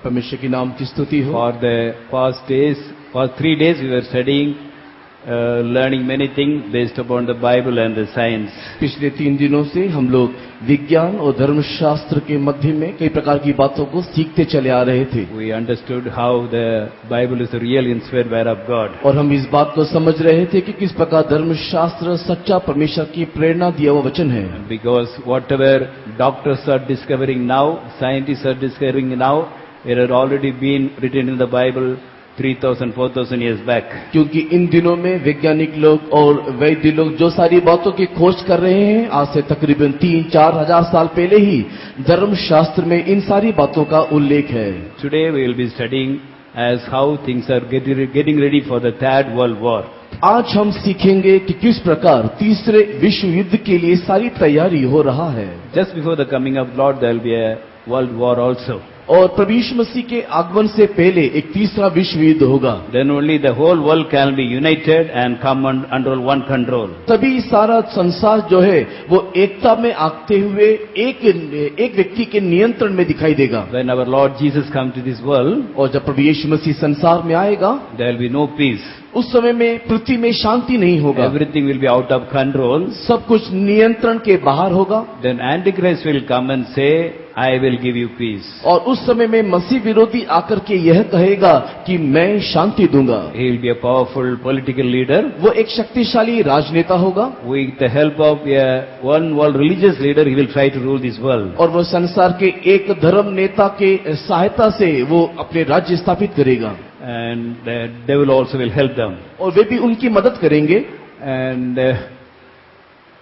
परमेश्वर के नाम की स्तुति हो। For the past 3 days we were studying, learning many things based upon the Bible and the science. पिछले 3 दिनों से हम लोग विज्ञान और धर्मशास्त्र के मध्य में कई प्रकार की बातों को सीखते चले आ रहे थे। We understood how the Bible is the real inspired word of God. और हम इस बात को समझ रहे थे कि किस प्रकार धर्मशास्त्र सच्चा परमेश्वर की प्रेरणा दिया हुआ वचन है। Because whatever doctors are discovering now, scientists are discovering now, it had already been written in the Bible 3,000-4,000 years back. क्योंकि इन दिनों में वैज्ञानिक लोग और वैद्य लोग जो सारी बातों की खोज कर रहे हैं, आज से तकरीबन 3-4 हजार साल पहले ही धर्मशास्त्र में इन सारी बातों का उल्लेख है। Today we will be studying as how things are getting ready for the Third World War. आज हम सीखेंगे कि किस प्रकार तीसरे विश्व युद्ध के लिए सारी तैयारी हो रहा है। Just before the coming of Lord, there will be a world war also. और प्रभु यीशु मसीह के आगमन से पहले एक तीसरा विश्व युद्ध होगा। Then only the whole world can be united and come under one control. तभी सारा संसार जो है वो एकता में आते हुए एक व्यक्ति के नियंत्रण में दिखाई देगा। When our Lord Jesus comes to this world, और जब प्रभु यीशु मसीह संसार में आएगा, there will be no peace. उस समय में पृथ्वी में शांति नहीं होगा। Everything will be out of control. सब कुछ नियंत्रण के बाहर होगा। Then Antichrist will come and say, I will give you peace. और उस समय में मसीह विरोधी आकर के यह कहेगा कि मैं शांति दूंगा। He will be a powerful political leader. वो एक शक्तिशाली राजनेता होगा। With the help of one world religious leader, he will try to rule this world. और वो संसार के एक धर्म नेता के सहायता से वो अपने राज्य स्थापित करेगा। And the devil also will help them. और वे भी उनकी मदद करेंगे। And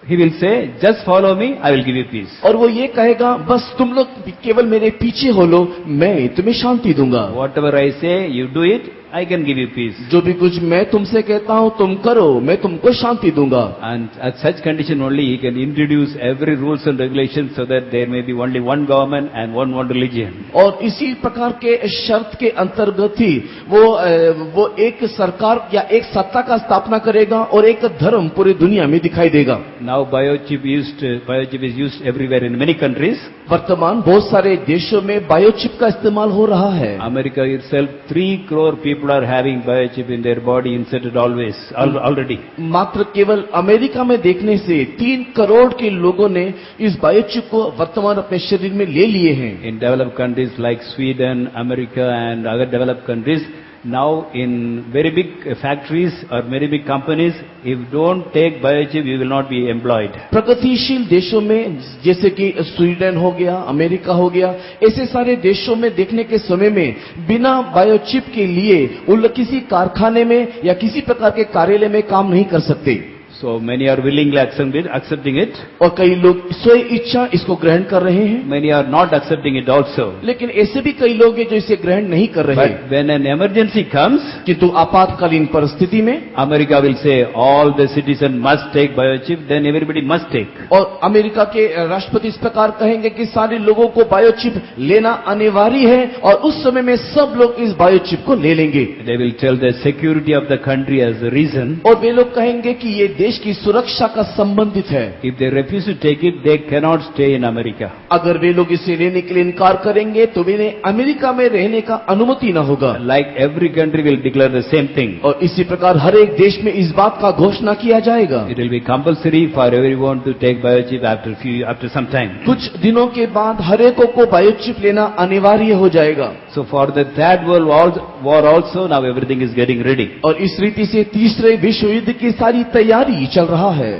he will say, just follow me, I will give you peace. और वो ये कहेगा, बस तुम लोग केवल मेरे पीछे हो लो, मैं तुम्हें शांति दूंगा। Whatever I say, you do it, I can give you peace. जो भी कुछ मैं तुमसे कहता हूँ तुम करो, मैं तुमको शांति दूंगा। And at such condition only he can introduce every rules and regulations so that there may be only one government and one religion. और इसी प्रकार के शर्त के अंतर्गत ही वो एक सरकार या एक सत्ता का स्थापना करेगा और एक धर्म पूरी दुनिया में दिखाई देगा। Now biochip is used everywhere in many countries. वर्तमान बहुत सारे देशों में बायोचिप का इस्तेमाल हो रहा है। America itself 3 crore people are having biochip in their body inserted already. मात्र केवल अमेरिका में देखने से 3 करोड़ के लोगों ने इस बायोचिप को वर्तमान अपने शरीर में ले लिए हैं। In developed countries like Sweden, America and other developed countries, now in very big factories or very big companies, if don't take biochip, you will not be employed. प्रगतिशील देशों में जैसे कि स्वीडन हो गया, अमेरिका हो गया, ऐसे सारे देशों में देखने के समय में बिना बायोचिप के लिए उन लोग किसी कारखाने में या किसी प्रकार के कार्यालय में काम नहीं कर सकते। So many are willingly accepting it. और कई लोग स्व इच्छा इसको ग्रहण कर रहे हैं। Many are not accepting it also. लेकिन ऐसे भी कई लोग हैं जो इसे ग्रहण नहीं कर रहे। But when an emergency comes, किंतु आपातकालीन परिस्थिति में America will say all the citizens must take biochip, then everybody must take. और अमेरिका के राष्ट्रपति इस प्रकार कहेंगे कि सारे लोगों को बायोचिप लेना अनिवार्य है और उस समय में सब लोग इस बायोचिप को ले लेंगे। They will tell the security of the country as the reason. और वे लोग कहेंगे कि ये देश की सुरक्षा का संबंधित है। If they refuse to take it, they cannot stay in America. अगर वे लोग इसे लेने के लिए इनकार करेंगे तो इन्हें अमेरिका में रहने का अनुमति न होगा। Like every country will declare the same thing. और इसी प्रकार हर एक देश में इस बात का घोषणा किया जाएगा। It will be compulsory for everyone to take biochip after some time. कुछ दिनों के बाद हर एक को बायोचिप लेना अनिवार्य हो जाएगा। So for the Third World War also now everything is getting ready. और इस रीति से तीसरे विश्व युद्ध की सारी तैयारी चल रहा है।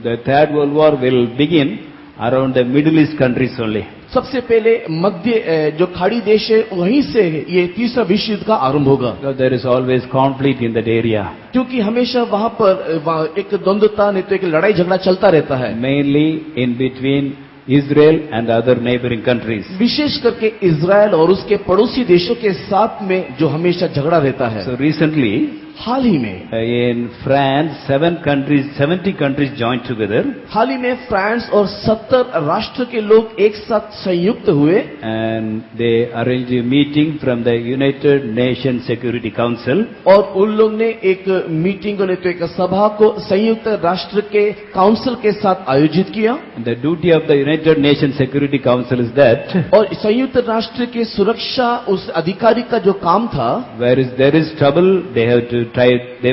The Third World War will begin around the Middle East countries only. सबसे पहले मध्य जो खाड़ी देश है वहीं से ये तीसरा विश्व युद्ध का आरंभ होगा। Because there is always conflict in that area. क्योंकि हमेशा वहाँ पर एक द्वंद्वता नहीं तो एक लड़ाई झगड़ा चलता रहता है। Mainly in between Israel and other neighboring countries. विशेष करके इजराइल और उसके पड़ोसी देशों के साथ में जो हमेशा झगड़ा रहता है। So recently हाल ही में In France, 70 countries joined together, हाल ही में फ्रांस और 70 राष्ट्र के लोग एक साथ संयुक्त हुए and they arranged a meeting from the United Nations Security Council. और उन लोग ने एक मीटिंग ने तो एक सभा को संयुक्त राष्ट्र के काउंसिल के साथ आयोजित किया। The duty of the United Nations Security Council is that और संयुक्त राष्ट्र के सुरक्षा उस अधिकारी का जो काम था, there is trouble, they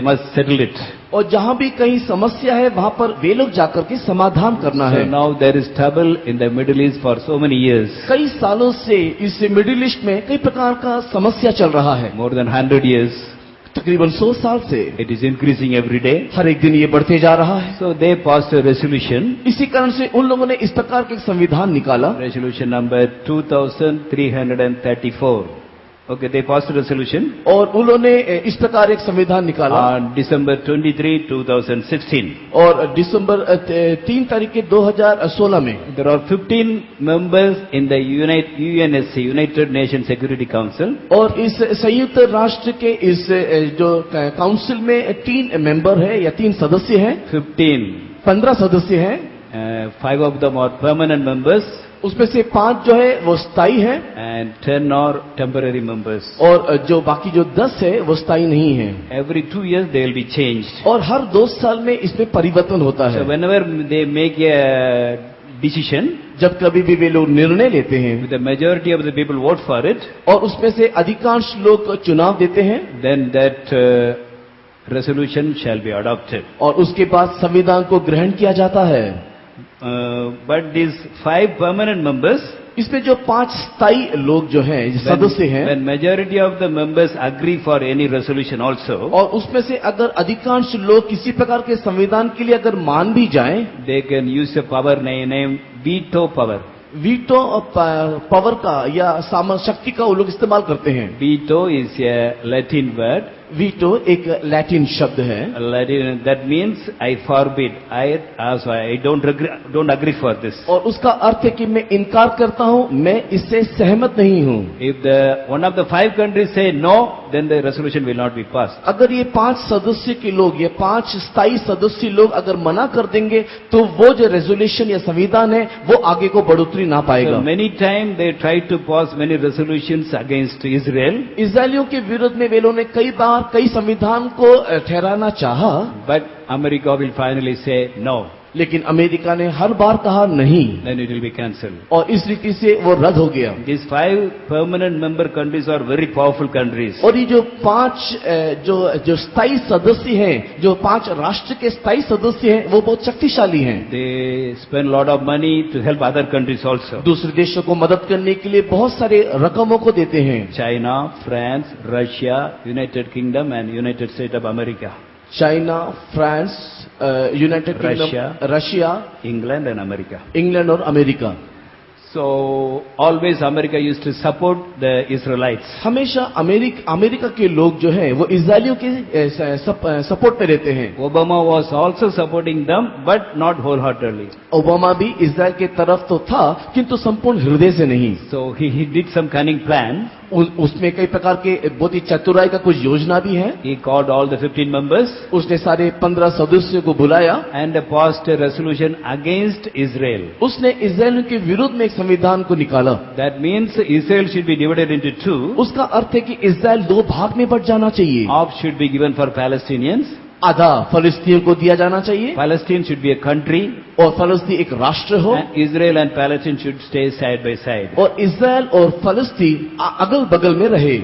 must settle it. और जहां भी कहीं समस्या है वहां पर वे लोग जाकर के समाधान करना So है। now there is trouble in the Middle East for so many years, कई सालों से इस मिडिल ईस्ट में कई प्रकार का समस्या चल रहा है, more than 100 years. तकरीबन 100 साल से It is increasing every day. हर एक दिन ये बढ़ते जा रहा है। So they passed a resolution, इसी कारण से उन लोगों ने इस प्रकार का एक संविधान निकाला। resolution number 2334. Okay, they passed a resolution और उन्होंने इस प्रकार एक संविधान निकाला on December 23, 2016. और दिसंबर 3 तारीख के 2016 में There are 15 members in the UNSC, United Nations Security Council. और इस संयुक्त राष्ट्र के इस जो काउंसिल में 3 मेंबर है या 3 सदस्य हैं, 15 सदस्य हैं। 5 of them are permanent members उसमें से 5 जो है वो स्थायी है and 10 are temporary members. और जो बाकी जो 10 है वो स्थायी नहीं है। Every 2 years they will be changed. और हर 2 साल में इसमें परिवर्तन होता So है। whenever they make a decision, जब कभी भी वे लोग निर्णय लेते हैं with the majority of the people vote for it, और उसमें से अधिकांश लोग चुनाव देते हैं, then that resolution shall be adopted. और उसके बाद संविधान को ग्रहण किया जाता है। But these 5 permanent members, इसमें जो 5 स्थायी लोग जो हैं, जो सदस्य हैं, when majority of the members agree for any resolution also, और उसमें से अगर अधिकांश लोग किसी प्रकार के संविधान के लिए अगर मान भी जाएं, they can use a power named veto power. Veto power का या शक्ति का वो लोग इस्तेमाल करते हैं। Veto is a Latin word. Veto एक लैटिन शब्द है। Latin, that means I forbid. I don't agree for this. और उसका अर्थ है कि मैं इनकार करता हूं, मैं इससे सहमत नहीं हूं। If one of the 5 countries say no, then the resolution will not be passed. अगर ये 5 सदस्य के लोग, ये 5 स्थायी सदस्य लोग अगर मना कर देंगे तो वो जो रेजोल्यूशन या संविधान है वो आगे को बढ़ोतरी ना पाएगा। So many times they try to pass many resolutions against Israel, इजरायलियों के विरोध में वे लोगों ने कई बार कई संविधान को ठहराना चाहा, but America will finally say no. लेकिन अमेरिका ने हर बार कहा नहीं, Then it will be cancelled. और इस रीति से वो रद्द हो गया। These 5 permanent member countries are very powerful countries. और ये जो 5 जो स्थायी सदस्य हैं, जो 5 राष्ट्र के स्थायी सदस्य हैं, वो बहुत शक्तिशाली हैं। They spend a lot of money to help other countries also. दूसरे देशों को मदद करने के लिए बहुत सारे रकमों को देते हैं। China, France, Russia, United Kingdom and United States of America. China, France, United Russia. Kingdom, Russia, England and America. England और America. So always America used to support the Israelites. हमेशा अमेरिका के लोग जो हैं वो इजरायलियों के सपोर्ट में रहते हैं। Obama was also supporting them, but not wholeheartedly. Obama भी इजरायल के तरफ तो था किंतु संपूर्ण हृदय से नहीं। So he did some cunning plan. उसमें कई प्रकार के बहुत ही चतुराई का कुछ योजना भी है। He called all the 15 members उसने सारे 15 सदस्यों को बुलाया, and passed a resolution against Israel. उसने इजरायल के विरुद्ध में एक संविधान को निकाला। That means Israel should be divided into 2. उसका अर्थ है कि इजरायल 2 भाग में बट जाना चाहिए। Half should be given for Palestinians. आधा फलस्तीन को दिया जाना चाहिए Palestine should be a country, और फलस्तीन एक राष्ट्र हो, and Israel and Palestine should stay side by side. और इजरायल और फलस्तीन अगल बगल में रहे।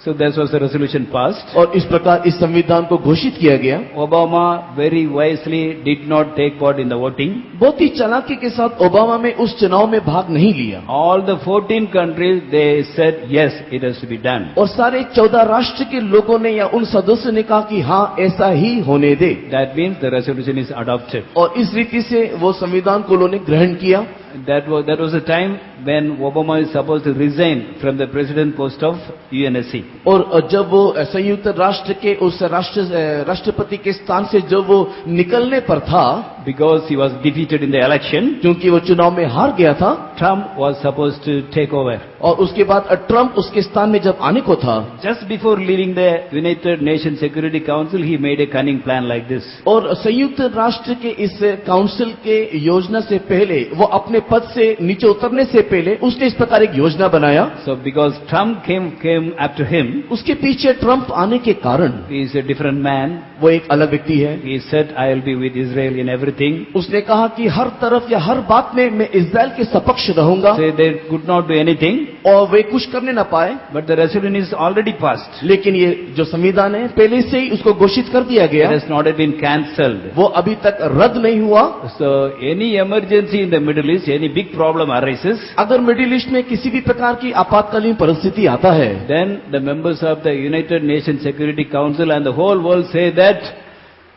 So that was the resolution passed. और इस प्रकार इस संविधान को घोषित किया गया। Obama very wisely did not take part in the voting. बहुत ही चालाकी के साथ ओबामा में उस चुनाव में भाग नहीं लिया, All the 14 countries, they said yes, it has to be done. और सारे 14 राष्ट्र के लोगों ने या उन सदस्यों ने कहा कि हाँ ऐसा ही होने दे, That means the resolution is adopted. और इस रीति से वो संविधान को उन्होंने ग्रहण किया। That was the time when Obama is supposed to resign from the president post of UNSC. और जब वो संयुक्त राष्ट्र के उस राष्ट्रपति के स्थान से जब वो निकलने पर था, because he was defeated in the election. क्योंकि वो चुनाव में हार गया था Trump was supposed to take over. और उसके बाद ट्रंप उसके स्थान में जब आने को था Just before leaving the United Nations Security Council, he made a cunning plan like this. और संयुक्त राष्ट्र के इस काउंसिल के योजना से पहले वो अपने पद से नीचे उतरने से पहले उसने इस प्रकार एक योजना बनाया। So because Trump came after him, उसके पीछे ट्रंप आने के कारण he is a different man. वो एक अलग व्यक्ति है। He said, I will be with Israel in everything. उसने कहा कि हर तरफ या हर बात में मैं इस्राएल के सपक्ष रहूंगा So they could not do anything, और वे कुछ करने ना पाए। but the resolution is already passed. लेकिन ये जो संविधान है पहले से ही उसको घोषित कर दिया It गया, has not yet been cancelled. वो अभी तक रद्द नहीं हुआ। So any emergency in the Middle East, any big problem arises, अगर मिडिल ईस्ट में किसी भी प्रकार की आपातकालीन परिस्थिति आता है then the members of the United Nations Security Council and the whole world say that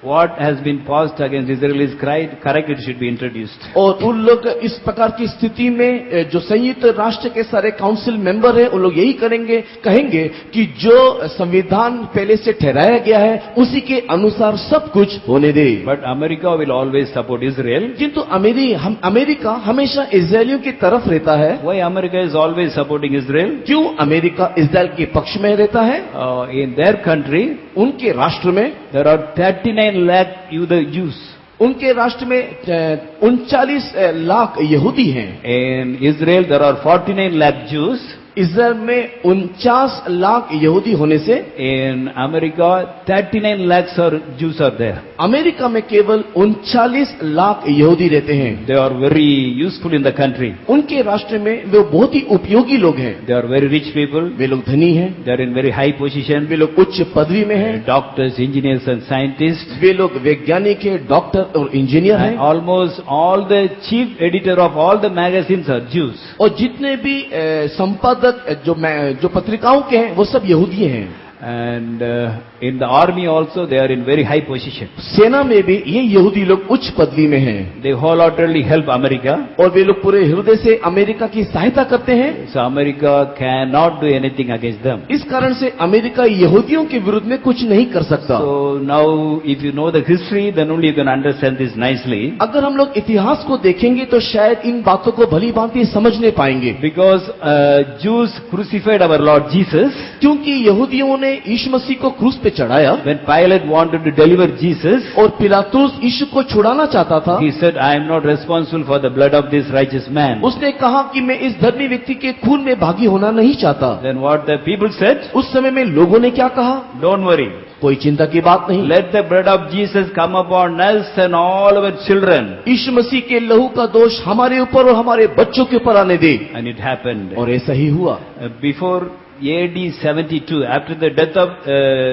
what has been passed against Israel is correct, it should be introduced. और उन लोग इस प्रकार की स्थिति में जो संयुक्त राष्ट्र के सारे काउंसिल मेंबर हैं उन लोग यही कहेंगे कि जो संविधान पहले से ठहराया गया है उसी के अनुसार सब कुछ होने दे। But America will always support Israel. किंतु अमेरिका हमेशा इजरायलियों की तरफ रहता है। Why America is always supporting Israel? क्यों अमेरिका इजरायल के पक्ष में रहता है? In their country, उनके राष्ट्र में there are 39 lakh Jews. उनके राष्ट्र में 39 लाख यहूदी हैं। In Israel, there are 49 lakh Jews. Israel में 49 लाख यहूदी होने से In America, 39 lakhs are Jews are there. America में केवल 39 लाख यहूदी रहते हैं। They are very useful in the country. उनके राष्ट्र में वे बहुत ही उपयोगी लोग हैं। They are very rich people. वे लोग धनी हैं, They are in very high position. वे लोग उच्च पदवी में हैं, Doctors, engineers and scientists. वे लोग वैज्ञानिक हैं, डॉक्टर और इंजीनियर हैं। And almost all the chief editor of all the magazines are Jews. और जितने भी संपादक जो पत्रिकाओं के हैं वो सब यहूदी हैं। And in the army also they are in very high position. सेना में भी ये यहूदी लोग उच्च पदवी में हैं They wholeheartedly help America. और वे लोग पूरे हृदय से अमेरिका की सहायता करते हैं। So America cannot do anything against them. इस कारण से अमेरिका यहूदियों के विरुद्ध में कुछ नहीं कर सकता। So now if you know the history, then only you can understand this nicely. अगर हम लोग इतिहास को देखेंगे तो शायद इन बातों को भली भांति समझने पाएंगे। Because Jews crucified our Lord Jesus. क्योंकि यहूदियों ने यीशु मसीह को क्रूस पे चढ़ाया। When Pilate wanted to deliver Jesus, और पिलातुस यीशु को छुड़ाना चाहता था। he said, I am not responsible for the blood of this righteous man. उसने कहा कि मैं इस धर्मी व्यक्ति के खून में भागी होना नहीं चाहता। Then what the people said? उस समय में लोगों ने क्या कहा? Don't worry. कोई चिंता की बात नहीं। Let the blood of Jesus come upon us and all our children. यीशु मसीह के लहू का दोष हमारे ऊपर और हमारे बच्चों के ऊपर आने दे। And it happened. और ऐसा ही हुआ। Before AD 72, after the death of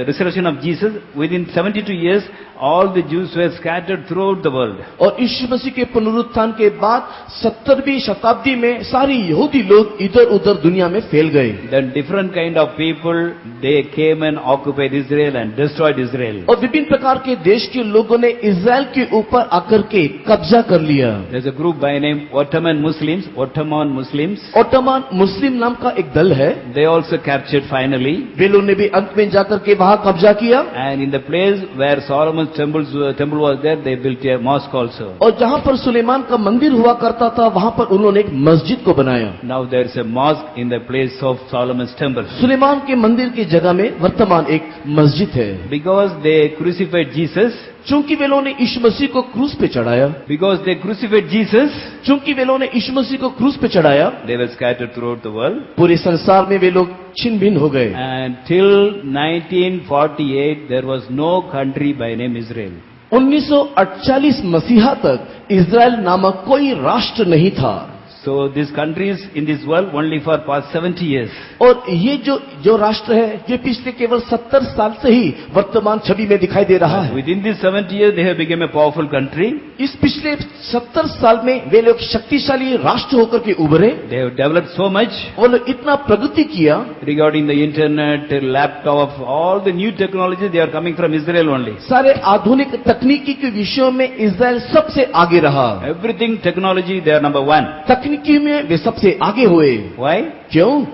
resurrection of Jesus, within 72 years, all the Jews were scattered throughout the world. और यीशु मसीह के पुनरुत्थान के बाद 70वीं शताब्दी में सारी यहूदी लोग इधर-उधर दुनिया में फैल गए। Then different kind of people, they came and occupied Israel and destroyed Israel. और विभिन्न प्रकार के देश के लोगों ने इजराइल के ऊपर आकर के कब्जा कर लिया। There's a group by name Ottoman Muslims. Ottoman मुस्लिम नाम का एक दल है। They also captured finally. वे लोग ने भी अंत में जाकर के वहां कब्जा किया। And in the place where Solomon's temple was there, they built a mosque also. और जहां पर सुलेमान का मंदिर हुआ करता था वहां पर उन्होंने एक मस्जिद को बनाया। Now there is a mosque in the place of Solomon's temple. Suleman के मंदिर की जगह में वर्तमान एक मस्जिद है। Because they crucified Jesus. चूंकि वे लोगों ने यीशु मसीह को क्रूस पे चढ़ाया। Because they crucified Jesus. चूंकि वे लोगों ने यीशु मसीह को क्रूस पे चढ़ाया। They were scattered throughout the world. पूरे संसार में वे लोग छिन्न भिन्न हो गए। And till 1948 there was no country by name Israel. 1948 मसीहा तक इजराइल नामक कोई राष्ट्र नहीं था। So these countries in this world only for past 70 years. और ये जो राष्ट्र है ये पिछले केवल 70 साल से ही वर्तमान छवि में दिखाई दे रहा है। Within these 70 years they have become a powerful country. इस पिछले 70 साल में वे लोग शक्तिशाली राष्ट्र होकर के उभरे। They have developed so much. वो लोग इतना प्रगति किया। Regarding the internet, laptop, all the new technologies, they are coming from Israel only. सारे आधुनिक तकनीकी के विषयों में इजराइल सबसे आगे रहा। Everything technology, they are number one. तकनीकी में वे सबसे आगे हुए। Why? क्यों?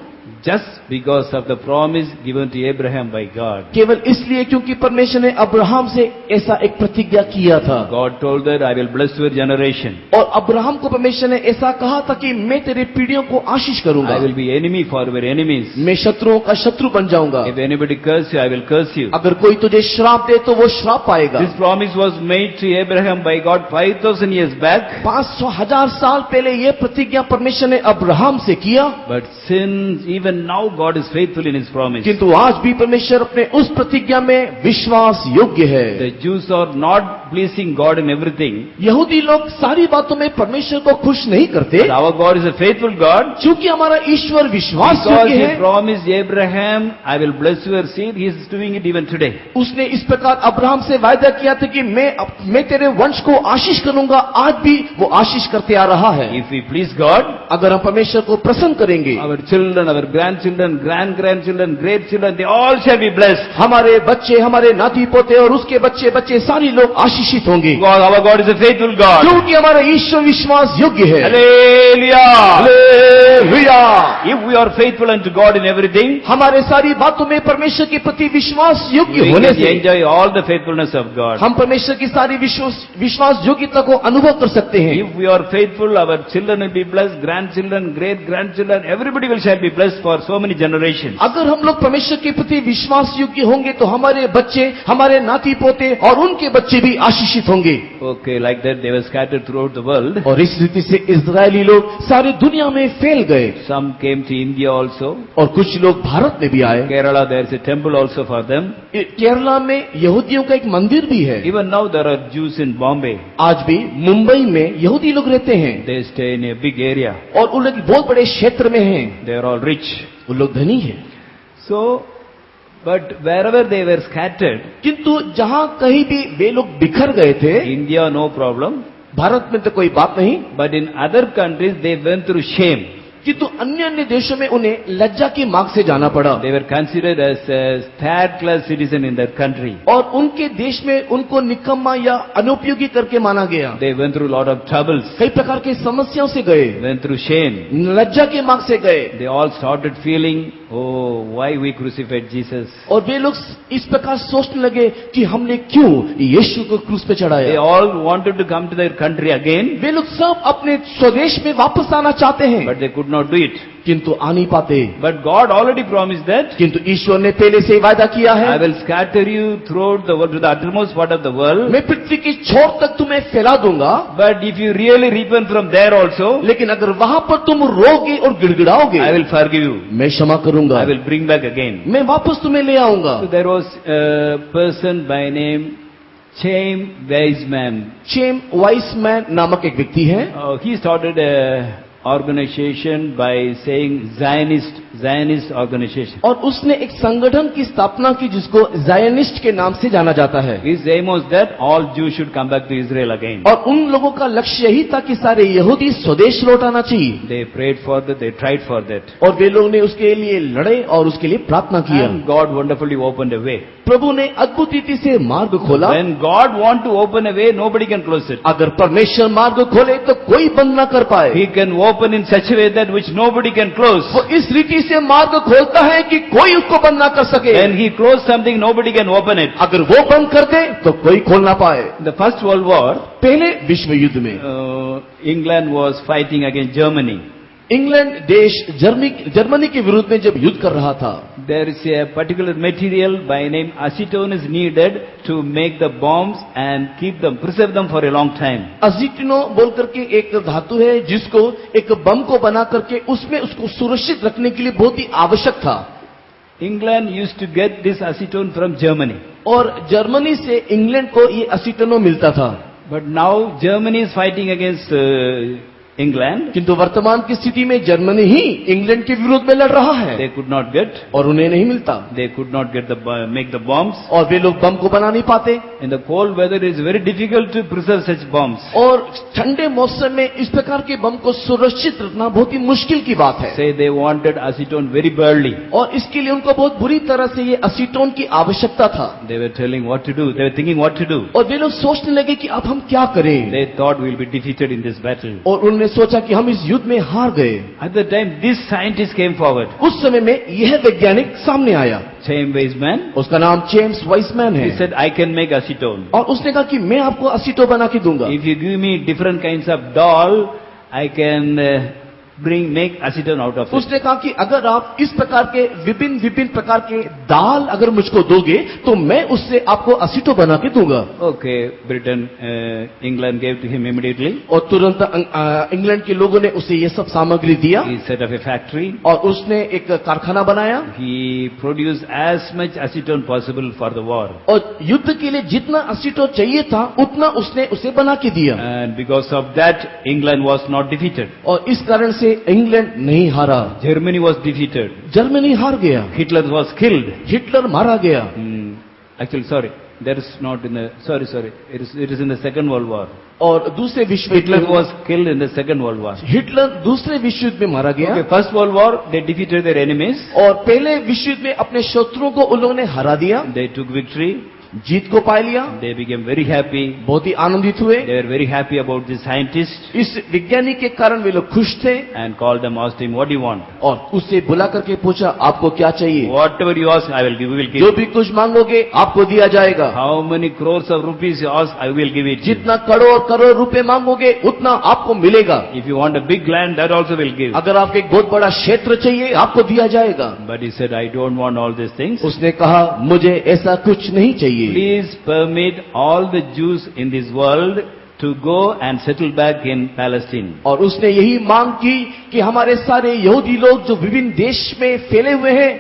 just because of the promise given to Abraham by God. केवल इसलिए क्योंकि परमेश्वर ने अब्राहम से ऐसा एक प्रतिज्ञा किया था। God told that I will bless your generation. और अब्राहम को परमेश्वर ने ऐसा कहा था कि मैं तेरे पीढ़ियों को आशीष करूंगा, I will be enemy for your enemies. मैं शत्रुओं का शत्रु बन जाऊंगा, If anybody curse you, I will curse you. अगर कोई तुझे श्राप दे तो वो श्राप पाएगा। This promise was made to Abraham by God 5,000 years back. 500,000 साल पहले ये प्रतिज्ञा परमेश्वर ने अब्राहम से किया, But since even now God is faithful in His promise. किंतु आज भी परमेश्वर अपने उस प्रतिज्ञा में विश्वास योग्य है। The Jews are not pleasing God in everything. यहूदी लोग सारी बातों में परमेश्वर को खुश नहीं करते, But our God is a faithful God. क्योंकि हमारा ईश्वर विश्वास Because योग्य He है। promised Abraham, I will bless your seed, He is doing it even today. उसने इस प्रकार अब्राहम से वायदा किया था कि मैं तेरे वंश को आशीष करूंगा, आज भी वो आशीष करते आ रहा है। If we please God, अगर हम परमेश्वर को प्रसन्न करेंगे, our children, our grandchildren, great-grandchildren, great children, they all shall be blessed. हमारे बच्चे, हमारे नाती पोते और उसके बच्चे बच्चे सारे लोग आशीषित होंगे, God, our God is a faithful God. क्योंकि हमारा ईश्वर विश्वास योग्य है। Hallelujah! Hallelujah! If we are faithful unto God in everything, हमारे सारी बातों में परमेश्वर के प्रति विश्वास योग्य we होने can से enjoy all the faithfulness of God. हम परमेश्वर की सारी विश्वास योग्यता को अनुभव कर सकते हैं। If we are faithful, our children will be blessed, grandchildren, great-grandchildren, everybody will shall be blessed for so many generations. अगर हम लोग परमेश्वर के प्रति विश्वास योग्य होंगे तो हमारे बच्चे, हमारे नाती पोते और उनके बच्चे भी आशीषित होंगे। Okay, like that they were scattered throughout the world. और इस रीति से इजरायली लोग सारी दुनिया में फैल गए, Some came to India also. और कुछ लोग भारत में भी आए। Kerala, there is a temple also for them. Kerala में यहूदियों का एक मंदिर भी है। Even now there are Jews in Bombay. आज भी मुंबई में यहूदी लोग रहते हैं, They stay in a big area. और उन लोग बहुत बड़े क्षेत्र में हैं, They are all rich. उन लोग धनी हैं। So, but wherever they were scattered, किंतु जहां कहीं भी वे लोग बिखर गए थे, India no problem. भारत में तो कोई बात नहीं, But in other countries they went through shame. किंतु अन्य अन्य देशों में उन्हें लज्जा के मार्ग से जाना पड़ा, They were considered as a third-class citizen in their country. और उनके देश में उनको निकम्मा या अनुपयोगी करके माना गया। They went through a lot of troubles, कई प्रकार की समस्याओं से गए, went through shame. लज्जा के मार्ग से गए, They all started feeling, oh, why we crucified Jesus? और वे लोग इस प्रकार सोचने लगे कि हमने क्यों यीशु को क्रूस पे They चढ़ाया। all wanted to come to their country again, वे लोग सब अपने स्वदेश में वापस आना चाहते हैं, but they could not do it. किंतु आ नहीं पाते। But God already promised that किंतु ईश्वर ने पहले से ही वायदा किया I है, will scatter you throughout the world, to the uttermost part of the world. मैं पृथ्वी की छोर तक तुम्हें फैला दूंगा, But if you really repent from there also, लेकिन अगर वहां पर तुम रोगे और गिड़गिड़ाओगे, I will forgive you. मैं क्षमा करूंगा, I will bring back again. मैं वापस तुम्हें ले आऊंगा। So there was a person by name Chaim Weizmann. Chaim Weizmann नामक एक व्यक्ति है, He started a organization by saying Zionist organization. और उसने एक संगठन की स्थापना की जिसको जायनिस्ट के नाम से जाना जाता है, His aim was that all Jews should come back to Israel again. और उन लोगों का लक्ष्य यही था कि सारे यहूदी स्वदेश लौट आना चाहिए, They prayed for that, they tried for that. और वे लोग ने उसके लिए लड़े और उसके लिए प्रार्थना किया। And God wonderfully opened a way. प्रभु ने अद्भुत रीति से मार्ग खोला। When God wants to open a way, nobody can close it. अगर परमेश्वर मार्ग खोले तो कोई बंद न कर पाए। He can open in such a way that which nobody can close. वो इस रीति से मार्ग खोलता है कि कोई उसको बंद ना कर सके। When He closed something, nobody can open it. अगर वो बंद कर दे तो कोई खोल ना पाए। The First World War, पहले विश्व युद्ध में England was fighting against Germany. England देश जर्मनी के विरुद्ध में जब युद्ध कर रहा था, There is a particular material by name acetone is needed to make the bombs and keep them, preserve them for a long time. अजीटिनो बोल करके एक धातु है जिसको एक बम को बना करके उसमें उसको सुरक्षित रखने के लिए बहुत ही आवश्यक था। England used to get this acetone from Germany. और जर्मनी से इंग्लैंड को ये असीटनो मिलता था। But now Germany is fighting against England. किंतु वर्तमान की स्थिति में जर्मनी ही इंग्लैंड के विरोध में लड़ रहा है, They could not get. और उन्हें नहीं मिलता, They could not get make the bombs. और वे लोग बम को बना नहीं पाते। In the cold weather, it is very difficult to preserve such bombs. और ठंडे मौसम में इस प्रकार के बम को सुरक्षित रखना बहुत ही मुश्किल की बात है। Say they wanted acetone very badly. और इसके लिए उनको बहुत बुरी तरह से ये असीटोन की आवश्यकता था। They were telling what to do. They were thinking what to do. और वे लोग सोचने लगे कि अब हम क्या करें, They thought we will be defeated in this battle. और उन्होंने उसने सोचा कि हम इस युद्ध में हार गए। At the time, this scientist came forward. उस समय में यह वैज्ञानिक सामने आया, James Weisman. उसका नाम जेम्स वाइसमैन He है, said, I can make acetone. और उसने कहा कि मैं आपको असीटो बना के दूंगा। If you give me different kinds of doll, I can make acetone out of it. उसने कहा कि अगर आप इस प्रकार के विभिन्न विभिन्न प्रकार के दाल अगर मुझको दोगे तो मैं उससे आपको असीटो बना के दूंगा। Okay, Britain, England gave to him immediately. और तुरंत इंग्लैंड के लोगों ने उसे ये सब सामग्री दिया He set up a factory. और उसने एक कारखाना बनाया He produced as much acetone possible for the war. और युद्ध के लिए जितना असीटो चाहिए था उतना उसने उसे बना के दिया, And because of that, England was not defeated. और इस कारण से इंग्लैंड नहीं हारा, Germany was defeated. जर्मनी हार गया, Hitler was killed. हिटलर मारा गया। Actually, sorry, that is not in the. Sorry. It is in the Second World War. और दूसरे विश्व Hitler युद्ध was killed in the Second World War. Hitler दूसरे विश्व युद्ध में मारा गया। Okay, First World War, they defeated their enemies. और पहले विश्व युद्ध में अपने शत्रुओं को उन लोगों ने हरा दिया, They took victory. जीत को पा लिया, They became very happy. बहुत ही आनंदित हुए। They were very happy about this scientist इस वैज्ञानिक के कारण वे लोग खुश थे and called them, asked him, "What do you want? और उससे बुला करके पूछा आपको क्या चाहिए? Whatever you ask, I will give. We will give. जो भी कुछ मांगोगे आपको दिया जाएगा, How many crores of rupees you ask, I will give it. to you. जितना करोड़ करोड़ रुपए मांगोगे उतना आपको मिलेगा। If you want a big land, that also will give." अगर आपको एक बहुत बड़ा क्षेत्र चाहिए आपको दिया जाएगा। But he said, "I don't want all these things. उसने कहा मुझे ऐसा कुछ नहीं चाहिए, Please permit all the Jews in this world to go and settle back in Palestine." और उसने यही मांग की कि हमारे सारे यहूदी लोग जो विभिन्न देश में फैले हुए हैं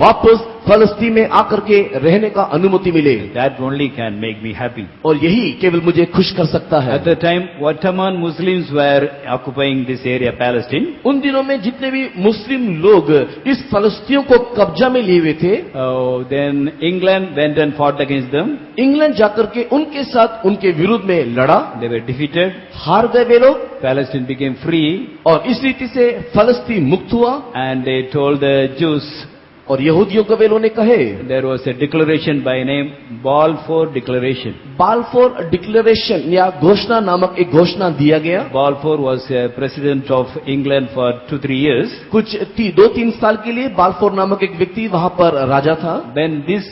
वापस फलस्तीन में आकर के रहने का अनुमति मिले, That only can make me happy. और यही केवल मुझे खुश कर सकता है। At the time, Ottoman Muslims were occupying this area, Palestine. उन दिनों में जितने भी मुस्लिम लोग इस फलस्तीन को कब्जा में लिए हुए थे, Then England went and fought against them. England जाकर के उनके साथ उनके विरुद्ध में लड़ा, They were defeated. हार गए वे लोग, Palestine became free, और इस रीति से फलस्तीन मुक्त हुआ। and they told the Jews, और यहूदियों को वे लोगों ने कहे, there was a declaration by name Balfour Declaration. Balfour declaration या घोषणा नामक एक घोषणा दिया गया। Balfour was a president of England for 2-3 years. कुछ 2-3 साल के लिए बालफोर नामक एक व्यक्ति वहां पर राजा था, When this,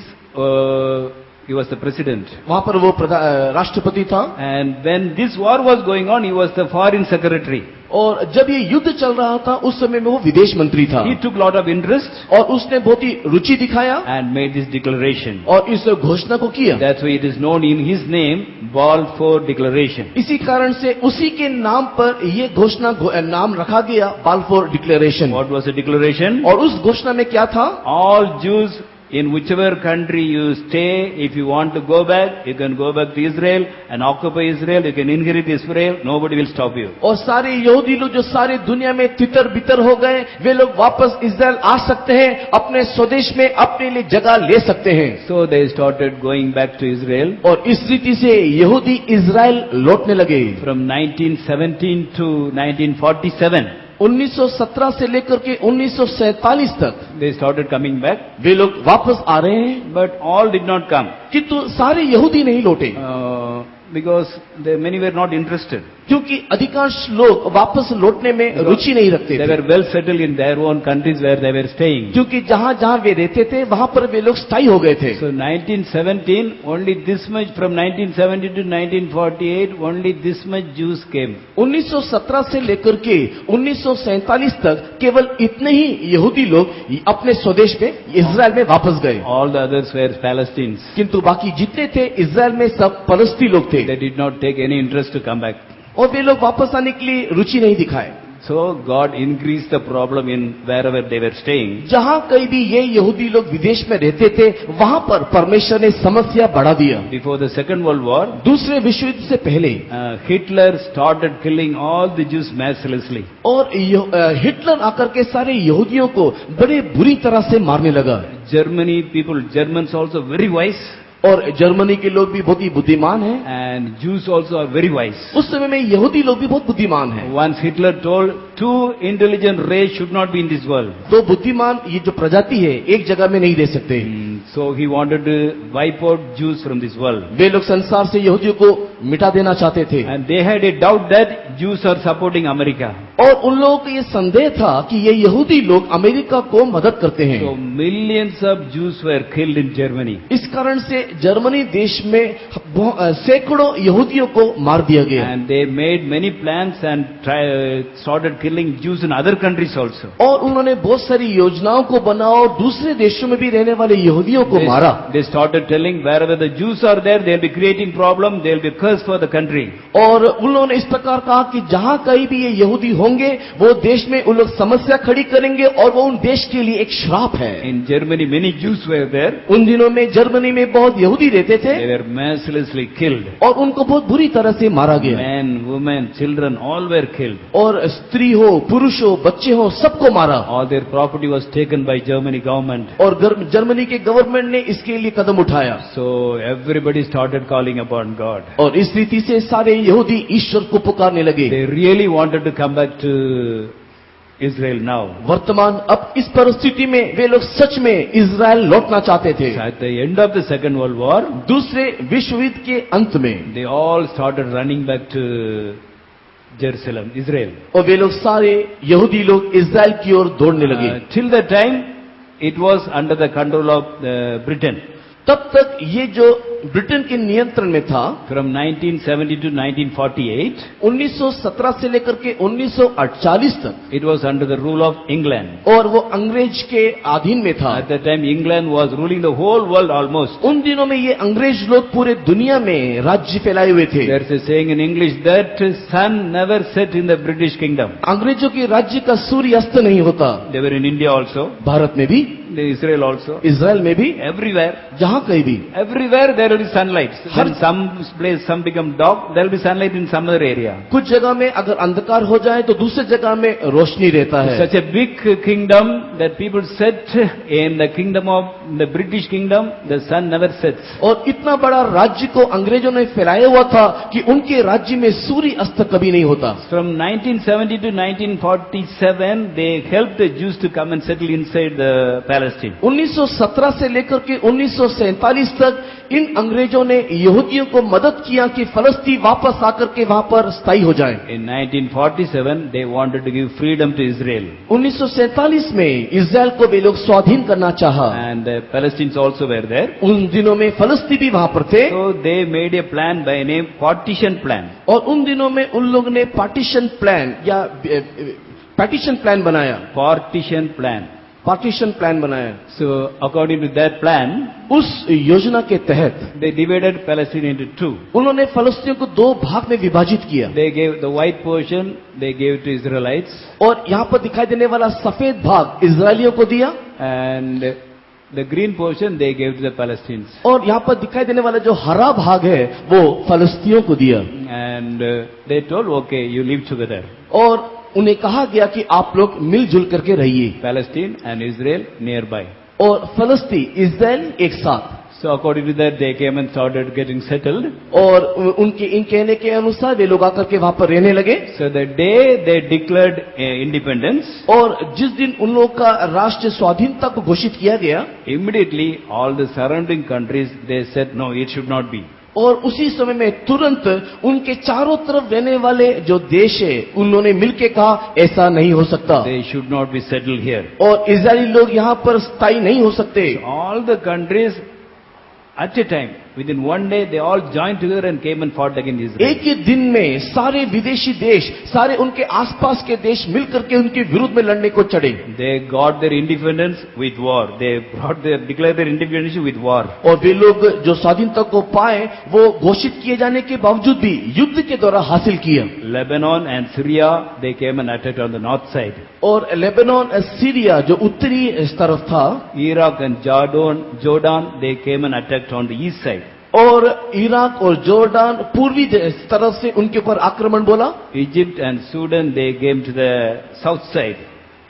he was the president. वहां पर वो राष्ट्रपति था। And when this war was going on, he was the foreign secretary. और जब ये युद्ध चल रहा था उस समय में वो विदेश मंत्री था, He took lot of interest और उसने बहुत ही रुचि दिखाया and made this declaration. और इस घोषणा को किया। That's why it is known in his name, Balfour Declaration. इसी कारण से उसी के नाम पर ये घोषणा नाम रखा गया Balfour declaration. What was the declaration? और उस घोषणा में क्या था? All Jews in whichever country you stay, if you want to go back, you can go back to Israel and occupy Israel. You can inherit Israel. Nobody will stop you. और सारे यहूदी लोग जो सारे दुनिया में तितर बितर हो गए वे लोग वापस इस्राएल आ सकते हैं, अपने स्वदेश में अपने लिए जगह ले सकते हैं। So they started going back to Israel. और इस रीति से यहूदी इस्राएल लौटने लगे। From 1917 to 1947, 1917 से लेकर के 1947 तक they started coming back, वे लोग वापस आ रहे हैं, but all did not come किंतु सारे यहूदी नहीं लौटे, because many were not interested. क्योंकि अधिकांश लोग वापस लौटने में रुचि नहीं रखते They थे, were well settled in their own countries where they were staying. क्योंकि जहां जहां वे रहते थे वहां पर वे लोग स्थायी हो गए थे। So 1917, only this much, from 1970 to 1948, only this much Jews came. 1917 से लेकर के 1947 तक केवल इतने ही यहूदी लोग अपने स्वदेश में इस्राएल में वापस गए, All the others were Palestinians. किंतु बाकी जितने थे इस्राएल में सब फलस्ती लोग थे, They did not take any interest to come back. और वे लोग वापस आने के लिए रुचि नहीं दिखाए। So God increased the problem in wherever they were staying. जहां कहीं भी ये यहूदी लोग विदेश में रहते थे वहां पर परमेश्वर ने समस्या बढ़ा दिया। Before the Second World War, दूसरे विश्व युद्ध से पहले Hitler started killing all the Jews mercilessly. और हिटलर आकर के सारे यहूदियों को बड़े बुरी तरह से मारने लगा। Germans also very wise, और जर्मनी के लोग भी बहुत ही बुद्धिमान हैं, and Jews also are very wise. उस समय में यहूदी लोग भी बहुत बुद्धिमान हैं। Once Hitler told, 2 intelligent race should not be in this world. तो बुद्धिमान ये जो प्रजाति है एक जगह में नहीं रह सकते, So he wanted to wipe out Jews from this world. वे लोग संसार से यहूदियों को मिटा देना चाहते थे। And they had a doubt that Jews are supporting America. और उन लोगों को ये संदेह था कि ये यहूदी लोग अमेरिका को मदद करते हैं। So millions of Jews were killed in Germany. इस कारण से जर्मनी देश में सैकड़ों यहूदियों को मार दिया गया। And they made many plans and started killing Jews in other countries also. और उन्होंने बहुत सारी योजनाओं को बना और दूसरे देशों में भी रहने वाले यहूदियों को मारा। They started telling wherever the Jews are there, they'll be creating problem, they'll be cursed for the country. और उन्होंने इस प्रकार कहा कि जहां कहीं भी ये यहूदी होंगे वो देश में उन लोग समस्या खड़ी करेंगे और वो उन देश के लिए एक श्राप है। In Germany, many Jews were there. उन दिनों में जर्मनी में बहुत यहूदी रहते थे They were mercilessly killed. और उनको बहुत बुरी तरह से मारा गया। Men, women, children, all were killed. और स्त्री हो, पुरुष हो, बच्चे हो, सबको मारा। All their property was taken by Germany government. और जर्मनी के गवर्नमेंट ने इसके लिए कदम उठाया। So everybody started calling upon God. और इस रीति से सारे यहूदी ईश्वर को पुकारने लगे। They really wanted to come back to Israel now. वर्तमान अब इस परिस्थिति में वे लोग सच में इजराइल लौटना चाहते थे। At the end of the Second World War, दूसरे विश्व युद्ध के अंत में they all started running back to Jerusalem, Israel. और वे लोग सारे यहूदी लोग इजराइल की ओर दौड़ने लगे। Till that time, it was under the control of Britain. तब तक ये जो ब्रिटेन के नियंत्रण में था, From 1970 to 1948, 1917 से लेकर के 1948 तक, it was under the rule of England. और वो अंग्रेज के अधीन में था। At that time, England was ruling the whole world almost. उन दिनों में ये अंग्रेज लोग पूरे दुनिया में राज्य फैलाए हुए थे। There's a saying in English that sun never set in the British kingdom. अंग्रेजों के राज्य का सूर्य अस्त नहीं होता। They were in India also, Bharat में भी, Israel also, इजराइल में भी, everywhere. जहां कहीं भी, Everywhere there will be sunlight. When some place some become dark, there will be sunlight in some other area. कुछ जगह में अगर अंधकार हो जाए तो दूसरी जगह में रोशनी रहता है। Such a big kingdom that people said in the kingdom of the British kingdom, the sun never sets. और इतना बड़ा राज्य को अंग्रेजों ने फैलाया हुआ था कि उनके राज्य में सूर्य अस्त कभी नहीं होता। From 1970 to 1947, they helped the Jews to come and settle inside the Palestine. 1917 से लेकर के 1947 तक इन अंग्रेजों ने यहूदियों को मदद किया कि फलस्तीन वापस आकर के वहां पर स्थायी हो जाएं। In 1947, they wanted to give freedom to Israel. 1947 में इजराइल को वे लोग स्वाधीन करना चाहा। And the Palestinians also were there. उन दिनों में फलस्तीन भी वहां पर थे। So they made a plan by name Partition Plan. और उन दिनों में उन लोगों ने पार्टीशन प्लान या पार्टीशन प्लान बनाया। Partition Plan. पार्टीशन प्लान बनाया। So according to that plan, उस योजना के तहत they divided Palestine into two. उन्होंने फलस्तीन को दो भाग में विभाजित किया। They gave the white portion, they gave to Israelites, और यहाँ पर दिखाई देने वाला सफेद भाग इजरायलियों को दिया and the green portion they gave to the Palestinians. और यहाँ पर दिखाई देने वाला जो हरा भाग है वो फलस्तीनियों को दिया। And they told, okay, you live together. और उन्हें कहा गया कि आप लोग मिलजुल करके रहिए। Palestine and Israel nearby. और फलस्तीन इजराइल एक साथ। So according to that, they came and started getting settled. और उनके इन कहने के अनुसार वे लोग आकर के वहां पर रहने लगे। So the day they declared independence, और जिस दिन उन लोगों का राष्ट्र स्वाधीनता को घोषित किया गया, immediately all the surrounding countries, they said, no, it should not be. और उसी समय में तुरंत उनके चारों तरफ रहने वाले जो देश है उन्होंने मिलके कहा ऐसा नहीं हो सकता। They should not be settled here. और इजरायली लोग यहाँ पर स्थायी नहीं हो सकते। All the countries at a time, within one day, they all joined together and came and fought against Israel. एक ही दिन में सारे विदेशी देश, सारे उनके आसपास के देश मिलकर के उनके विरुद्ध में लड़ने को चढ़े। They got their independence with war. They declared their independence with war. और वे लोग जो स्वाधीनता को पाए वो घोषित किए जाने के बावजूद भी युद्ध के द्वारा हासिल किया। Lebanon and Syria, they came and attacked on the north side. और लेबनान, सीरिया जो उत्तरी तरफ था, Iraq and Jordan, they came and attacked on the east side. और इराक और जोर्डान पूर्वी तरफ से उनके ऊपर आक्रमण बोला। Egypt and Sudan, they came to the south side.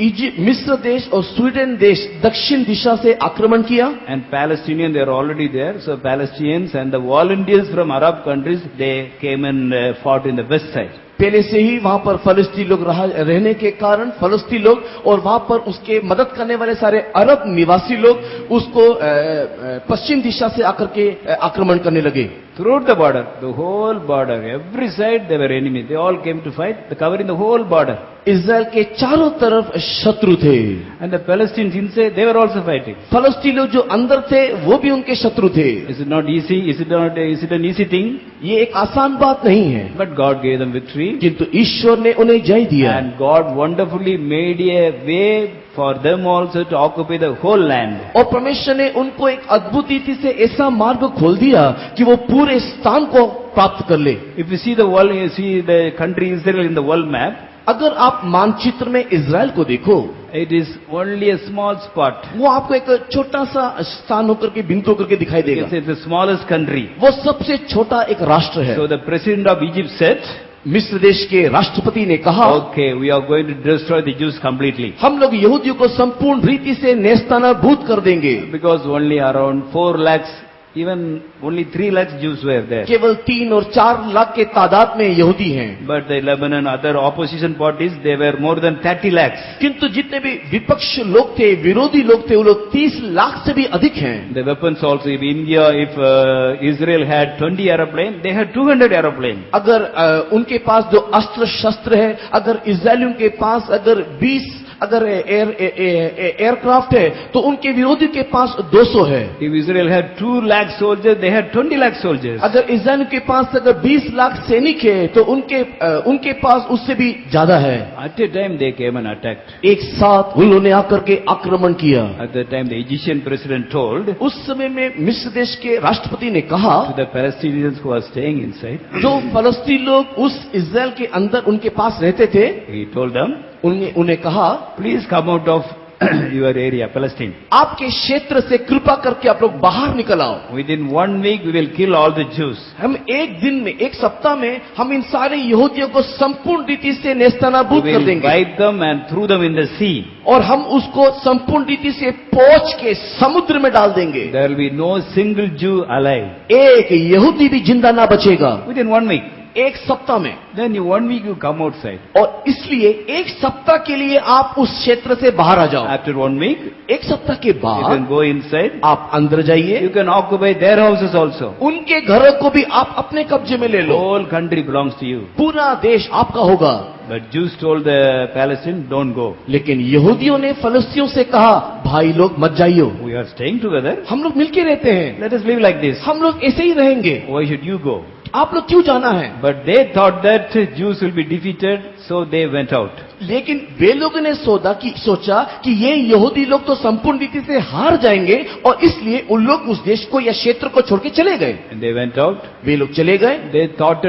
Egypt, मिस्र देश और स्वीडन देश दक्षिण दिशा से आक्रमण किया। And Palestinians, they are already there. So Palestinians and the volunteers from Arab countries, they came and fought in the west side. पहले से ही वहां पर फलस्तीन लोग रहने के कारण फलस्तीन लोग और वहां पर उसके मदद करने वाले सारे अरब निवासी लोग उसको पश्चिम दिशा से आकर के आक्रमण करने लगे। Throughout the border, every side they were enemies. They all came to fight, covering the whole border. Israel के चारों तरफ शत्रु थे। And the Palestinians inside, they were also fighting. फलस्तीनी लोग जो अंदर थे वो भी उनके शत्रु थे। Is it not easy? Is it an easy thing? ये एक आसान बात नहीं है, But God gave them victory. किंतु ईश्वर ने उन्हें जय दिया। And God wonderfully made a way for them also to occupy the whole land. और परमेश्वर ने उनको एक अद्भुत रीति से ऐसा मार्ग खोल दिया कि वो पूरे स्थान को प्राप्त कर ले। If you see the world, you see the country Israel in the world map, अगर आप मानचित्र में इजराइल को देखो, it is only a small spot. वो आपको एक छोटा सा स्थान होकर के बिंदु होकर के दिखाई देगा। It's the smallest country. वो सबसे छोटा एक राष्ट्र है। So the president of Egypt said, मिस्र देश के राष्ट्रपति ने कहा, okay, we are going to destroy the Jews completely. हम लोग यहूदियों को संपूर्ण रीति से नेस्तनाबूद कर देंगे। Because only around 4 lakhs, even only 3 lakhs Jews were there. केवल 3 और 4 लाख के तादाद में यहूदी हैं। But the Lebanon, other opposition parties, they were more than 30 lakhs. किंतु जितने भी विपक्ष लोग थे, विरोधी लोग थे, वो लोग 30 लाख से भी अधिक हैं। The weapons also, if India, if Israel had 20 aeroplane, they had 200 aeroplane. अगर उनके पास जो अस्त्र शस्त्र है, अगर इजरायलियों के पास अगर 20 अगर एयरक्राफ्ट है, तो उनके विरोधी के पास 200 है। If Israel had 2 lakh soldiers, they had 20 lakh soldiers. अगर इजराइल के पास अगर 20 लाख सैनिक है, तो उनके पास उससे भी ज्यादा है। At a time they came and attacked. एक साथ उन्होंने आकर के आक्रमण किया। At the time the Egyptian president told उस समय में मिस्र देश के राष्ट्रपति ने कहा, to the Palestinians who are staying inside, जो फलस्तीन लोग उस इजराइल के अंदर उनके पास रहते थे, he told them, उन्हें कहा, please come out of your area, Palestine. आपके क्षेत्र से कृपा करके आप लोग बाहर निकल आओ। Within 1 week we will kill all the Jews. हम एक दिन में, एक सप्ताह में हम इन सारे यहूदियों को संपूर्ण रीति से नेस्तनाबूद We कर will देंगे, wipe them and throw them in the sea. और हम उसको संपूर्ण रीति से पोंछ के समुद्र में डाल देंगे। There will be no single Jew alive. एक यहूदी भी जिंदा ना बचेगा। Within 1 week. एक सप्ताह में। Then in 1 week you come outside. और इसलिए एक सप्ताह के लिए आप उस क्षेत्र से बाहर आ जाओ। After 1 week, एक सप्ताह के you can बाद go inside. आप अंदर जाइए, You can occupy their houses also. उनके घरों को भी आप अपने कब्जे में ले लो। Whole country belongs to you. पूरा देश आपका होगा। But Jews told the Palestinians, don't go. लेकिन यहूदियों ने फलस्तियों से कहा, भाई लोग मत जाइयो, We are staying together. हम लोग मिलके रहते हैं, Let us live like this. हम लोग ऐसे ही रहेंगे, Why should you go? आप लोग क्यों जाना है? But they thought that Jews will be defeated, so they went out. लेकिन वे लोगों ने सोचा कि ये यहूदी लोग तो संपूर्ण रीति से हार जाएंगे, और इसलिए उन लोग उस देश को या क्षेत्र को छोड़ के चले गए। And they went out. वे लोग चले गए। They thought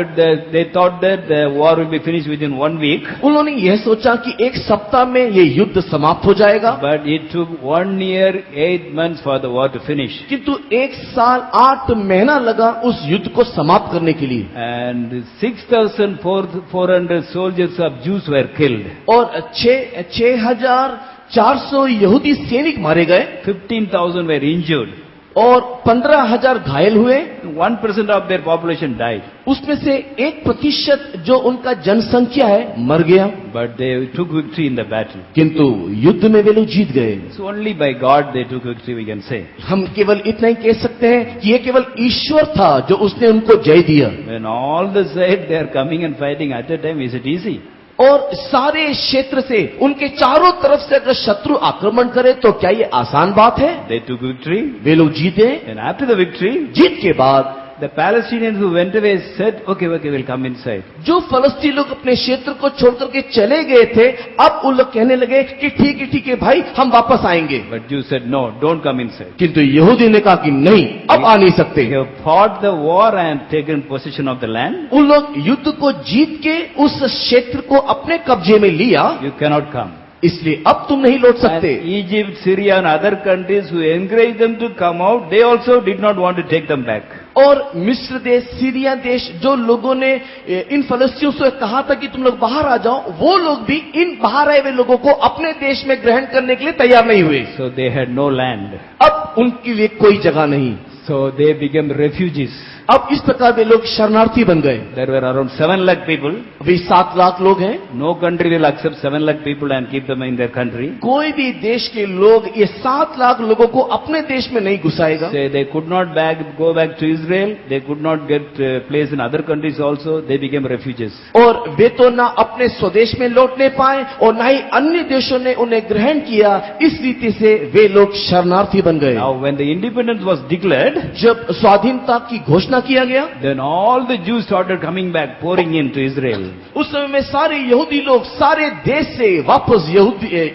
that the war will be finished within 1 week. उन्होंने यह सोचा कि एक सप्ताह में ये युद्ध समाप्त हो जाएगा, But it took 1 year, 8 months for the war to finish. किंतु 1 साल 8 महीना लगा उस युद्ध को समाप्त करने के लिए। And 6,400 soldiers of Jews were killed. और 6,400 यहूदी सैनिक मारे गए, 15,000 were injured. और 15,000 घायल हुए। 1% of their population died. उसमें से 1% जो उनका जनसंख्या है मर गया, But they took victory in the battle. किंतु युद्ध में वे लोग जीत गए। It's only by God they took victory, we can say. हम केवल इतना ही कह सकते हैं कि ये केवल ईश्वर था जो उसने उनको जय दिया। When all the side they are coming and fighting at a time, is it easy? और सारे क्षेत्र से उनके चारों तरफ से अगर शत्रु आक्रमण करे तो क्या ये आसान बात है? They took victory. वे लोग जीते। And after the victory, जीत के बाद the Palestinians who went away said, okay, we'll come inside. जो फलस्तीन लोग अपने क्षेत्र को छोड़कर के चले गए थे, अब उन लोग कहने लगे कि ठीक है भाई, हम वापस आएंगे। But Jews said, no, don't come inside. किंतु यहूदी ने कहा कि नहीं, अब आ नहीं सकते। They have fought the war and taken possession of the land. उन लोग युद्ध को जीत के उस क्षेत्र को अपने कब्जे में लिया, You cannot come. इसलिए अब तुम नहीं लौट And सकते। Egypt, Syria and other countries who encouraged them to come out, they also did not want to take them back. और मिस्र देश, सीरिया देश, जो लोगों ने इन फलस्तियों से कहा था कि तुम लोग बाहर आ जाओ, वो लोग भी इन बाहर आए हुए लोगों को अपने देश में ग्रहण करने के लिए तैयार नहीं हुए। So they had no land. अब उनके लिए कोई जगह नहीं। So they became refugees. अब इस प्रकार वे लोग शरणार्थी बन गए। There were around 7 lakh people. अभी 7 लाख लोग हैं। No country will accept 7 lakh people and keep them in their country. कोई भी देश के लोग ये 7 लाख लोगों को अपने देश में नहीं घुसाएगा। Say they could not go back to Israel. They could not get place in other countries also. They became refugees. और वे तो ना अपने स्वदेश में लौटने पाए और ना ही अन्य देशों ने उन्हें ग्रहण किया। इस रीति से वे लोग शरणार्थी बन गए। Now when the independence was declared, जब स्वाधीनता की घोषणा किया गया, then all the Jews started coming back, pouring into Israel. उस समय में सारे यहूदी लोग सारे देश से वापस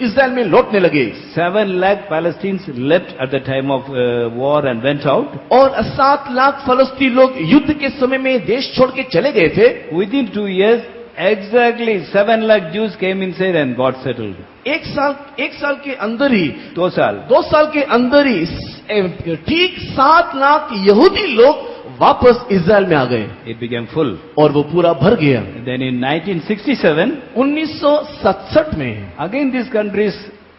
इस्राएल में लौटने लगे। 7 lakh Palestinians left at the time of war and went out. और 7 लाख फलस्तीनी लोग युद्ध के समय में देश छोड़ के चले गए थे। Within 2 years, exactly 7 lakh Jews came inside and got settled. एक साल के अंदर ही 2 साल. 2 साल के अंदर ही ठीक 7 लाख यहूदी लोग वापस इस्राएल में आ गए। It became full. और वो पूरा भर गया। Then in 1967, 1967 में again these countries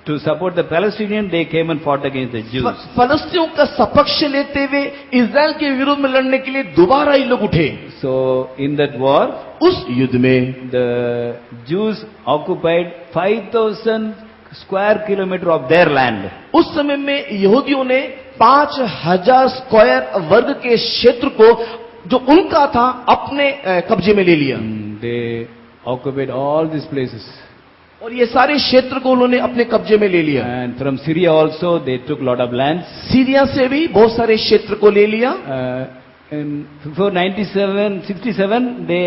to support the Palestinians, they came and fought against the Jews. फलस्तीनियों का सपक्ष लेते हुए इस्राएल के विरोध में लड़ने के लिए दोबारा ही लोग उठे। So in that war, उस युद्ध में the Jews occupied 5,000 square kilometer of their land. उस समय में यहूदियों ने 5,000 स्क्वायर वर्ग के क्षेत्र को जो उनका था अपने कब्जे में ले लिया। They occupied all these places. और ये सारे क्षेत्र को उन्होंने अपने कब्जे में ले लिया। And from Syria also they took lot of lands. Syria से भी बहुत सारे क्षेत्र को ले लिया। Before 1967 they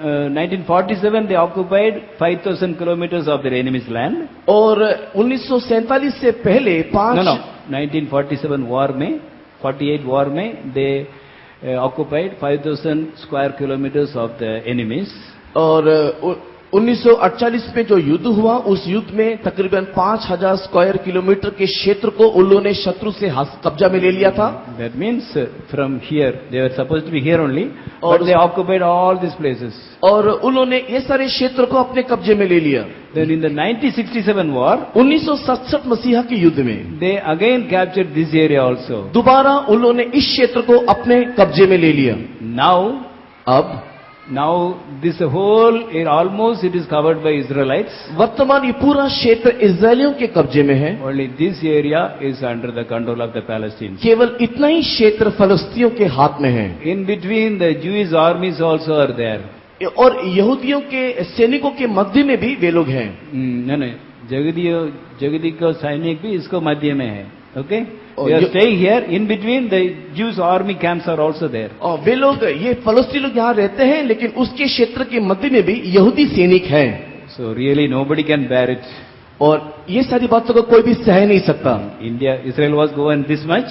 1947 they occupied 5,000 kilometers of their enemy's land. और 1947 से पहले 1947 war में 48 war में they occupied 5,000 square kilometers of the enemies. और 1948 में जो युद्ध हुआ उस युद्ध में तकरीबन 5,000 स्क्वायर किलोमीटर के क्षेत्र को उन्होंने शत्रु से कब्जा में ले लिया था। That means from here they were supposed to be here only, but they occupied all these places. और उन्होंने ये सारे क्षेत्र को अपने कब्जे में ले लिया। Then in the 1967 war, 1967 मसीहा के युद्ध में they again captured this area also. दोबारा उन्होंने इस क्षेत्र को अपने कब्जे में ले लिया। Now this whole almost it is covered by Israelites. वर्तमान ये पूरा क्षेत्र इस्राएलियों के कब्जे में है। Only this area is under the control of the Palestinians. केवल इतना ही क्षेत्र फलस्तीनियों के हाथ में है। In between the Jewish armies also are there. और यहूदियों के सैनिकों के मध्य में भी वे लोग हैं। नहीं, जगदी को सैनिक भी इसको मध्य में है। Okay? They are staying here. In between the Jewish army camps are also there. और वे लोग ये फलस्तीनी लोग यहाँ रहते हैं, लेकिन उसके क्षेत्र के मध्य में भी यहूदी सैनिक हैं। So really nobody can bear it. और ये सारी बातों को कोई भी सह नहीं सकता। Israel was going this much.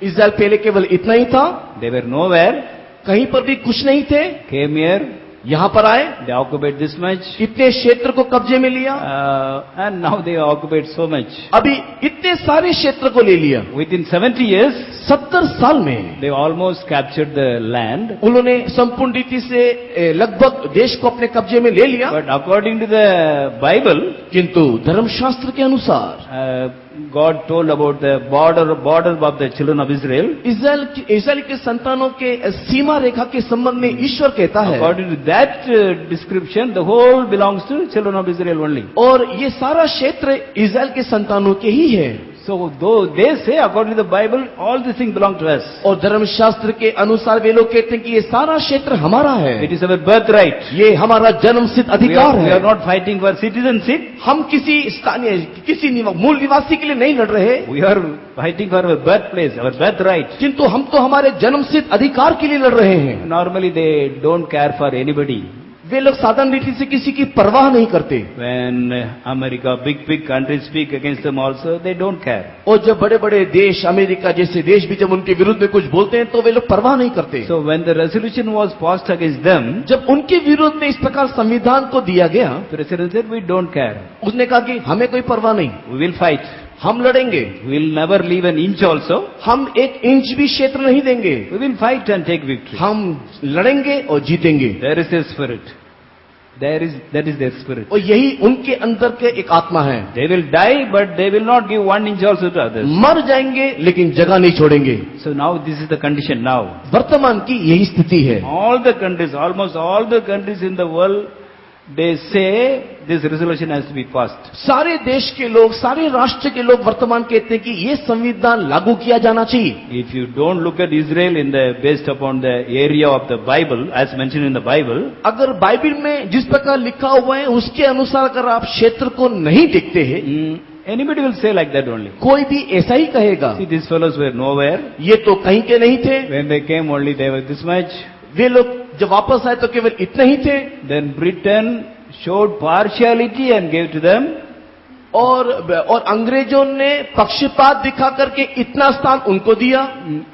इस्राएल पहले केवल इतना ही था। They were nowhere. कहीं पर भी कुछ नहीं थे। Came here. यहाँ पर आए। They occupied this much. इतने क्षेत्र को कब्जे में लिया। And now they occupied so much. अभी इतने सारे क्षेत्र को ले लिया। Within 70 years, 70 साल में they almost captured the land. उन्होंने संपूर्ण रीति से लगभग देश को अपने कब्जे में ले लिया। But according to the Bible, किंतु धर्मशास्त्र के अनुसार God told about the border of the children of Israel. इस्राएल के संतानों के सीमा रेखा के संबंध में ईश्वर कहता है। According to that description, the whole belongs to children of Israel only. और ये सारा क्षेत्र इस्राएल के संतानों के ही है। So though they say according to the Bible, all these things belong to us. और धर्मशास्त्र के अनुसार वे लोग कहते हैं कि ये सारा क्षेत्र हमारा है। It is our birthright. ये हमारा जन्मसिद्ध अधिकार है। We are not fighting for citizenship. हम किसी मूल निवासी के लिए नहीं लड़ रहे। We are fighting for our birthplace, our birthright. किंतु हम तो हमारे जन्मसिद्ध अधिकार के लिए लड़ रहे हैं। Normally they don't care for anybody. वे लोग साधारण रीति से किसी की परवाह नहीं करते। When America, big countries speak against them also, they don't care. और जब बड़े बड़े देश, अमेरिका जैसे देश भी जब उनके विरुद्ध में कुछ बोलते हैं तो वे लोग परवाह नहीं करते। So when the resolution was passed against them, जब उनके विरोध में इस प्रकार संविधान को दिया गया, President said, we don't care. उसने कहा कि हमें कोई परवाह नहीं, We will fight. हम लड़ेंगे। We will never leave an inch also. हम 1 इंच भी क्षेत्र नहीं देंगे। We will fight and take victory. हम लड़ेंगे और जीतेंगे। There is a spirit. That is their spirit. और यही उनके अंदर के एक आत्मा है। They will die, but they will not give 1 inch also to others. मर जाएंगे लेकिन जगह नहीं छोड़ेंगे। So now this is the condition now. वर्तमान की यही स्थिति है। All the countries, almost all the countries in the world, they say this resolution has to be passed. सारे देश के लोग, सारे राष्ट्र के लोग वर्तमान कहते हैं कि ये संविधान लागू किया जाना चाहिए। If you don't look at Israel based upon the area of the Bible, as mentioned in the Bible, अगर बाइबल में जिस प्रकार लिखा हुआ है उसके अनुसार अगर आप क्षेत्र को नहीं देखते हैं, anybody will say like that only. कोई भी ऐसा ही कहेगा। See, these fellows were nowhere. ये तो कहीं के नहीं थे। When they came, only they were this much. वे लोग जब वापस आए तो केवल इतने ही थे। Then Britain showed partiality and gave to them. और अंग्रेजों ने पक्षपात दिखा करके इतना स्थान उनको दिया।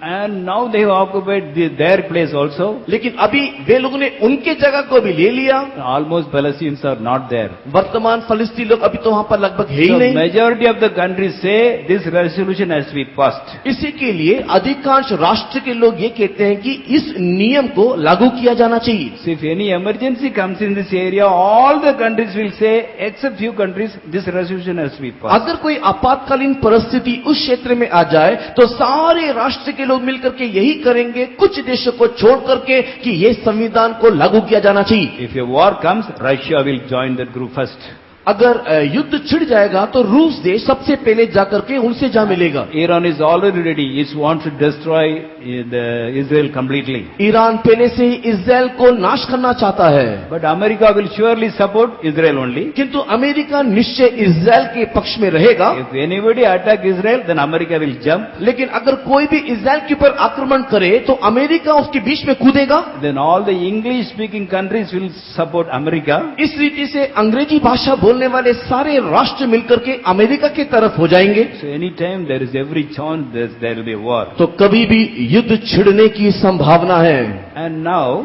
And now they have occupied their place also. लेकिन अभी वे लोगों ने उनके जगह को भी ले लिया। Almost Palestinians are not there. वर्तमान फलस्तीन लोग अभी तो वहां पर लगभग है ही So नहीं। majority of the countries say this resolution has to be passed. इसी के लिए अधिकांश राष्ट्र के लोग ये कहते हैं कि इस नियम को लागू किया जाना चाहिए। So if any emergency comes in this area, all the countries will say, except few countries, this resolution has to be passed. अगर कोई आपातकालीन परिस्थिति उस क्षेत्र में आ जाए तो सारे राष्ट्र के लोग मिलकर के यही करेंगे, कुछ देशों को छोड़ करके, कि ये संविधान को लागू किया जाना चाहिए। If a war comes, Russia will join that group first. अगर युद्ध छिड़ जाएगा तो रूस देश सबसे पहले जाकर के उनसे जा मिलेगा। Iran is already ready. It wants to destroy Israel completely. Iran पहले से ही इस्राएल को नाश करना चाहता है। But America will surely support Israel only. किंतु अमेरिका निश्चय इस्राएल के पक्ष में रहेगा। If anybody attack Israel, then America will jump. लेकिन अगर कोई भी इस्राएल के ऊपर आक्रमण करे तो अमेरिका उसके बीच में कूदेगा। Then all the English-speaking countries will support America. इस रीति से अंग्रेजी भाषा बोलने वाले सारे राष्ट्र मिलकर के अमेरिका की तरफ हो जाएंगे। So anytime there is every chance there will be a war. तो कभी भी युद्ध छिड़ने की संभावना है। And now,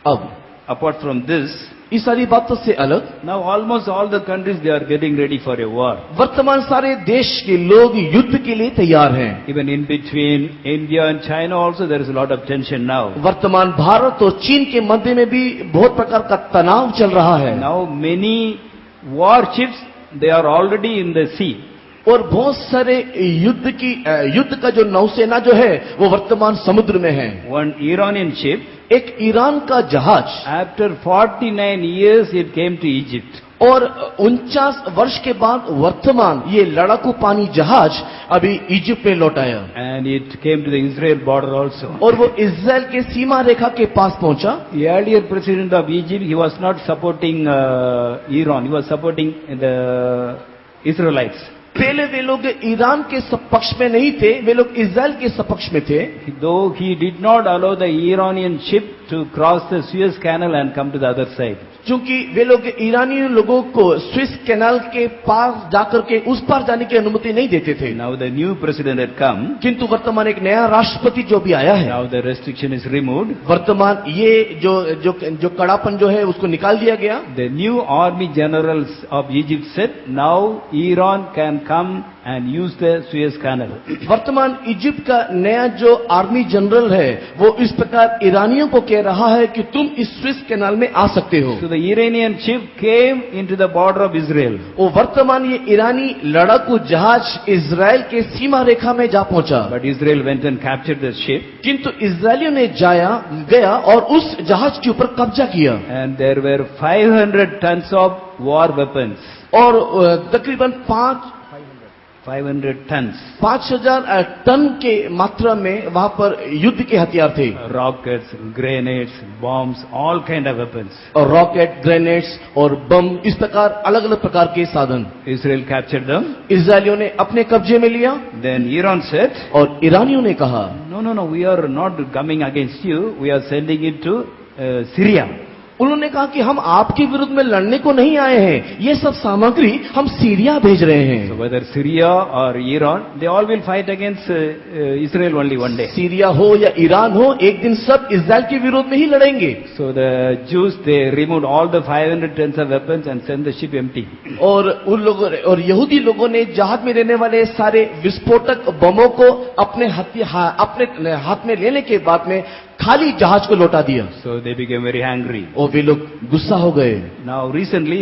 अब apart from this, इस सारी बातों से अलग now almost all the countries they are getting ready for a war. वर्तमान सारे देश के लोग युद्ध के लिए तैयार हैं। Even in between India and China also there is a lot of tension now. वर्तमान भारत और चीन के मध्य में भी बहुत प्रकार का तनाव चल रहा है। Now many warships they are already in the sea. और बहुत सारे युद्ध का जो नौसेना जो है वो वर्तमान समुद्र में है। One Iranian ship, एक ईरान का जहाज after 49 years it came to Egypt. और 49 वर्ष के बाद वर्तमान ये लड़ाकू पानी जहाज अभी इजिप्ट में लौट आया। And it came to the Israel border also. और वो इस्राएल के सीमा रेखा के पास पहुंचा। The earlier president of Egypt, he was not supporting Iran, he was supporting the Israelites. पहले वे लोग ईरान के सपक्ष में नहीं थे, वे लोग इस्राएल के सपक्ष में थे। Though he did not allow the Iranian ship to cross the Suez Canal and come to the other side. क्योंकि वे लोग ईरानी लोगों को स्विस कैनाल के पार जाकर के उस पार जाने की अनुमति नहीं देते थे। Now the new president had come. किंतु वर्तमान एक नया राष्ट्रपति जो भी आया है, Now the restriction is removed. वर्तमान ये जो कड़ापन जो है उसको निकाल दिया गया। The new army generals of Egypt said, now Iran can come and use the Suez Canal. वर्तमान इजिप्ट का नया जो आर्मी जनरल है वो इस प्रकार ईरानियों को कह रहा है कि तुम इस स्विस कैनाल में आ सकते हो। So the Iranian ship came into the border of Israel. वो वर्तमान ये ईरानी लड़ाकू जहाज इजराइल के सीमा रेखा में जा पहुंचा। But Israel went and captured the ship. किंतु इजरायलियों ने गया और उस जहाज के ऊपर कब्जा किया। And there were 500 tons of war weapons. और तकरीबन 500 tons. 5000 टन के मात्रा में वहां पर युद्ध के हथियार थे। Rockets, grenades, bombs, all kind of weapons. और रॉकेट, ग्रेनेड्स और बम, इस प्रकार अलग अलग प्रकार के साधन Israel captured them. इजरायलियों ने अपने कब्जे में लिया। Then Iran said, और ईरानियों ने कहा, no, we are not coming against you. We are sending it to Syria. उन्होंने कहा कि हम आपके विरुद्ध में लड़ने को नहीं आए हैं, ये सब सामग्री हम सीरिया भेज रहे हैं। So whether Syria or Iran, they all will fight against Israel only one day. Syria हो या ईरान हो, एक दिन सब इजराइल के विरोध में ही लड़ेंगे। So the Jews, they removed all the 500 tons of weapons and sent the ship empty. और उन लोगों और यहूदी लोगों ने जहाज में रहने वाले सारे विस्फोटक बमों को अपने हाथ में लेने के बाद में खाली जहाज को लौटा दिया So they became very angry. और वे लोग गुस्सा हो गए। Now recently,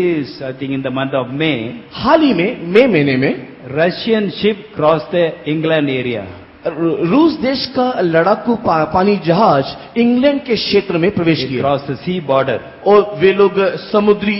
I think in the month of May, हाल ही में मई महीने में Russian ship crossed the England area. रूस देश का लड़ाकू पानी जहाज इंग्लैंड के क्षेत्र में प्रवेश It किया crossed the sea border. और वे लोग समुद्री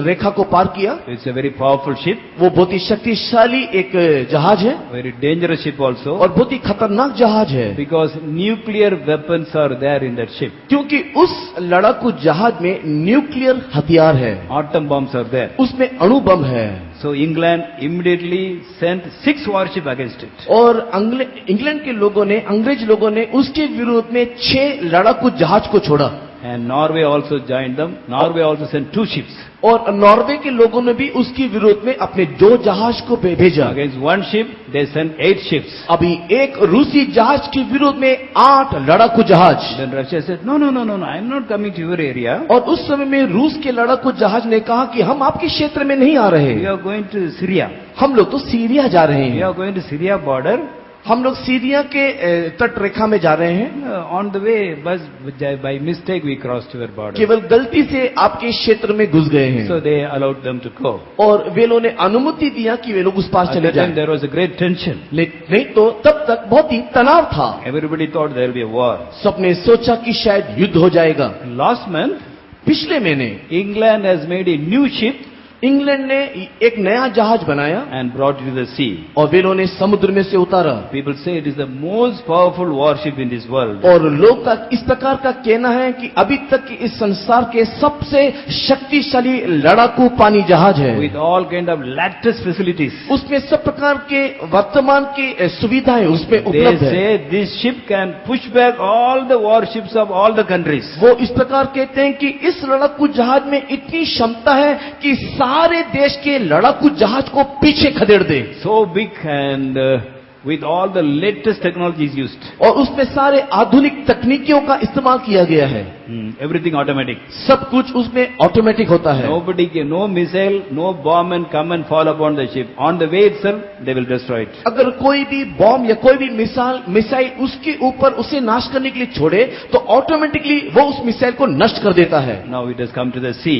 रेखा को पार किया। It's a very powerful ship, वो बहुत ही शक्तिशाली एक जहाज है very dangerous ship also, और बहुत ही खतरनाक जहाज है, because nuclear weapons are there in that ship. क्योंकि उस लड़ाकू जहाज में न्यूक्लियर हथियार है, Atom bombs are there. उसमें अणु बम है। So England immediately sent 6 warships against it. और इंग्लैंड के लोगों ने, अंग्रेज लोगों ने उसके विरोध में 6 लड़ाकू जहाज को छोड़ा And Norway also joined them. Norway also sent 2 ships. और नॉर्वे के लोगों ने भी उसके विरोध में अपने 2 जहाज को भेजा। Against one ship, they sent 8 ships. अभी एक रूसी जहाज के विरोध में 8 लड़ाकू जहाज। Then Russia said, no, I'm not coming to your area. और उस समय में रूस के लड़ाकू जहाज ने कहा कि हम आपके क्षेत्र में नहीं आ रहे, We are going to Syria. हम लोग तो सीरिया जा रहे We हैं, are going to Syria border. हम लोग सीरिया के तट रेखा में जा रहे हैं। On the way, but by mistake we crossed your border. केवल गलती से आपके क्षेत्र में घुस गए हैं। So they allowed them to go. और वे लोगों ने अनुमति दिया कि वे लोग उस पार At चले that time जाएं। there was a great tension. नहीं तो तब तक बहुत ही तनाव था। Everybody thought there will be a war. सबने सोचा कि शायद युद्ध हो जाएगा। Last month, पिछले महीने England has made a new ship England ने एक नया जहाज बनाया and brought it to the sea. और वे लोगों ने समुद्र में से उतारा। People say it is the most powerful warship in this world. और लोग का इस प्रकार का कहना है कि अभी तक की इस संसार के सबसे शक्तिशाली लड़ाकू पानी जहाज है। With all kind of latest facilities. उसमें सब प्रकार के वर्तमान की सुविधाएं उसमें They उपलब्ध है। say this ship can push back all the warships of all the countries. वो इस प्रकार कहते हैं कि इस लड़ाकू जहाज में इतनी क्षमता है कि सारे देश के लड़ाकू जहाज को पीछे खदेड़ दे। So big and with all the latest technologies used. और उसमें सारे आधुनिक तकनीकियों का इस्तेमाल किया गया है। Everything automatic. सब कुछ उसमें ऑटोमेटिक होता है। Nobody can, no missile, no bomb and come and fall upon the ship. On the way itself, they will destroy it. अगर कोई भी बॉम्ब या कोई भी मिसाइल उसके ऊपर उसे नाश करने के लिए छोड़े तो ऑटोमेटिकली वो उस मिसाइल को नष्ट कर देता है। Now it has come to the sea.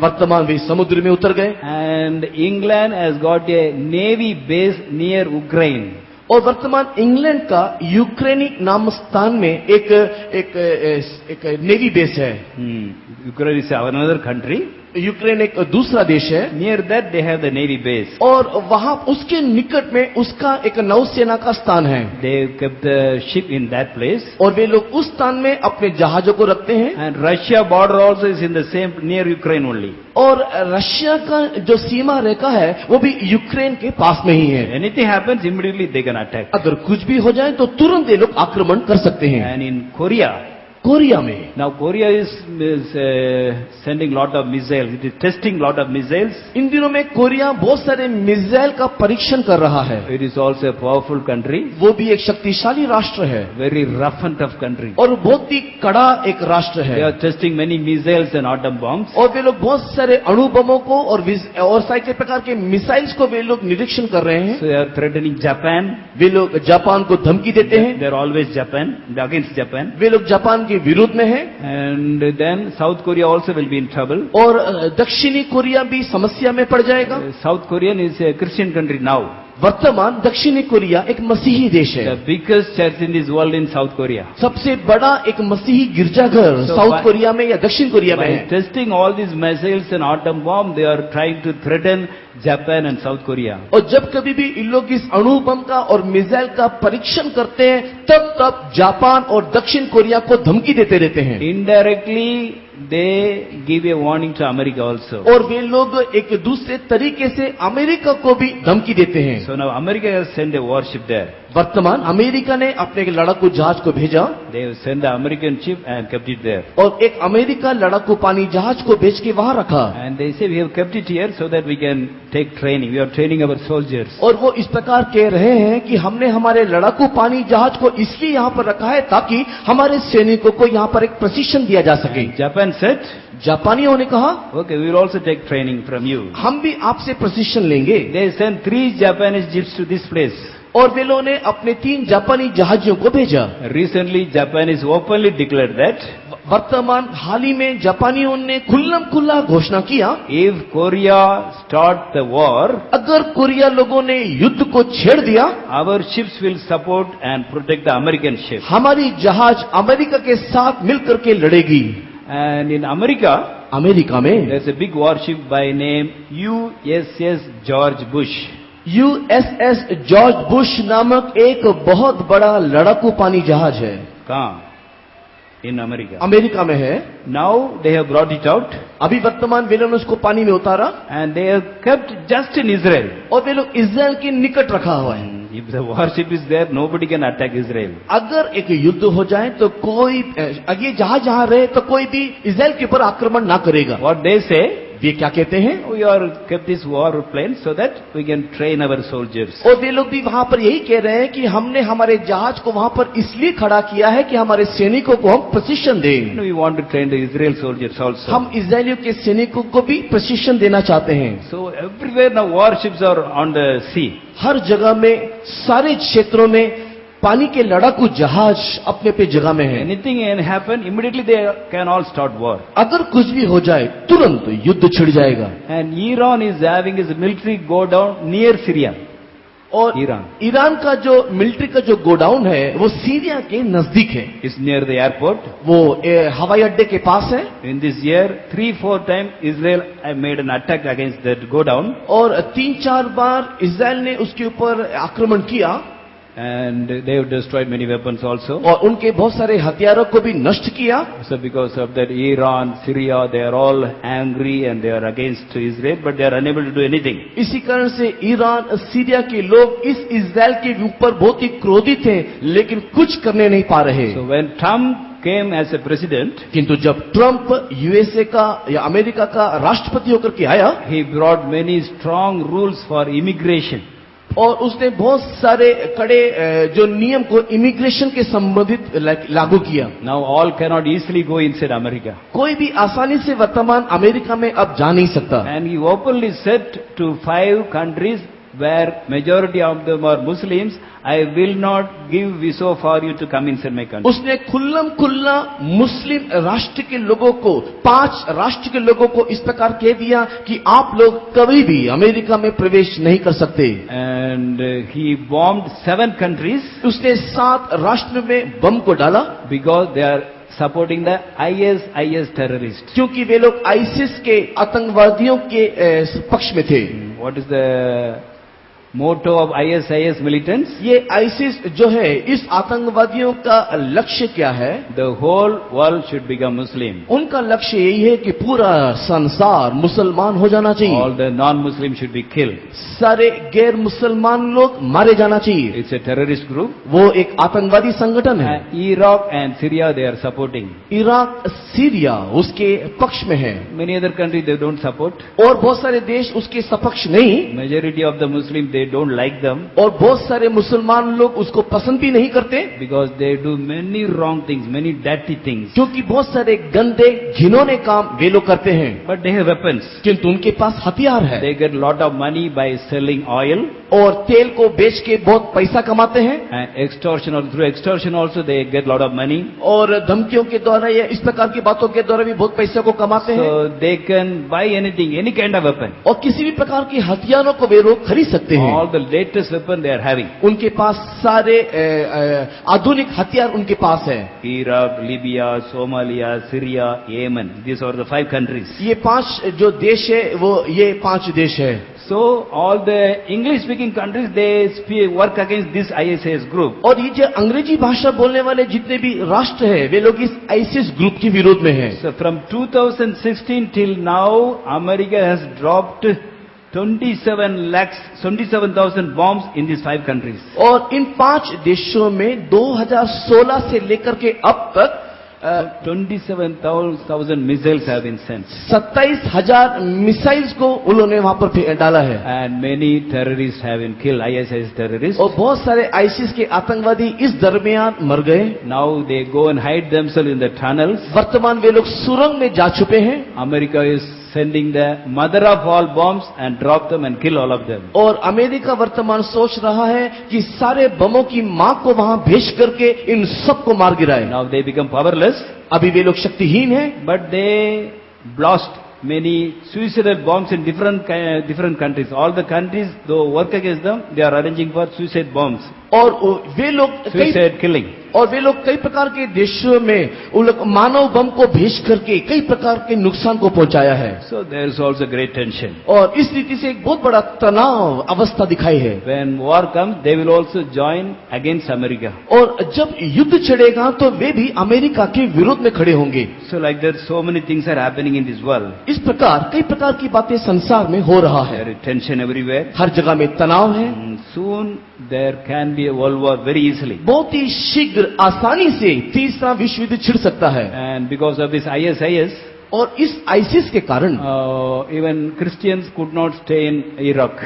वर्तमान वे समुद्र में उतर गए And England has got a navy base near Ukraine. और वर्तमान इंग्लैंड का यूक्रेनी नाम स्थान में एक नेवी बेस है। Ukraine is another country. Ukraine एक दूसरा देश है Near that they have the navy base. और वहां उसके निकट में उसका एक नौसेना का स्थान है। They kept the ship in that place. और वे लोग उस स्थान में अपने जहाजों को रखते हैं। And Russia border also is in the same near Ukraine only. और रशिया का जो सीमा रेखा है वो भी यूक्रेन के पास में ही है। Anything happens, immediately they can attack. अगर कुछ भी हो जाए तो तुरंत ये लोग आक्रमण कर सकते हैं। And in Korea, कोरिया में now Korea is sending lot of missiles. It is testing lot of missiles. इन दिनों में कोरिया बहुत सारे मिसाइल का परीक्षण कर रहा है। It is also a powerful country. वो भी एक शक्तिशाली राष्ट्र है Very rough and tough country. और बहुत ही कड़ा एक राष्ट्र They है। are testing many missiles and atom bombs. और वे लोग बहुत सारे अणु बमों को और सारे प्रकार के मिसाइल्स को वे लोग निरीक्षण कर रहे हैं। So they are threatening Japan. वे लोग जापान को धमकी देते हैं। They are always Japan, against Japan. वे लोग जापान के विरोध में हैं। And then South Korea also will be in trouble. और दक्षिणी कोरिया भी समस्या में पड़ जाएगा। South Korean is a Christian country now. वर्तमान दक्षिणी कोरिया एक मसीही देश है। The biggest church in this world in South Korea. सबसे बड़ा एक मसीही गिरजाघर So साउथ by- कोरिया में या दक्षिण कोरिया में By है। testing all these missiles and atom bomb, they are trying to threaten Japan and South Korea. और जब कभी भी इन लोग इस अणु बम का और मिसाइल का परीक्षण करते हैं तब जापान और दक्षिण कोरिया को धमकी देते रहते हैं। Indirectly, they give a warning to America also. और वे लोग एक दूसरे तरीके से अमेरिका को भी धमकी देते हैं। So now America has sent a warship there. वर्तमान अमेरिका ने अपने एक लड़ाकू जहाज को भेजा They have sent the American ship and kept it there. और एक अमेरिका लड़ाकू पानी जहाज को भेज के वहां रखा। And they say we have kept it here so that we can take training. We are training our soldiers. और वो इस प्रकार कह रहे हैं कि हमने हमारे लड़ाकू पानी जहाज को इसलिए यहाँ पर रखा है ताकि हमारे सैनिकों को यहाँ पर एक प्रशिक्षण दिया जा सके। And Japan said, जापानियों ने कहा okay, we will also take training from you. हम भी आपसे प्रशिक्षण लेंगे। They sent 3 Japanese ships to this place. और वे लोगों ने अपने 3 जापानी जहाजों को भेजा। Recently, Japan is openly declared that वर्तमान हाल ही में जापानियों ने खुल्लम खुल्ला घोषणा किया, if Korea start the war, अगर कोरिया लोगों ने युद्ध को छेड़ दिया, our ships will support and protect the American ships. हमारी जहाज अमेरिका के साथ मिलकर के लड़ेगी। And in America, अमेरिका में there's a big warship by name USS George Bush. USS George Bush नामक एक बहुत बड़ा लड़ाकू पानी जहाज है, कहाँ? In America. अमेरिका में है। Now they have brought it out अभी वर्तमान वे लोगों ने उसको पानी में उतारा and they have kept just in Israel. और वे लोग इस्राएल के निकट रखा हुआ है। If the warship is there, nobody can attack Israel. अगर एक युद्ध हो जाए तो कोई अगर ये जहां रहे तो कोई भी इस्राएल के ऊपर आक्रमण ना करेगा। What they say, वे क्या कहते हैं? we are kept this war plane so that we can train our soldiers. और वे लोग भी वहां पर यही कह रहे हैं कि हमने हमारे जहाज को वहां पर इसलिए खड़ा किया है कि हमारे सैनिकों को हम प्रशिक्षण दें। We want to train the Israel soldiers also. हम इस्राएलियों के सैनिकों को भी प्रशिक्षण देना चाहते हैं। So everywhere now warships are on the sea. हर जगह में, सारे क्षेत्रों में पानी के लड़ाकू जहाज अपने पे जगह में हैं। Anything can happen, immediately they can all start war. अगर कुछ भी हो जाए तुरंत युद्ध छिड़ जाएगा। And Iran is having his military go down near Syria. और ईरान का जो मिलिट्री का जो गोडाउन है वो सीरिया के नजदीक है। It's near the airport. वो हवाई अड्डे के पास है। In this year, 3-4 times Israel made an attack against that go down. और 3-4 बार इस्राएल ने उसके ऊपर आक्रमण किया। And they have destroyed many weapons also. और उनके बहुत सारे हथियारों को भी नष्ट किया। So because of that, Iran, Syria, they are all angry and they are against Israel, but they are unable to do anything. इसी कारण से ईरान, सीरिया के लोग इस इस्राएल के ऊपर बहुत ही क्रोधित हैं, लेकिन कुछ करने नहीं पा रहे। So when Trump came as a president, किंतु जब ट्रंप यूएसए का या अमेरिका का राष्ट्रपति होकर के आया, he brought many strong rules for immigration. और उसने बहुत सारे कड़े जो नियम को इमिग्रेशन के संबंधित लागू किया। Now all cannot easily go inside America. कोई भी आसानी से वर्तमान अमेरिका में अब जा नहीं सकता। And he openly said to 5 countries where majority of them are Muslims, I will not give visa for you to come inside my country. उसने खुल्लम खुल्ला मुस्लिम राष्ट्र के लोगों को, 5 राष्ट्र के लोगों को इस प्रकार कह दिया कि आप लोग कभी भी अमेरिका में प्रवेश नहीं कर सकते। And he bombed 7 countries. उसने 7 राष्ट्र में बम को डाला। Because they are supporting the IS terrorists. क्योंकि वे लोग आईसिस के आतंकवादियों के पक्ष में थे। What is the motto of IS militants? ये आईसिस जो है, इस आतंकवादियों का लक्ष्य क्या है? The whole world should become Muslim. उनका लक्ष्य यही है कि पूरा संसार मुसलमान हो जाना चाहिए। All the non-Muslims should be killed. सारे गैर मुसलमान लोग मारे जाना चाहिए। It's a terrorist group. वो एक आतंकवादी संगठन है। Iraq and Syria they are supporting. Iraq, Syria उसके पक्ष में है। Many other countries they don't support. और बहुत सारे देश उसके सपक्ष नहीं। Majority of the Muslims they don't like them. और बहुत सारे मुसलमान लोग उसको पसंद भी नहीं करते। Because they do many wrong things, many dirty things. क्योंकि बहुत सारे गंदे घिनौने काम वे लोग करते हैं। But they have weapons. किंतु उनके पास हथियार है। They get lot of money by selling oil. और तेल को बेच के बहुत पैसा कमाते हैं। And extortion, or through extortion also they get lot of money. और धमकियों के द्वारा या इस प्रकार की बातों के द्वारा भी बहुत पैसे को कमाते हैं। So they can buy anything, any kind of weapon. और किसी भी प्रकार के हथियारों को वे लोग खरीद सकते हैं। All the latest weapon they are having. उनके पास सारे आधुनिक हथियार उनके पास है। Iraq, Libya, Somalia, Syria, Yemen. These are the 5 countries. ये 5 जो देश है वो ये 5 देश है। So all the English speaking countries they work against this ISIS group. और ये जो अंग्रेजी भाषा बोलने वाले जितने भी राष्ट्र है वे लोग इस आईसिस ग्रुप के विरोध में हैं। So from 2016 till now, America has dropped 27,000 bombs in these 5 countries. और इन 5 देशों में 2016 से लेकर के अब तक 27,000 missiles have been sent. 27,000 missiles को उन्होंने वहां पर डाला है। And many terrorists have been killed, ISIS terrorists. और बहुत सारे आईसिस के आतंकवादी इस दरमियान मर गए। Now they go and hide themselves in the tunnels. वर्तमान वे लोग सुरंग में जा छुपे हैं। America is sending the mother of all bombs and drop them and kill all of them. और अमेरिका वर्तमान सोच रहा है कि सारे बमों की मां को वहां भेज करके इन सबको मार गिराए। Now they become powerless, अभी वे लोग शक्तिहीन हैं, but they blast many suicidal bombs in different countries. All the countries, though work against them, they are arranging for suicide bombs, और वे लोग suicide killing. और वे लोग कई प्रकार के देशों में उन लोग मानव बम को भेज करके कई प्रकार के नुकसान को पहुंचाया है। So there is also great tension. और इस रीति से एक बहुत बड़ा तनाव अवस्था दिखाई है। When war comes, they will also join against America. और जब युद्ध छिड़ेगा तो वे भी अमेरिका के विरोध में खड़े होंगे। So like that, so many things are happening in this world. इस प्रकार कई प्रकार की बातें संसार में हो रहा है। There is tension everywhere. हर जगह में तनाव है। Soon there can be a world war very easily. बहुत ही शीघ्र आसानी से तीसरा विश्व युद्ध छिड़ सकता है। And because of this ISIS, और इस आईसिस के कारण even Christians could not stay in Iraq.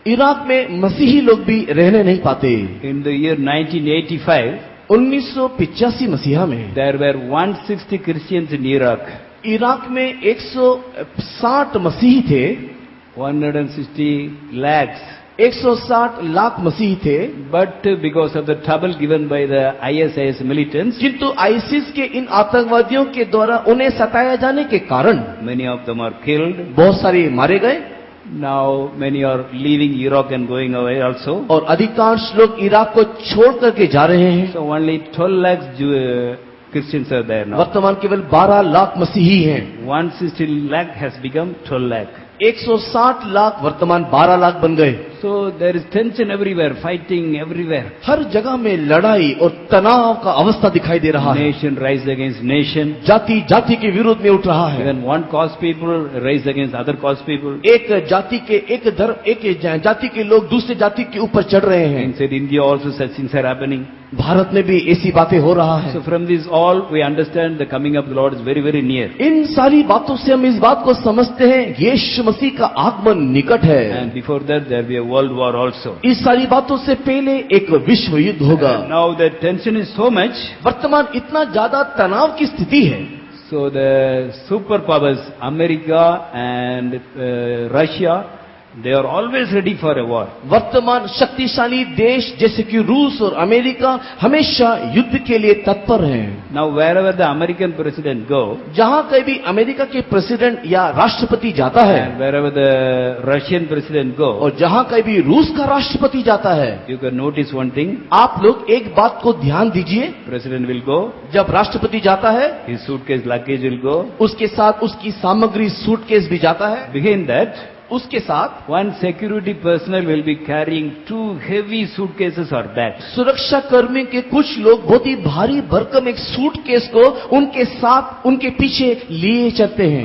Iraq में मसीही लोग भी रहने नहीं पाते। In the year 1985, 1985 मसीहा में there were 160 Christians in Iraq. Iraq में 160 मसीही थे, 160 lakhs. 160 लाख मसीही थे। But because of the trouble given by the ISIS militants, किंतु आईसिस के इन आतंकवादियों के द्वारा उन्हें सताया जाने के कारण many of them are killed. बहुत सारे मारे गए। Now many are leaving Iraq and going away also. और अधिकांश लोग इराक को छोड़ करके जा रहे हैं। So only 12 lakhs Christians are there now. वर्तमान केवल 12 लाख मसीही हैं। 160 lakh has become 12 lakh. 160 lakh वर्तमान 12 लाख बन गए। So there is tension everywhere, fighting everywhere. हर जगह में लड़ाई और तनाव का अवस्था दिखाई दे रहा है। Nation rise against nation. जाति जाति के विरोध में उठ रहा है। Even one caste people rise against other caste people. एक जाति के एक जाति के लोग दूसरे जाति के ऊपर चढ़ रहे हैं। Inside India also such things are happening. Bharat में भी ऐसी बातें हो रहा है। So from this all we understand the coming of the Lord is very very near. इन सारी बातों से हम इस बात को समझते हैं यीशु मसीह का आगमन निकट है। And before that there will be a world war also. इस सारी बातों से पहले एक विश्व युद्ध होगा। And now the tension is so much. वर्तमान इतना ज्यादा तनाव की स्थिति है। So the superpowers America and Russia, they are always ready for a war. वर्तमान शक्तिशाली देश जैसे कि रूस और अमेरिका हमेशा युद्ध के लिए तत्पर हैं। Now wherever the American president go, जहां कहीं भी अमेरिका के प्रेसिडेंट या राष्ट्रपति जाता है and wherever the Russian president go, और जहां कहीं भी रूस का राष्ट्रपति जाता है, you can notice one thing. आप लोग एक बात को ध्यान दीजिए, President will go, जब राष्ट्रपति जाता है his suitcase luggage will go. उसके साथ उसकी सामग्री सूटकेस भी जाता है। Behind that, उसके साथ one security personnel will be carrying 2 heavy suitcases or bags. सुरक्षा कर्मी के कुछ लोग बहुत ही भारी भरकम एक सूटकेस को उनके साथ उनके पीछे लिए चलते हैं।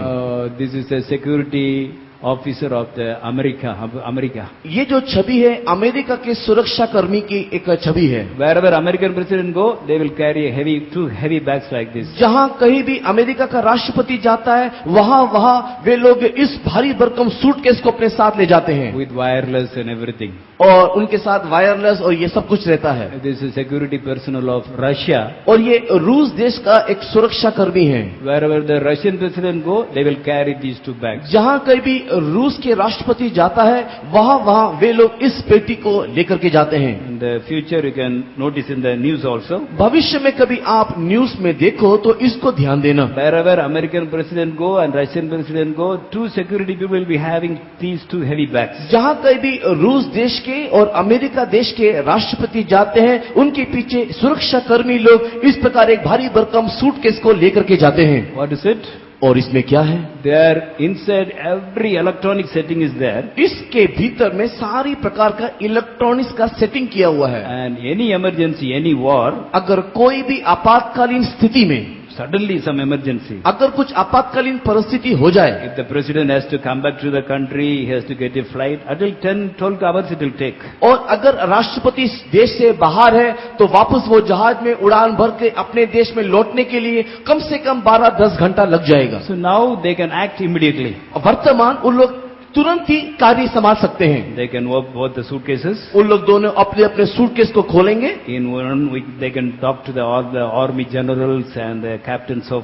This is a security officer of the America. ये जो छवि है अमेरिका के सुरक्षा कर्मी की एक छवि है। Wherever American president go, they will carry a 2 heavy bags like this. जहां कहीं भी अमेरिका का राष्ट्रपति जाता है वहां वे लोग इस भारी भरकम सूटकेस को अपने साथ ले जाते हैं With wireless and everything. और उनके साथ वायरलेस और ये सब कुछ रहता है। This is security personnel of Russia. और ये रूस देश का एक सुरक्षा कर्मी है। Wherever the Russian president go, they will carry these 2 bags. जहां कहीं भी रूस के राष्ट्रपति जाता है वहां वे लोग इस पेटी को लेकर के जाते हैं। In the future, you can notice in the news also. भविष्य में कभी आप न्यूज में देखो तो इसको ध्यान देना। Wherever American president go and Russian president go, 2 security people will be having these 2 heavy bags. जहां कहीं भी रूस देश के और अमेरिका देश के राष्ट्रपति जाते हैं उनके पीछे सुरक्षा कर्मी लोग इस प्रकार एक भारी भरकम सूटकेस को लेकर के जाते हैं। What is it? और इसमें क्या है? There inside every electronic setting is there. इसके भीतर में सारी प्रकार का इलेक्ट्रॉनिक्स का सेटिंग किया हुआ है। And any emergency, any war, अगर कोई भी आपातकालीन स्थिति में suddenly some emergency, अगर कुछ आपातकालीन परिस्थिति हो जाए, if the president has to come back to the country, he has to get a flight, until 10-12 hours it will take. और अगर राष्ट्रपति देश से बाहर है तो वापस वो जहाज में उड़ान भर के अपने देश में लौटने के लिए कम से कम 12-10 घंटा लग जाएगा। So now they can act immediately. वर्तमान उन लोग तुरंत ही कार्य संभाल सकते हैं। They can open both the suitcases. उन लोग दोनों अपने अपने सूटकेस को खोलेंगे। In one week they can talk to all the army generals and the captains of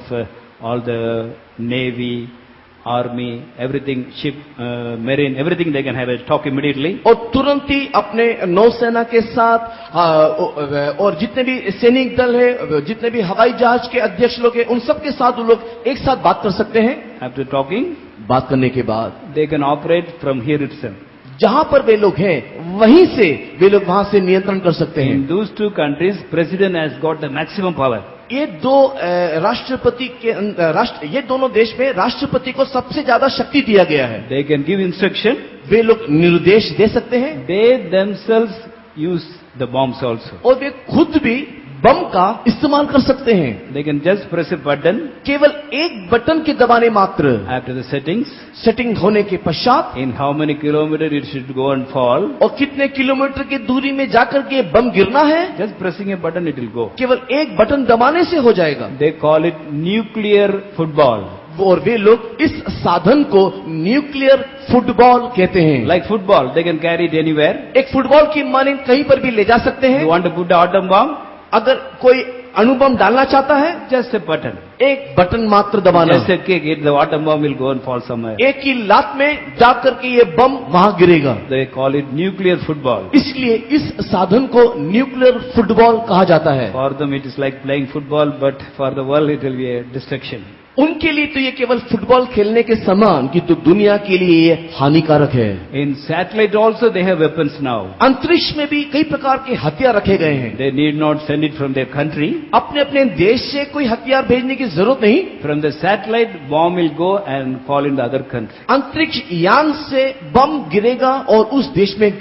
all the navy, army, everything, ship, marine, everything they can have a talk immediately. और तुरंत ही अपने नौसेना के साथ और जितने भी सैनिक दल है, जितने भी हवाई जहाज के अध्यक्ष लोग हैं, उन सब के साथ वो लोग एक साथ बात कर सकते हैं। After talking, बात करने के बाद they can operate from here itself. जहां पर वे लोग हैं वहीं से वे लोग वहां से नियंत्रण कर सकते हैं। In those two countries, president has got the maximum power. ये दो राष्ट्रपति के ये दोनों देश में राष्ट्रपति को सबसे ज्यादा शक्ति दिया गया है। They can give instruction. वे लोग निर्देश दे सकते हैं। They themselves use the bombs also. और वे खुद भी बम का इस्तेमाल कर सकते हैं। They can just press a button. केवल एक बटन के दबाने मात्र After the settings, सेटिंग होने के पश्चात in how many kilometers it should go and fall, और कितने किलोमीटर की दूरी में जाकर के बम गिरना है, just pressing a button it will go. केवल एक बटन दबाने से हो जाएगा। They call it nuclear football. और वे लोग इस साधन को न्यूक्लियर फुटबॉल कहते हैं। Like football, they can carry it anywhere. एक फुटबॉल की माने कहीं पर भी ले जा सकते हैं। You want to put the atom bomb? अगर कोई अणुबम डालना चाहता है, Just a button. एक बटन मात्र दबाना। Just a kick, it, the atom bomb will go and fall somewhere. एक ही लात में जाकर के ये बम वहां गिरेगा। They call it nuclear football. इसलिए इस साधन को न्यूक्लियर फुटबॉल कहा जाता है। For them it is like playing football, but for the world it will be a destruction. उनके लिए तो ये केवल फुटबॉल खेलने के समान, किंतु दुनिया के लिए ये हानिकारक है। In satellite also they have weapons now. अंतरिक्ष में भी कई प्रकार के हथियार रखे गए हैं। They need not send it from their country. अपने अपने देश से कोई हथियार भेजने की जरूरत नहीं। From the satellite, bomb will go and fall in the other country. अंतरिक्ष यान से बम गिरेगा और उस देश में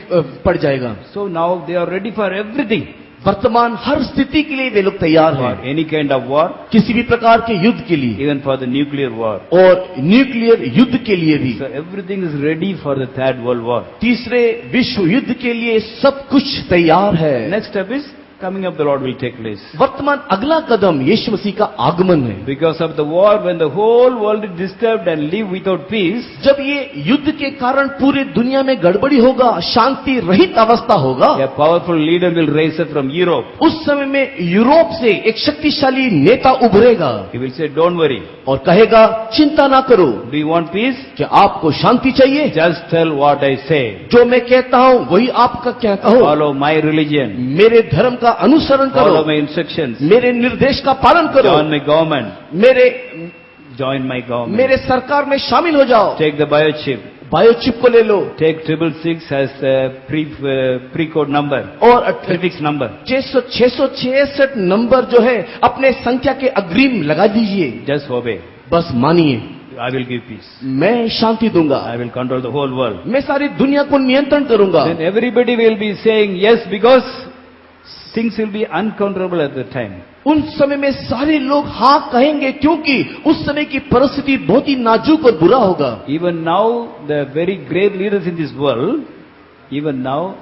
पड़ जाएगा। So now they are ready for everything. वर्तमान हर स्थिति के लिए वे लोग तैयार For हैं। any kind of war, किसी भी प्रकार के युद्ध के लिए even for the nuclear war. और न्यूक्लियर युद्ध के लिए भी। So everything is ready for the third world war. तीसरे विश्व युद्ध के लिए सब कुछ तैयार है। Next step is coming of the Lord will take place. वर्तमान अगला कदम यीशु मसीह का आगमन है। Because of the war, when the whole world is disturbed and live without peace, जब ये युद्ध के कारण पूरी दुनिया में गड़बड़ी होगा, शांति रहित अवस्था होगा, a powerful leader will rise up from Europe. उस समय में यूरोप से एक शक्तिशाली नेता उभरेगा He will say, don't worry. और कहेगा, चिंता ना करो। Do you want peace? क्या आपको शांति चाहिए? Just tell what I say. जो मैं कहता हूँ वही आपका क्या कहो। Follow my religion. मेरे धर्म का अनुसरण Follow करो, my instructions. मेरे निर्देश का पालन करो, Join my government. मेरे Join my government. मेरे सरकार में शामिल हो जाओ। Take the biochip. बायोचिप को ले लो Take 666 as a pre-code number. और Prefix number. 666 नंबर जो है अपने संख्या के अग्रिम लगा दीजिए। Just obey. बस मानिए, I will give peace. मैं शांति दूंगा, I will control the whole world. मैं सारी दुनिया को नियंत्रण करूंगा। Then everybody will be saying yes, because things will be uncontrollable at the time. उन समय में सारे लोग हाँ कहेंगे, क्योंकि उस समय की परिस्थिति बहुत ही नाजुक और बुरा होगा। Even now, the very great leaders in this world, even now,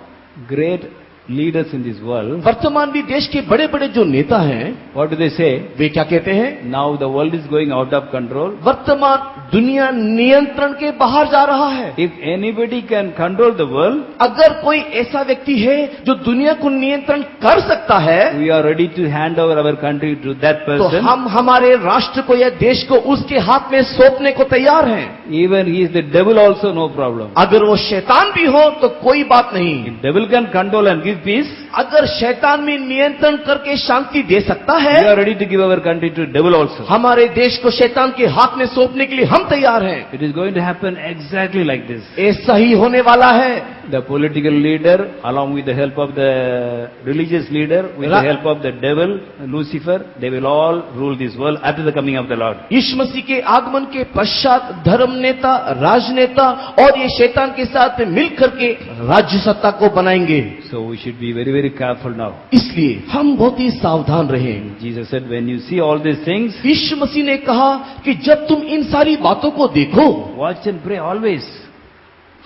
great leaders in this world, वर्तमान भी देश के बड़े बड़े जो नेता हैं, what do they say? वे क्या कहते हैं? Now the world is going out of control. वर्तमान दुनिया नियंत्रण के बाहर जा रहा है। If anybody can control the world, अगर कोई ऐसा व्यक्ति है जो दुनिया को नियंत्रण कर सकता है, we are ready to hand over our country to that तो person. हम हमारे राष्ट्र को या देश को उसके हाथ में सौंपने को तैयार हैं। Even he is the devil also, no problem. अगर वो शैतान भी हो तो कोई बात नहीं। If devil can control and give peace, अगर शैतान में नियंत्रण करके शांति दे सकता we है, are ready to give our country to devil also. हमारे देश को शैतान के हाथ में सौंपने के लिए हम तैयार हैं। It is going to happen exactly like this. ऐसा ही होने वाला है। The political leader, along with the help of the religious leader, with the help of the devil, Lucifer, they will all rule this world after the coming of the Lord. यीशु मसीह के आगमन के पश्चात धर्म नेता, राजनेता और ये शैतान के साथ मिलकर के राज्य सत्ता को बनाएंगे। So we should be very, very careful now. इसलिए हम बहुत ही सावधान रहें। Jesus said, when you see all these things, यीशु मसीह ने कहा कि जब तुम इन सारी बातों को देखो, watch and pray always.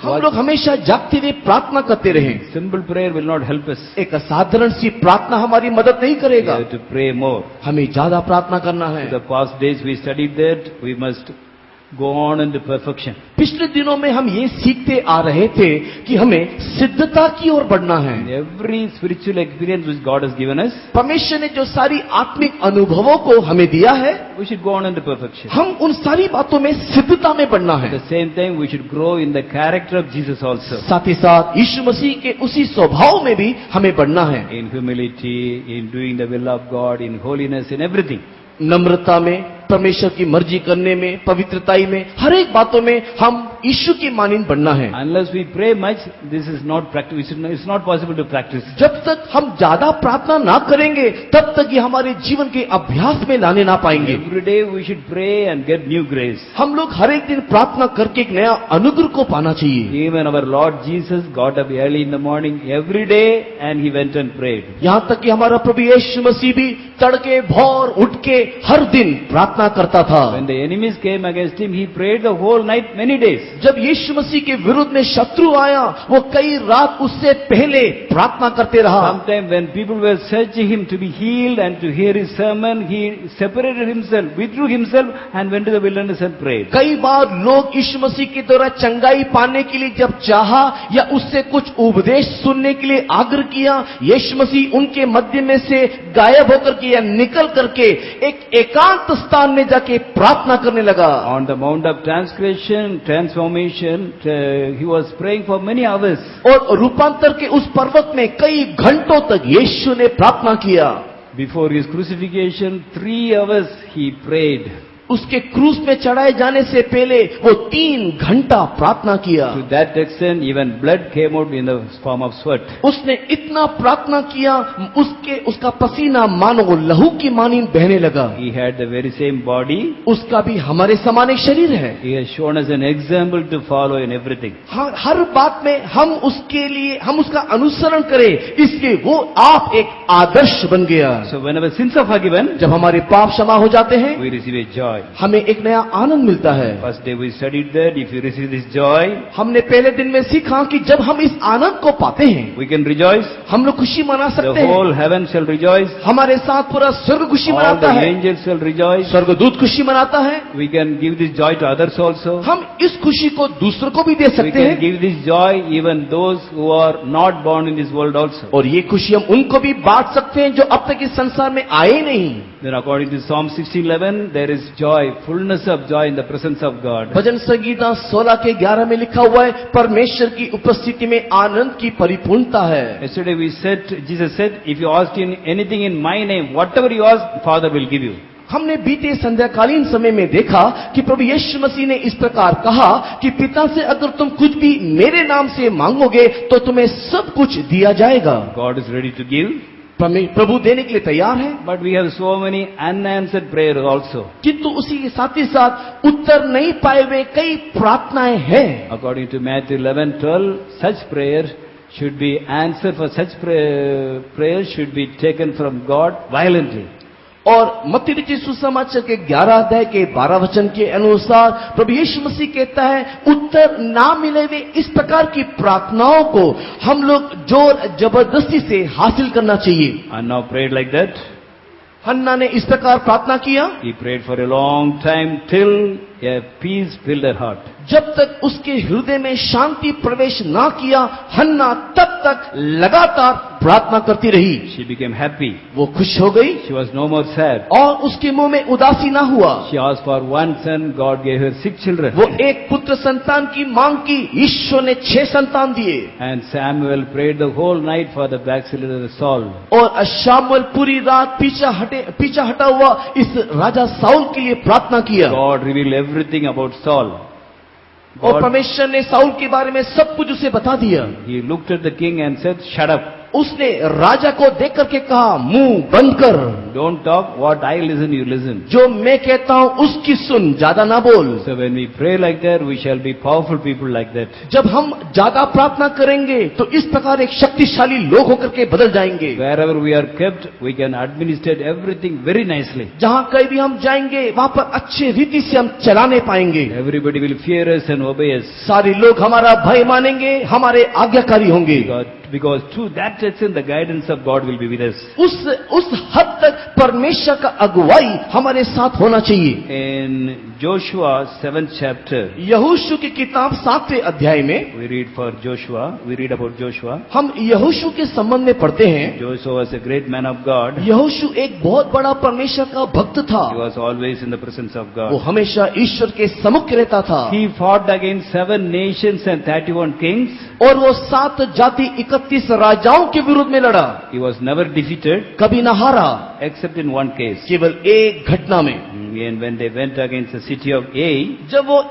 हम लोग हमेशा जागते हुए प्रार्थना करते रहें। Simple prayer will not help us. एक असाधारण सी प्रार्थना हमारी मदद नहीं We करेगा। have to pray more. हमें ज्यादा प्रार्थना करना है। In the past days we studied that we must go on into perfection. पिछले दिनों में हम ये सीखते आ रहे थे कि हमें सिद्धता की ओर बढ़ना है। Every spiritual experience which God has given us, परमेश्वर ने जो सारी आत्मिक अनुभवों को हमें दिया है, we should go on into perfection. हम उन सारी बातों में सिद्धता में बढ़ना At है। the same time, we should grow in the character of Jesus also. साथ ही साथ यीशु मसीह के उसी स्वभाव में भी हमें बढ़ना है। In humility, in doing the will of God, in holiness, in everything. नम्रता में, परमेश्वर की मर्जी करने में, पवित्रताई में, हर एक बातों में हम यीशु की मानिंद बनना है। Unless we pray much, this is not practice. It's not possible to practice. जब तक हम ज्यादा प्रार्थना ना करेंगे, तब तक ये हमारे जीवन के अभ्यास में लाने ना पाएंगे। Every day we should pray and get new grace. हम लोग हर एक दिन प्रार्थना करके एक नया अनुग्रह को पाना चाहिए। Even our Lord Jesus got up early in the morning every day and he went and prayed. यहाँ तक कि हमारा प्रभु यीशु मसीह भी तड़के भोर उठ के हर दिन प्रार्थना करता था। When the enemies came against him, he prayed the whole night, many days. जब यीशु मसीह के विरुद्ध में शत्रु आया, वो कई रात उससे पहले प्रार्थना करते रहा। Sometime when people were searching him to be healed and to hear his sermon, he separated himself, withdrew himself and went to the wilderness and prayed. कई बार लोग यीशु मसीह के द्वारा चंगाई पाने के लिए जब चाहा या उससे कुछ उपदेश सुनने के लिए आग्रह किया, यीशु मसीह उनके मध्य में से गायब होकर के या निकल करके एक एकांत स्थान में जाके प्रार्थना करने लगा। On the Mount of Transformation, he was praying for many hours. और रूपांतर के उस पर्वत में कई घंटों तक यीशु ने प्रार्थना किया। Before his crucifixion, 3 hours he prayed. उसके क्रूस में चढ़ाए जाने से पहले वो 3 घंटा प्रार्थना किया। To that extent, even blood came out in the form of sweat. उसने इतना प्रार्थना किया, उसका पसीना मानो लहू की मानी बहने लगा। He had the very same body. उसका भी हमारे समान एक शरीर है। He has shown us an example to follow in everything. हर बात में हम उसका अनुसरण करें, इसलिए वो आप एक आदर्श बन गया। So whenever sins are forgiven, जब हमारे पाप क्षमा हो जाते हैं, we receive a joy. हमें एक नया आनंद मिलता है। First day we studied that if you receive this joy, हमने पहले दिन में सीखा कि जब हम इस आनंद को पाते हैं, we can rejoice. हम लोग खुशी मना The सकते हैं। whole heaven shall rejoice. हमारे साथ पूरा स्वर्ग खुशी All मनाता the है, angels shall rejoice. स्वर्गदूत खुशी मनाता है। We can give this joy to others also. हम इस खुशी को दूसरों को भी दे We सकते can हैं, give this joy even those who are not born in this world also. और ये खुशी हम उनको भी बांट सकते हैं जो अब तक इस संसार में आए नहीं। Then according to Psalm 16:11, there is joy, fullness of joy in the presence of God. भजन संगीता 16 के 11 में लिखा हुआ है, परमेश्वर की उपस्थिति में आनंद की परिपूर्णता है। Yesterday Jesus said, if you ask in anything in my name, whatever you ask, Father will give you. हमने बीते संध्याकालीन समय में देखा कि प्रभु यीशु मसीह ने इस प्रकार कहा कि पिता से अगर तुम कुछ भी मेरे नाम से मांगोगे तो तुम्हें सब कुछ दिया जाएगा। God is ready to give. प्रभु देने के लिए तैयार है, But we have so many unanswered prayers also. किंतु उसी के साथ ही साथ उत्तर नहीं पाए हुए कई प्रार्थनाएं हैं। According to Matthew 11:12, such prayers should be answered for such prayers should be taken from God violently. और मत्ती लिखित सुसमाचार के 11 अध्याय के 12 वचन के अनुसार प्रभु यीशु मसीह कहता है, उत्तर ना मिले हुए इस प्रकार की प्रार्थनाओं को हम लोग जोर जबरदस्ती से हासिल करना चाहिए। Hannah prayed like that. हन्ना ने इस प्रकार प्रार्थना किया, He prayed for a long time till a peace filled her heart. जब तक उसके हृदय में शांति प्रवेश ना किया, हन्ना तब तक लगातार प्रार्थना करती रही। She became happy. वो खुश हो गई She was no more sad. और उसके मुंह में उदासी ना हुआ। She asked for one son. God gave her 6 children. वो एक पुत्र संतान की मांग की, ईश्वर ने 6 संतान दिए। And Samuel prayed the whole night for the backslider Saul. और शामुएल पूरी रात पीछा हटा हुआ इस राजा साउल के लिए प्रार्थना किया। God revealed everything about Saul. और परमेश्वर ने साउल के बारे में सब कुछ उसे बता दिया। He looked at the king and said, "Shut up. उसने राजा को देख करके कहा, मुंह बंद कर, Don't talk. What I listen, you listen." जो मैं कहता हूं उसकी सुन, ज्यादा ना बोल। So when we pray like that, we shall be powerful people like that. जब हम ज्यादा प्रार्थना करेंगे तो इस प्रकार एक शक्तिशाली लोग होकर के बदल जाएंगे। Wherever we are kept, we can administrate everything very nicely. जहां कहीं भी हम जाएंगे वहां पर अच्छे रीति से हम चलाने पाएंगे। Everybody will fear us and obey us. सारे लोग हमारा भय मानेंगे, हमारे आज्ञाकारी होंगे। Because to that extent, the guidance of God will be with us. उस हद तक परमेश्वर परमेश्वर का अगुवाई हमारे साथ होना चाहिए। In Joshua 7th chapter, यहोशू की किताब 7वें अध्याय में we read about Joshua. हम यहोशू के संबंध में पढ़ते हैं। Joshua was a great man of God. यहोशू एक बहुत बड़ा परमेश्वर का भक्त था। He was always in the presence of वो God. हमेशा ईश्वर के सम्मुख रहता था He fought against 7 nations and 31 kings. और वो 7 जाति 31 राजाओं के विरुद्ध में लड़ा, He was never defeated कभी न हारा, except in one case. केवल एक घटना में। And when they went against the city of Ai, जब वो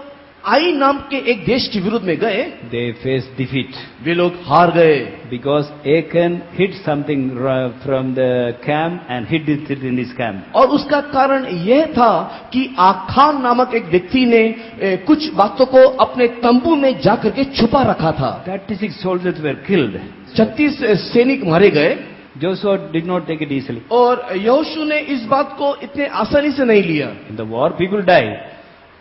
आई नाम के एक देश के विरुद्ध में गए, they faced defeat. वे लोग हार गए Because Achan hid something from the camp and hid it in his camp. और उसका कारण यह था कि आखान नामक एक व्यक्ति ने कुछ बातों को अपने तंबू में जाकर के छुपा रखा था। 36 soldiers were killed. 36 सैनिक मारे गए Joshua did not take it easily. और यहोशू ने इस बात को इतने आसानी से नहीं लिया। In the war, people die.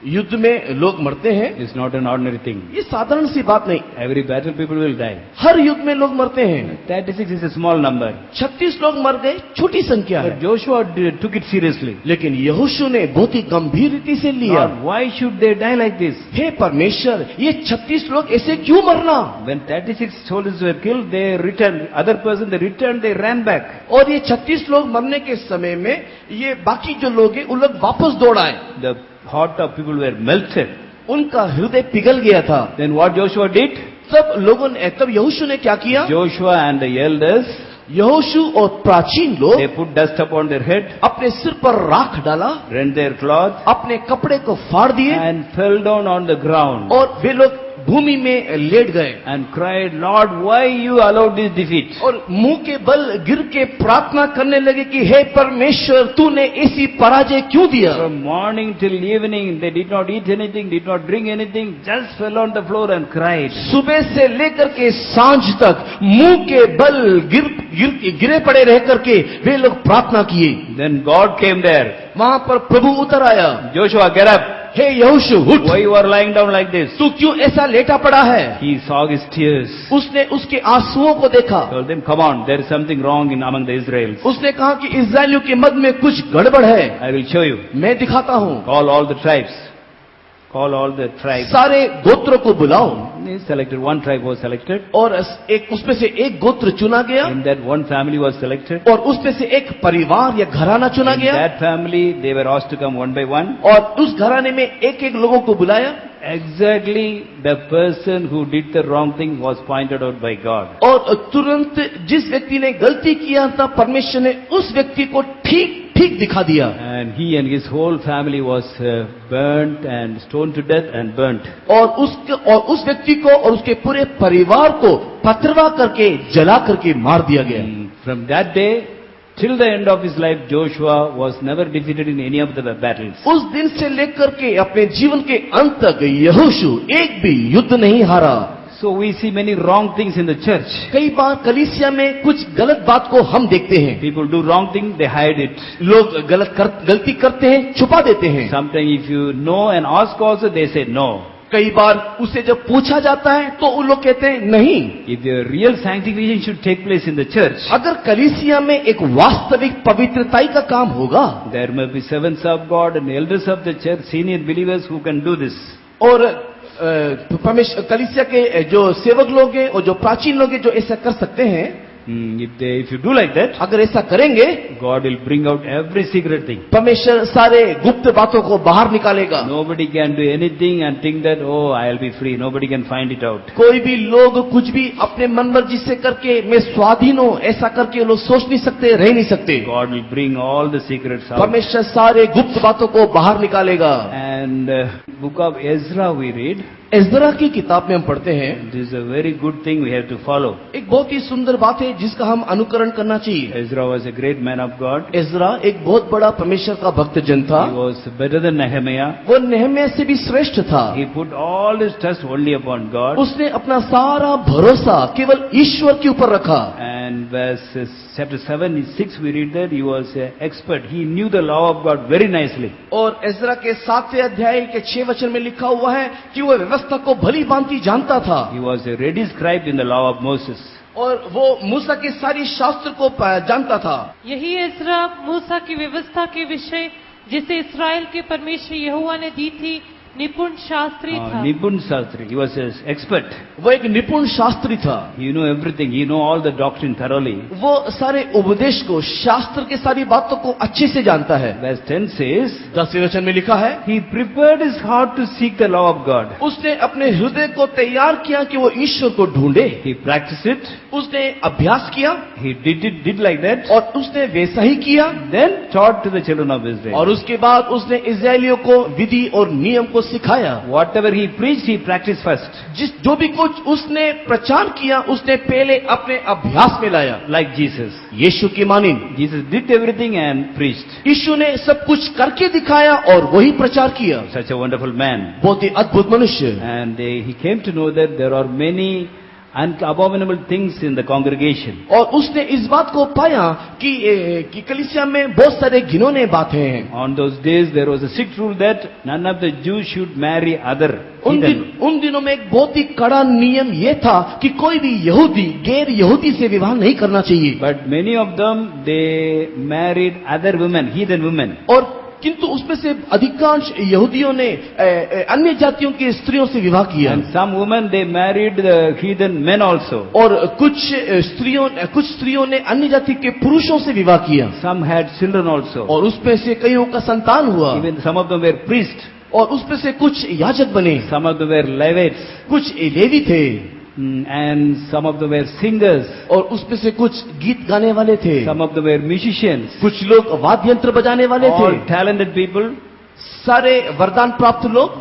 युद्ध में लोग मरते हैं, It's not an ordinary thing. ये साधारण सी बात नहीं। Every battle, people will die. हर युद्ध में लोग मरते हैं। 36 is a small number. 36 लोग मर गए, छोटी संख्या But है। Joshua took it seriously. लेकिन यहोशू ने बहुत ही गंभीर रीति से लिया। Lord, why should they die like this? हे परमेश्वर, ये 36 लोग ऐसे क्यों मरना? When 36 soldiers were killed, they returned. Other person, they returned, they ran back. और ये 36 लोग मरने के समय में ये बाकी जो लोग हैं उन लोग वापस दौड़ आए। The heart of people were melted. उनका हृदय पिघल गया था। Then what Joshua did? तब लोगों ने, तब यहोशू ने क्या किया? Joshua and the elders, यहोशू और प्राचीन लोग they put dust upon their head, अपने सिर पर राख डाला, rent their cloth, अपने कपड़े को फाड़ दिए and fell down on the ground और वे लोग भूमि में लेट गए and cried, Lord, why you allowed this defeat? और मुंह के बल गिर के प्रार्थना करने लगे कि हे परमेश्वर, तूने ऐसी पराजय क्यों दिया? From morning till evening, they did not eat anything, did not drink anything, just fell on the floor and cried. सुबह से लेकर के सांझ तक मुंह के बल गिरे पड़े रह करके वे लोग प्रार्थना किए। Then God came there. वहां पर प्रभु उतर आया। Joshua, get up. हे यहोशू, उठ, Why you are lying down like this? तू क्यों ऐसा लेटा पड़ा है? He saw his tears. उसने उसके आंसुओं को देखा। Told them, come on, there is something wrong among the Israels. उसने कहा कि इस्राएलियों के मध्य में कुछ गड़बड़ है, I will show you. मैं दिखाता हूँ। Call all the tribes. Call all the tribes. सारे गोत्रों को बुलाओ। He selected, one tribe was selected. और एक उसमें से एक गोत्र चुना गया In that one family was selected. और उसमें से एक परिवार या घराना चुना In गया that family, they were asked to come one by one. और उस घराने में एक एक लोगों को बुलाया Exactly the person who did the wrong thing was pointed out by God. और तुरंत जिस व्यक्ति ने गलती किया था परमेश्वर ने उस व्यक्ति को ठीक ठीक दिखा दिया And he and his whole family was burnt and stoned to death and burnt. और उस व्यक्ति को और उसके पूरे परिवार को पथरवा करके जला करके मार दिया गया। From that day till the end of his life, Joshua was never defeated in any of the battles. उस दिन से लेकर के अपने जीवन के अंत तक यहोशू एक भी युद्ध नहीं हारा। So we see many wrong things in the church. कई बार कलीसिया में कुछ गलत बात को हम देखते हैं। People do wrong thing, they hide it. लोग गलती करते हैं, छुपा देते हैं। Sometimes if you know and ask also, they say no. कई बार उसे जब पूछा जाता है तो उन लोग कहते हैं नहीं। If the real sanctification should take place in the church, अगर कलीसिया में एक वास्तविक पवित्रताई का काम होगा, there must be servants of God and elders of the church, senior believers who can do this. और कलीसिया के जो सेवक लोग हैं और जो प्राचीन लोग हैं जो ऐसा कर सकते हैं, If you do like that, अगर ऐसा करेंगे God will bring out every secret thing. परमेश्वर सारे गुप्त बातों को बाहर निकालेगा। Nobody can do anything and think that, oh, I'll be free. Nobody can find it out. कोई भी लोग कुछ भी अपने मन मर्जी से करके मैं स्वाधीन हूँ ऐसा करके लोग सोच नहीं सकते, रह नहीं सकते। God will bring all the secrets out. परमेश्वर सारे गुप्त बातों को बाहर निकालेगा। And book of Ezra we read. Ezra की किताब में हम पढ़ते हैं, This is a very good thing we have to follow. एक बहुत ही सुंदर बात है जिसका हम अनुकरण करना चाहिए। Ezra was a great man of God. Ezra एक बहुत बड़ा परमेश्वर का भक्त जन था। He was better than Nehemiah. वो नेहम्याह से भी श्रेष्ठ था। He put all his trust only upon God. उसने अपना सारा भरोसा केवल ईश्वर के ऊपर रखा। And verse chapter 7-6 we read that he was an expert. He knew the law of God very nicely. और एज़रा के 7वें अध्याय के 6 वचन में लिखा हुआ है कि वो व्यवस्था को भली भांति जानता था। He was a ready scribe in the law of Moses. और वो मूसा के सारी शास्त्र को जानता था। यही एज्रा मूसा की व्यवस्था के विषय जिसे इस्राएल के परमेश्वर यहोवा ने दी थी निपुण शास्त्री था। Nipun Shastri, he was an expert. वो एक निपुण शास्त्री था। He knew everything, he knew all the doctrine thoroughly. वो सारे उपदेश को, शास्त्र के सारी बातों को अच्छे से जानता है। Verse 10 says, 10वें वचन में लिखा है, he prepared his heart to seek the law of God. उसने अपने हृदय को तैयार किया कि वो ईश्वर को ढूंढे। He practiced it, उसने अभ्यास किया he did like that, और उसने वैसा ही किया। then taught to the children of Israel. और उसके बाद उसने इस्राएलियों को विधि और नियम को सिखाया। Whatever he preached, he practiced first. जो भी कुछ उसने प्रचार किया, उसने पहले अपने अभ्यास में लाया। Like Jesus. यीशु की मानिंद, Jesus did everything and preached. यीशु ने सब कुछ करके दिखाया और वही प्रचार किया। Such a wonderful man. बहुत ही अद्भुत मनुष्य। And he came to know that there are many abominable things in the congregation. और उसने इस बात को पाया कि कलीसिया में बहुत सारे घिनौने बातें हैं। On those days there was a strict rule that none of the Jews should marry other heathen. उन दिनों में एक बहुत ही कड़ा नियम यह था कि कोई भी यहूदी गैर यहूदी से विवाह नहीं करना चाहिए। But many of them they married other women, heathen women. और किंतु उसमें से अधिकांश यहूदियों ने अन्य जातियों की स्त्रियों से विवाह किया। And some women they married the heathen men also. और कुछ स्त्रियों ने अन्य जाति के पुरुषों से विवाह किया। Some had children also. और उसमें से कईयों का संतान हुआ। Even some of them were priests. और उसमें से कुछ याजक बने। Some of them were Levites. कुछ लेवी थे। And some of them were singers. और उसमें से कुछ गीत गाने वाले थे। Some of them were musicians. कुछ लोग वाद्य यंत्र बजाने वाले थे। All talented people. सारे वरदान प्राप्त लोग।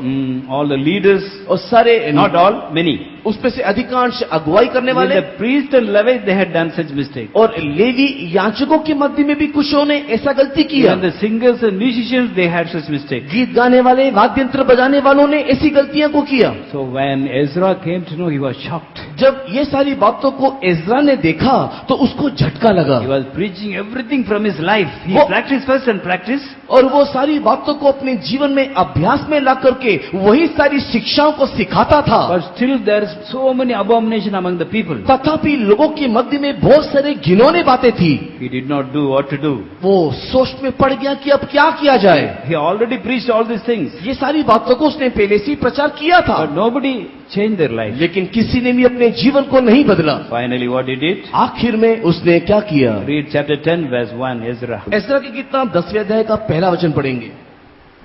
All the leaders. और सारे, not all, many. उसमें से अधिकांश अगुवाई करने Even वाले। the priests and Levites they had done such mistakes. और लेवी याजकों के मध्य में भी कुछों ने ऐसा गलती किया। Even the singers and musicians they had such mistakes. गीत गाने वाले, वाद्य यंत्र बजाने वालों ने ऐसी गलतियां को किया। So when Ezra came to know, he was shocked. जब ये सारी बातों को एज्रा ने देखा तो उसको झटका लगा। He was preaching everything from his life. He वो- practiced first and practiced. और वो सारी बातों को अपने जीवन में अभ्यास में ला करके वही सारी शिक्षाओं को सिखाता था। But still there is so many abomination among the people. तथापि लोगों के मध्य में बहुत सारे घिनौने बातें थी। He did not do what to do. वो सोच में पड़ गया कि अब क्या किया जाए। He already preached all these things. ये सारी बातों को उसने पहले से ही प्रचार किया था, But nobody changed their life. लेकिन किसी ने भी अपने जीवन को नहीं बदला। Finally what he did? आखिर में उसने क्या किया? Read chapter 10 verse 1 Ezra. एस्रा की किताब 10वें अध्याय का पहला वचन पढ़ेंगे।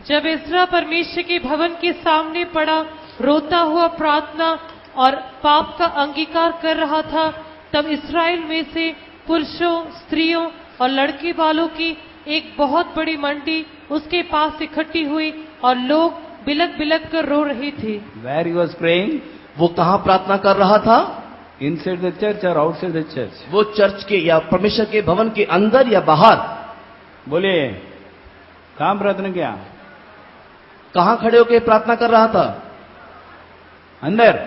जब एज्रा परमेश्वर के भवन के सामने पड़ा रोता हुआ प्रार्थना और पाप का अंगीकार कर रहा था, तब इस्राएल में से पुरुषों, स्त्रियों और लड़के बालों की एक बहुत बड़ी मंडी उसके पास इकट्ठी हुई और लोग बिलक बिलक कर रो रहे थे। Where he was praying? वो कहाँ प्रार्थना कर रहा था? Inside the church or outside the church? वो चर्च के या परमेश्वर के भवन के अंदर या बाहर? बोलिए, कहाँ प्रार्थना किया? कहाँ खड़े होकर प्रार्थना कर रहा था? अंदर?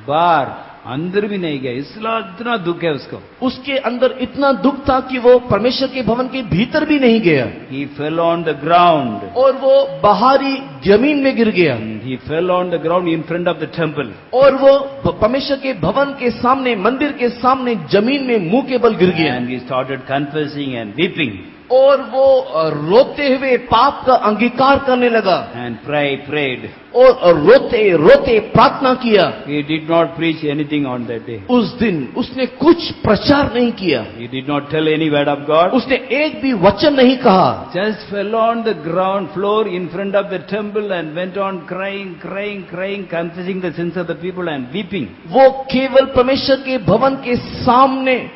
बाहर? अंदर भी नहीं गया, इसलिए इतना दुख है उसको. उसके अंदर इतना दुख था कि वो परमेश्वर के भवन के भीतर भी नहीं गया। He fell on the ground. और वो बाहरी जमीन में गिर गया। He fell on the ground in front of the temple. और वो परमेश्वर के भवन के सामने, मंदिर के सामने जमीन में मुंह के बल गिर गया। And he started confessing and weeping. और वो रोते हुए पाप का अंगीकार करने लगा। And prayed. और रोते रोते प्रार्थना किया। He did not preach anything on that day. उस दिन उसने कुछ प्रचार नहीं किया। He did not tell any word of God. उसने एक भी वचन नहीं कहा। Just fell on the ground floor in front of the temple and went on crying, confessing the sins of the people and weeping. वो केवल परमेश्वर के भवन के सामने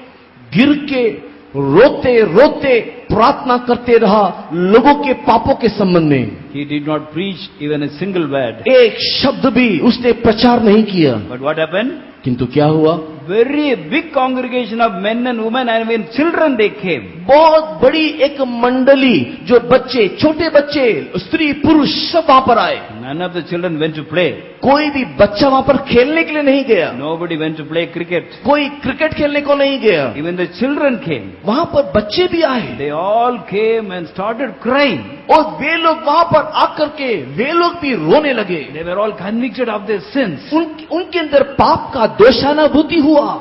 गिर के रोते रोते प्रार्थना करते रहा लोगों के पापों के संबंध में। He did not preach even a single word. एक शब्द भी उसने प्रचार नहीं किया। But what happened? किंतु क्या हुआ? Very big congregation of men and women and even children they came. बहुत बड़ी एक मंडली, जो बच्चे, छोटे बच्चे, स्त्री पुरुष सब वहां पर आए। None of the children went to play. कोई भी बच्चा वहां पर खेलने के लिए नहीं गया। Nobody went to play cricket. कोई क्रिकेट खेलने को नहीं गया। Even the children came. वहां पर बच्चे भी आए। They all came and started crying. और वे लोग वहां पर आकर के वे लोग भी रोने लगे। They were all convicted of their sins. उनके अंदर पाप का दोषानुभूति हुआ।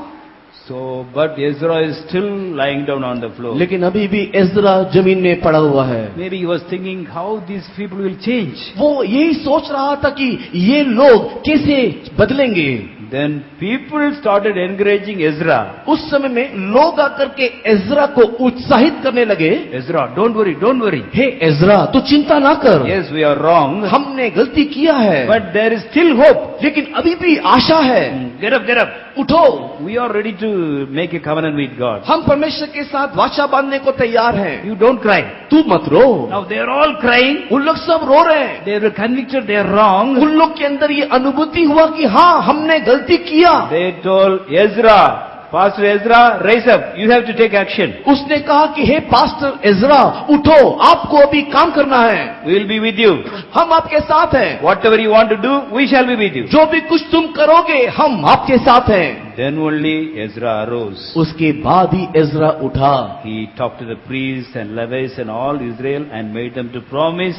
So, but Ezra is still lying down on the floor. लेकिन अभी भी एजरा जमीन में पड़ा हुआ है। Maybe he was thinking how these people will change. वो यही सोच रहा था कि ये लोग कैसे बदलेंगे। Then people started encouraging Ezra. उस समय में लोग आकर के एजरा को उत्साहित करने लगे। Ezra, don't worry, don't worry. Hey Ezra, तू चिंता ना कर। Yes, we are wrong. हमने गलती किया है, But there is still hope. लेकिन अभी भी आशा है। Get up, get up. उठो, We are ready to make a covenant with God. हम परमेश्वर के साथ वाचा बांधने को तैयार हैं। You don't cry. तू मत रो। Now they are all crying. उन लोग सब रो रहे हैं। They were convicted they are wrong. उन लोग के अंदर ये अनुभूति हुआ कि हाँ, हमने गलती किया। They told Ezra, Pastor Ezra, rise up. You have to take action. उसने कहा कि हे पास्टर एजरा, उठो, आपको अभी काम करना है। We will be with you. हम आपके साथ हैं। Whatever you want to do, we shall be with you. जो भी कुछ तुम करोगे, हम आपके साथ हैं। Then only Ezra arose. उसके बाद ही एजरा उठा। He talked to the priests and Levites and all Israel and made them to promise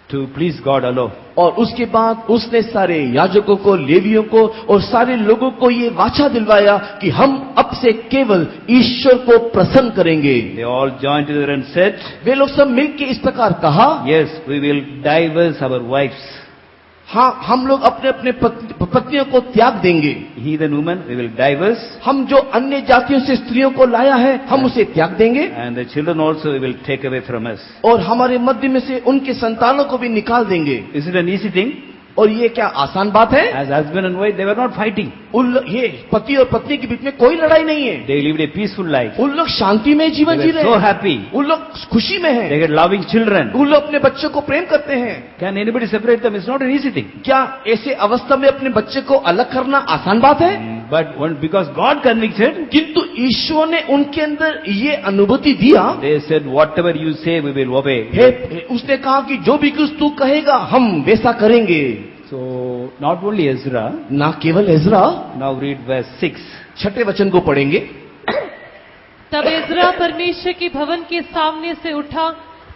to please God alone. और उसके बाद उसने सारे याजकों को, लेवियों को और सारे लोगों को ये वाचा दिलवाया कि हम अब से केवल ईश्वर को प्रसन्न करेंगे। They all joined together and said, वे लोग सब मिलकर इस प्रकार कहा, yes, we will divorce our wives. हाँ, हम लोग अपने अपने पत्नियों को त्याग देंगे। Heathen women, we will divorce. हम जो अन्य जातियों से स्त्रियों को लाया है, हम उसे त्याग देंगे। And the children also we will take away from us. और हमारे मध्य में से उनके संतानों को भी निकाल देंगे। Is it an easy thing? और ये क्या आसान बात है? As husband and wife, they were not fighting. ये पति और पत्नी के बीच में कोई लड़ाई नहीं है। They lived a peaceful life. उन लोग शांति में जीवन They जी were रहे so हैं। happy. उन लोग खुशी में They हैं। had loving children. उन लोग अपने बच्चों को प्रेम करते हैं। Can anybody separate them? It's not an easy thing. क्या ऐसे अवस्था में अपने बच्चे को अलग करना आसान बात है? But because God convicted, किंतु ईश्वर ने उनके अंदर ये अनुभूति दिया। they said, whatever you say, we will obey. उसने कहा कि जो भी कुछ तू कहेगा, हम वैसा करेंगे। So, not only Ezra, ना केवल एजरा। now read verse 6. 6 वचन को पढ़ेंगे। तब एजरा परमेश्वर के भवन के सामने से उठा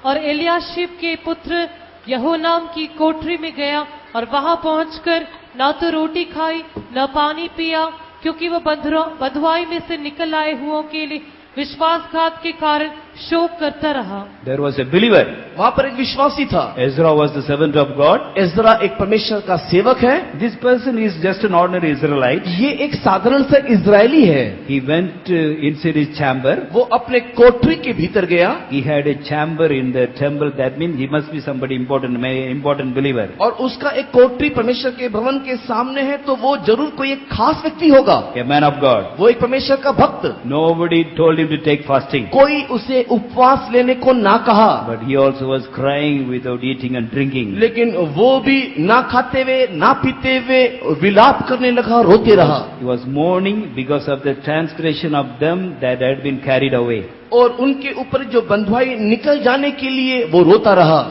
और एलियाशिब के पुत्र यहोनाम की कोठरी में गया और वहां पहुंचकर न तो रोटी खाई न पानी पिया, क्योंकि वह बंधुआई में से निकल आए हुओं के लिए विश्वासघात के कारण शोक करता रहा। There was a believer. वहां पर एक विश्वासी था। Ezra was the servant of God. Ezra एक परमेश्वर का सेवक है। This person is just an ordinary Israelite. ये एक साधारण सा इजरायली है। He went inside his chamber. वो अपने कोठरी के भीतर गया। He had a chamber in the temple. That means he must be somebody important believer. और उसका एक कोठरी परमेश्वर के भवन के सामने है, तो वो जरूर कोई एक खास व्यक्ति होगा। A man of God. वो एक परमेश्वर का भक्त। Nobody told him to take fasting. कोई उसे उपवास लेने को ना कहा, But he also was crying without eating and drinking. लेकिन वो भी ना खाते हुए ना पीते हुए विलाप करने लगा, रोते रहा। He was mourning because of the transgression of them that had been carried away. और उनके ऊपर जो बंधुआई निकल जाने के लिए वो रोता रहा।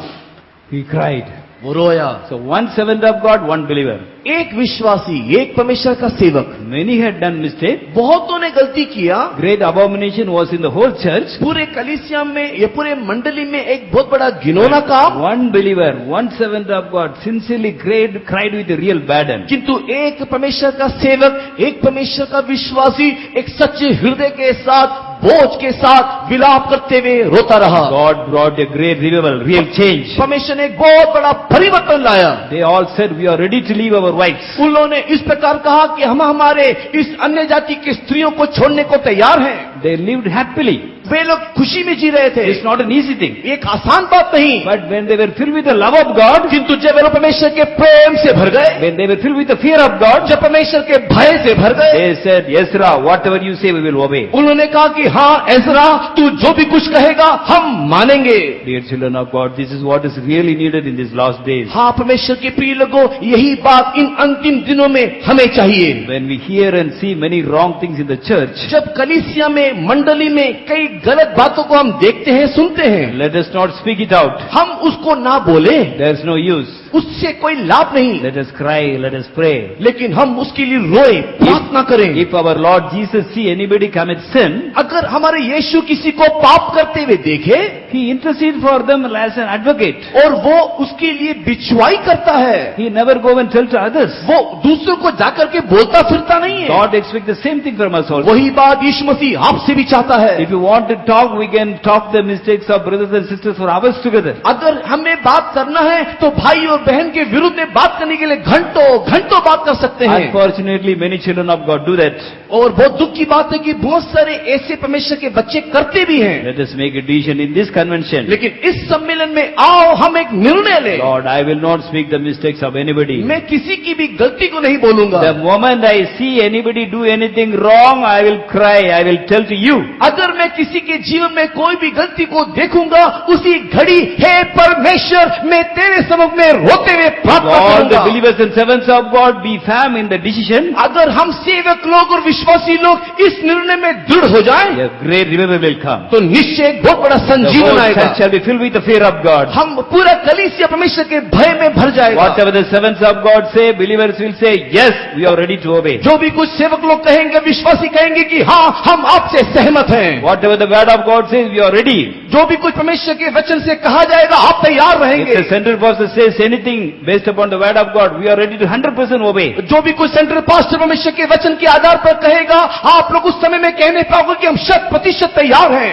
He cried. वो रोया। So one servant of God, one believer. एक विश्वासी, एक परमेश्वर का सेवक। Many had done mistake. बहुतों ने गलती किया। Great abomination was in the whole church. पूरे कलीसिया में, ये पूरे मंडली में एक बहुत बड़ा घिनौना काम। One believer, one servant of God, sincerely cried with a real burden. किंतु एक परमेश्वर का सेवक, एक परमेश्वर का विश्वासी एक सच्चे हृदय के साथ, बोझ के साथ विलाप करते हुए रोता रहा। God brought a great revival, real change. परमेश्वर ने एक बहुत बड़ा परिवर्तन लाया। They all said, we are ready to leave our wives. उन्होंने इस प्रकार कहा कि हम हमारे इस अन्य जाति की स्त्रियों को छोड़ने को तैयार हैं। They lived happily. वे लोग खुशी में जी रहे थे। It's not an easy thing. एक आसान बात नहीं। But when they were filled with the love of God, किंतु जब वे लोग परमेश्वर के प्रेम से भर गए, when they were filled with the fear of God, जब परमेश्वर के भय से भर गए, they said, Ezra, whatever you say, we will obey. उन्होंने कहा कि हाँ एजरा, तू जो भी कुछ कहेगा हम मानेंगे। Dear children of God, this is what is really needed in these last days. हाँ परमेश्वर के प्रिय लोगों, यही बात इन अंतिम दिनों में हमें चाहिए। When we hear and see many wrong things in the church, जब कलीसिया में में, मंडली में कई गलत बातों को हम देखते हैं, सुनते हैं, Let us not speak it out. हम उसको ना बोले, There is no use. उससे कोई लाभ नहीं, Let us cry, let us pray. लेकिन हम उसके लिए रोए, प्रार्थना करें। If our Lord Jesus see anybody commit sin, अगर हमारे यीशु किसी को पाप करते हुए देखे He intercedes for them as an advocate. और वो उसके लिए बिचवाई करता है, He never go and tell to others. वो दूसरों को जाकर के बोलता फिरता नहीं है। God expects the same thing from us also. वही बात यीशु मसीह आपसे भी चाहता है। If you want to talk, we can talk the mistakes of brothers and sisters for hours together. अगर हमें बात करना है तो भाई और बहन के विरुद्ध में बात करने के लिए घंटों घंटों बात कर सकते हैं। Unfortunately, many children of God do that. और बहुत दुख की बात है कि बहुत सारे ऐसे परमेश्वर के बच्चे करते भी हैं। Let us make a decision in this convention. लेकिन इस सम्मेलन में आओ हम एक निर्णय लें। Lord, I will not speak the mistakes of anybody. मैं किसी की भी गलती को नहीं बोलूंगा। The moment I see anybody do anything wrong, I will cry, I will tell to you. अगर मैं किसी के जीवन में कोई भी गलती को देखूंगा, उसी घड़ी हे परमेश्वर मैं तेरे सम्मुख में रोते हुए प्रार्थना All the करूंगा। believers and servants of God be firm in the decision. अगर हम सेवक लोग और विश्वासी लोग इस निर्णय में दृढ़ हो जाएं, A great revival will come. तो निश्चय एक बहुत बड़ा The संजीवन whole आएगा। church shall be filled with the fear of God. हम पूरा कलीसिया परमेश्वर के भय में भर जाएगा। Whatever the servants of God say, believers will say, yes, we are ready to obey. जो भी कुछ सेवक लोग कहेंगे, विश्वासी कहेंगे कि हाँ हम आपसे सहमत हैं। Whatever the word of God says, we are ready. जो भी कुछ परमेश्वर के वचन से कहा जाएगा, आप तैयार If रहेंगे। the central pastor says anything based upon the word of God, we are ready to 100% obey. जो भी कुछ सेंट्रल पास्टर परमेश्वर के वचन के आधार पर कहेगा, आप लोग उस समय में कहने पाओगे कि हम 100% तैयार हैं।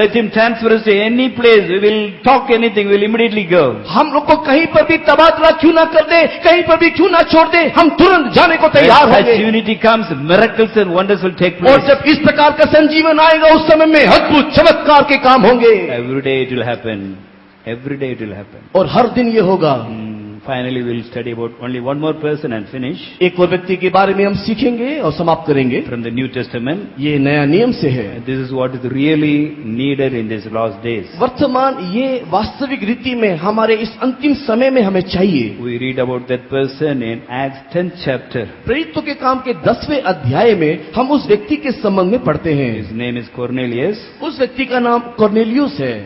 Let him transfer us to any place. We will talk anything. We will immediately go. हम लोग को कहीं पर भी तबादला क्यों ना कर दे, कहीं पर भी क्यों ना छोड़ दे, हम तुरंत जाने को तैयार When such होंगे। unity comes, miracles and wonders will take और place. जब इस प्रकार का संजीवन आएगा, उस समय में अद्भुत चमत्कार के काम होंगे। Every day it will happen. Every day it will happen. और हर दिन ये होगा। Finally, we will study about only one more person and finish एक और व्यक्ति के बारे में हम सीखेंगे और समाप्त करेंगे। from the New Testament. ये नया नियम से है। And this is what is really needed in these last days. वर्तमान ये वास्तविक रीति में हमारे इस अंतिम समय में हमें चाहिए। We read about that person in Acts 10th chapter. प्रेरितों के काम के 10वें अध्याय में हम उस व्यक्ति के संबंध में पढ़ते हैं। His name is Cornelius. उस व्यक्ति का नाम कॉर्नेलियुस है।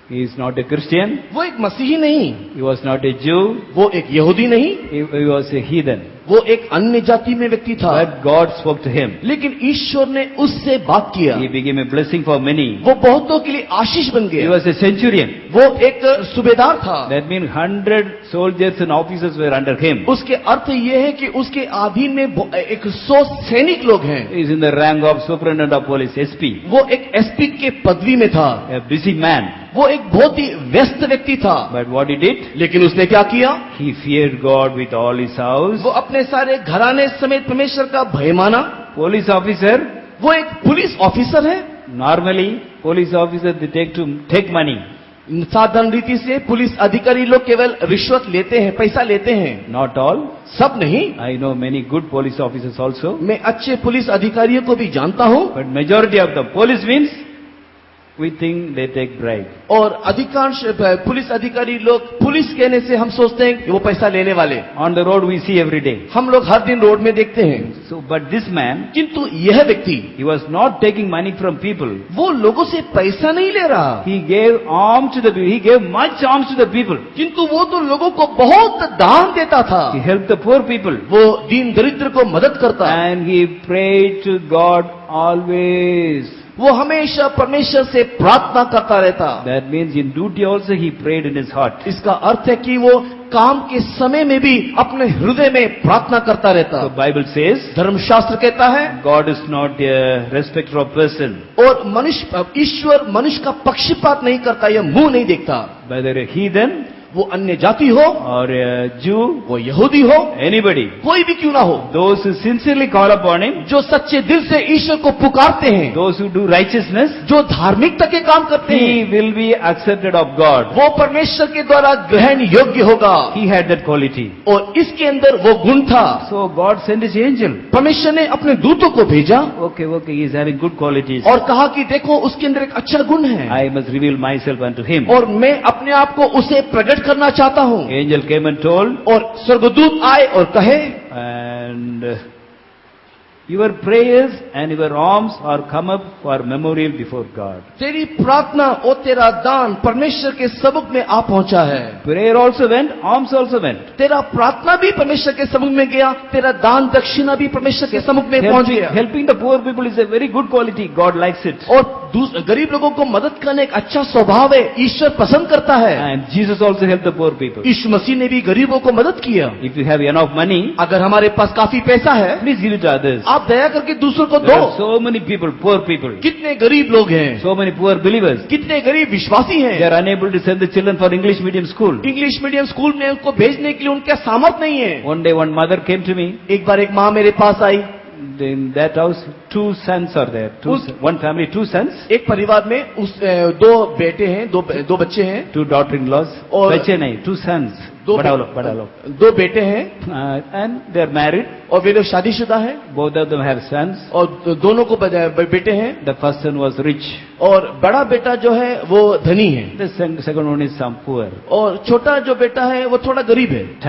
He is not a Christian. वो एक मसीही नहीं, He was not a Jew. वो एक यहूदी नहीं, He was a heathen. वो एक अन्य जाति में व्यक्ति था। But God spoke to him. लेकिन ईश्वर ने उससे बात किया। He became a blessing for many. वो बहुतों के लिए आशीष बन He गया। was a centurion. वो एक सूबेदार था। That means 100 soldiers and officers were under him. उसके अर्थ ये है कि उसके अधीन में 100 सैनिक लोग हैं। He is in the rank of superintendent of police, SP. वो एक एसपी के पदवी में था। A busy man. वो एक बहुत ही व्यस्त व्यक्ति था। But what he did? लेकिन उसने क्या किया? He feared God with all his house. वो अपने सारे घराने समेत परमेश्वर का भय माना। Police officer. वो एक पुलिस ऑफिसर है। Normally, police officer they take money. साधारण रीति से पुलिस अधिकारी लोग केवल रिश्वत लेते हैं, पैसा लेते हैं। Not all. सब नहीं। I know many good police officers also. मैं अच्छे पुलिस अधिकारियों को भी जानता हूँ। But majority of the police means we think they take bribe. और अधिकांश पुलिस अधिकारी लोग पुलिस कहने से हम सोचते हैं कि वो पैसा लेने वाले। On the road we see every day. हम लोग हर दिन रोड में देखते हैं। So, but this man, किंतु यह व्यक्ति he was not taking money from people. वो लोगों से पैसा नहीं ले रहा, He gave alms to the people. He gave much alms to the people. किंतु वो तो लोगों को बहुत दान देता था। He helped the poor people. वो दीन दरिद्र को मदद करता। And he prayed to God always. वो हमेशा परमेश्वर से प्रार्थना करता रहता। That means in duty also he prayed in his heart. इसका अर्थ है कि वो काम के समय में भी अपने हृदय में प्रार्थना करता रहता। The Bible says, धर्मशास्त्र कहता है God is not a respecter of person. और ईश्वर मनुष्य का पक्षपात नहीं करता, या मुंह नहीं देखता। Whether a heathen वो अन्य जाति हो, or a Jew, वो यहूदी हो, anybody, कोई भी क्यों ना हो, those who sincerely call upon him, जो सच्चे दिल से ईश्वर को पुकारते हैं, those who do righteousness, जो धार्मिकता के काम करते he हैं, will be accepted of God. वो परमेश्वर के द्वारा ग्रहण योग्य होगा। He had that quality. और इसके अंदर वो गुण था। So God sent his angel. परमेश्वर ने अपने दूतों को भेजा Okay, he is having good qualities. और कहा कि देखो उसके अंदर एक अच्छा गुण है I must reveal myself unto him. और मैं अपने आप को उसे प्रकट करना चाहता हूँ। Angel came and told, और स्वर्गदूत आए और कहे, and Your prayers and your alms are come up for memorial before God. तेरी प्रार्थना और तेरा दान परमेश्वर के समुख में आ पहुंचा है। Prayer also went, alms also went. तेरा प्रार्थना भी परमेश्वर के समुख में गया, तेरा दान दक्षिणा भी परमेश्वर के समुख में पहुंच गया। Helping the poor people is a very good quality. God likes it. और गरीब लोगों को मदद करना एक अच्छा स्वभाव है, ईश्वर पसंद करता है। And Jesus also helped the poor people. यीशु मसीह ने भी गरीबों को मदद किया। If you have enough money, अगर हमारे पास काफी पैसा है, please give it to others. आप दया करके दूसरों को There दो। are so many people, poor people, कितने गरीब लोग हैं, so many poor believers. कितने गरीब विश्वासी They हैं, are unable to send the children for English medium school. English medium school में उनको भेजने के लिए उनका सामर्थ नहीं है। One day one mother came to me. एक बार एक माँ मेरे पास आई। In that house, 2 sons are there. One family, 2 sons, एक परिवार में दो बेटे हैं, दो बच्चे हैं, 2 daughter-in-laws. और- बच्चे नहीं, 2 sons. बड़ा लोग. दो बेटे हैं And they are married. और वे लोग शादीशुदा हैं Both of them have sons. और दोनों को बेटे हैं। The first son was rich. और बड़ा बेटा जो है वो धनी है The second one is some poor. और छोटा जो बेटा है वो थोड़ा गरीब है।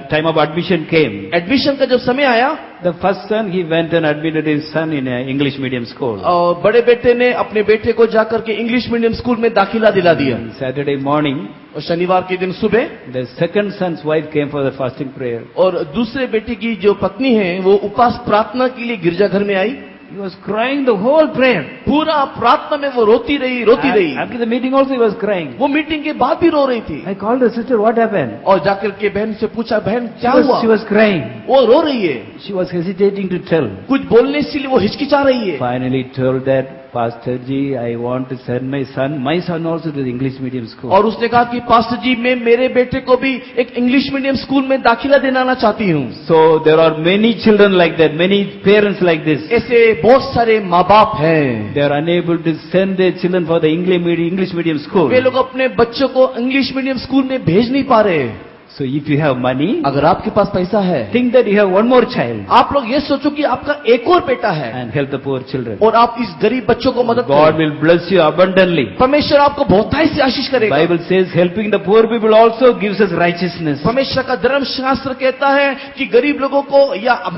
Time of admission came. Admission का जब समय आया, The first son, he went and admitted his son in an English medium school. और बड़े बेटे ने अपने बेटे को जाकर के इंग्लिश मीडियम स्कूल में दाखिला दिला दिया। On Saturday morning, और शनिवार के दिन सुबह the second son's wife came for the fasting prayer. और दूसरे बेटे की जो पत्नी है वो उपास प्रार्थना के लिए गिरजाघर में आई। He was crying the whole prayer. पूरा प्रार्थना में वो रोती रही। After the meeting also he was crying. वो मीटिंग के बाद भी रो रही थी। I called the sister, what happened? और जाकर के बहन से पूछा, बहन क्या हुआ? She was crying. वो रो रही है, She was hesitating to tell. कुछ बोलने से वो हिचकिचा रही है। Finally told that, Pastor ji, I want to send my son also to the English medium school. और उसने कहा कि पास्टर जी मैं मेरे बेटे को भी एक इंग्लिश मीडियम स्कूल में दाखिला दिलाना चाहती हूँ। So there are many children like that, many parents like this. ऐसे बहुत सारे माँ बाप हैं, They are unable to send their children for the English medium school. वे लोग अपने बच्चों को इंग्लिश मीडियम स्कूल में भेज नहीं पा रहे। So if you have money, अगर आपके पास पैसा है, think that you have one more child आप लोग ये सोचो कि आपका एक और बेटा है and help the poor children. और आप इस गरीब बच्चों को मदद God करें। will bless you abundantly. परमेश्वर आपको बहुताई से आशीष करेगा। Bible says helping the poor people also gives us righteousness. परमेश्वर का धर्मशास्त्र कहता है कि गरीब लोगों को या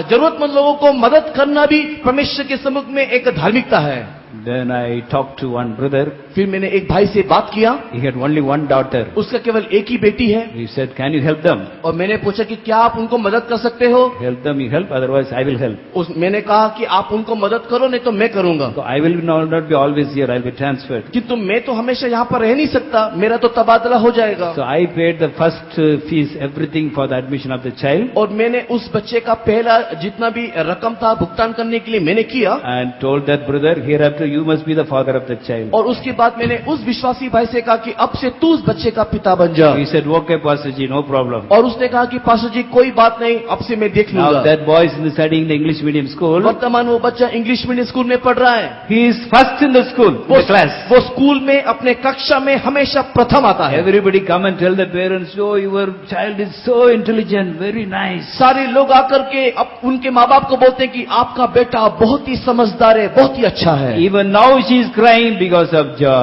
जरूरतमंद लोगों को मदद करना भी परमेश्वर के सम्मुख में एक धार्मिकता है। Then I talked to one brother. फिर मैंने एक भाई से बात किया, He had only one daughter. उसका केवल एक ही बेटी है। He said, can you help them? और मैंने पूछा कि क्या आप उनको मदद कर सकते हो? Help them, you help, otherwise I will help. मैंने कहा कि आप उनको मदद करो, नहीं तो मैं करूंगा। So I will not be always here, I will be transferred. किंतु मैं तो हमेशा यहाँ पर रह नहीं सकता, मेरा तो तबादला हो जाएगा। So I paid the first fees, everything for the admission of the child. और मैंने उस बच्चे का पहला जितना भी रकम था भुगतान करने के लिए मैंने किया। And told that brother, hereafter you must be the father of the child. और उसके बाद मैंने उस विश्वासी भाई से कहा कि अब से तू उस बच्चे का पिता बन जा। He said, okay Pastor Ji, no problem. और उसने कहा कि पास्टर जी कोई बात नहीं, अब से मैं देख Now लूंगा। that boy is studying the English medium school. वर्तमान वो बच्चा इंग्लिश मीडियम स्कूल में पढ़ रहा है। He is first in the school, in the class. वो स्कूल में अपने कक्षा में हमेशा प्रथम आता है। Everybody come and tell the parents, oh your child is so intelligent, very nice. सारे लोग आकर के अब उनके माँ बाप को बोलते हैं कि आपका बेटा बहुत ही समझदार है, बहुत ही अच्छा है। Even now she is crying because of joy.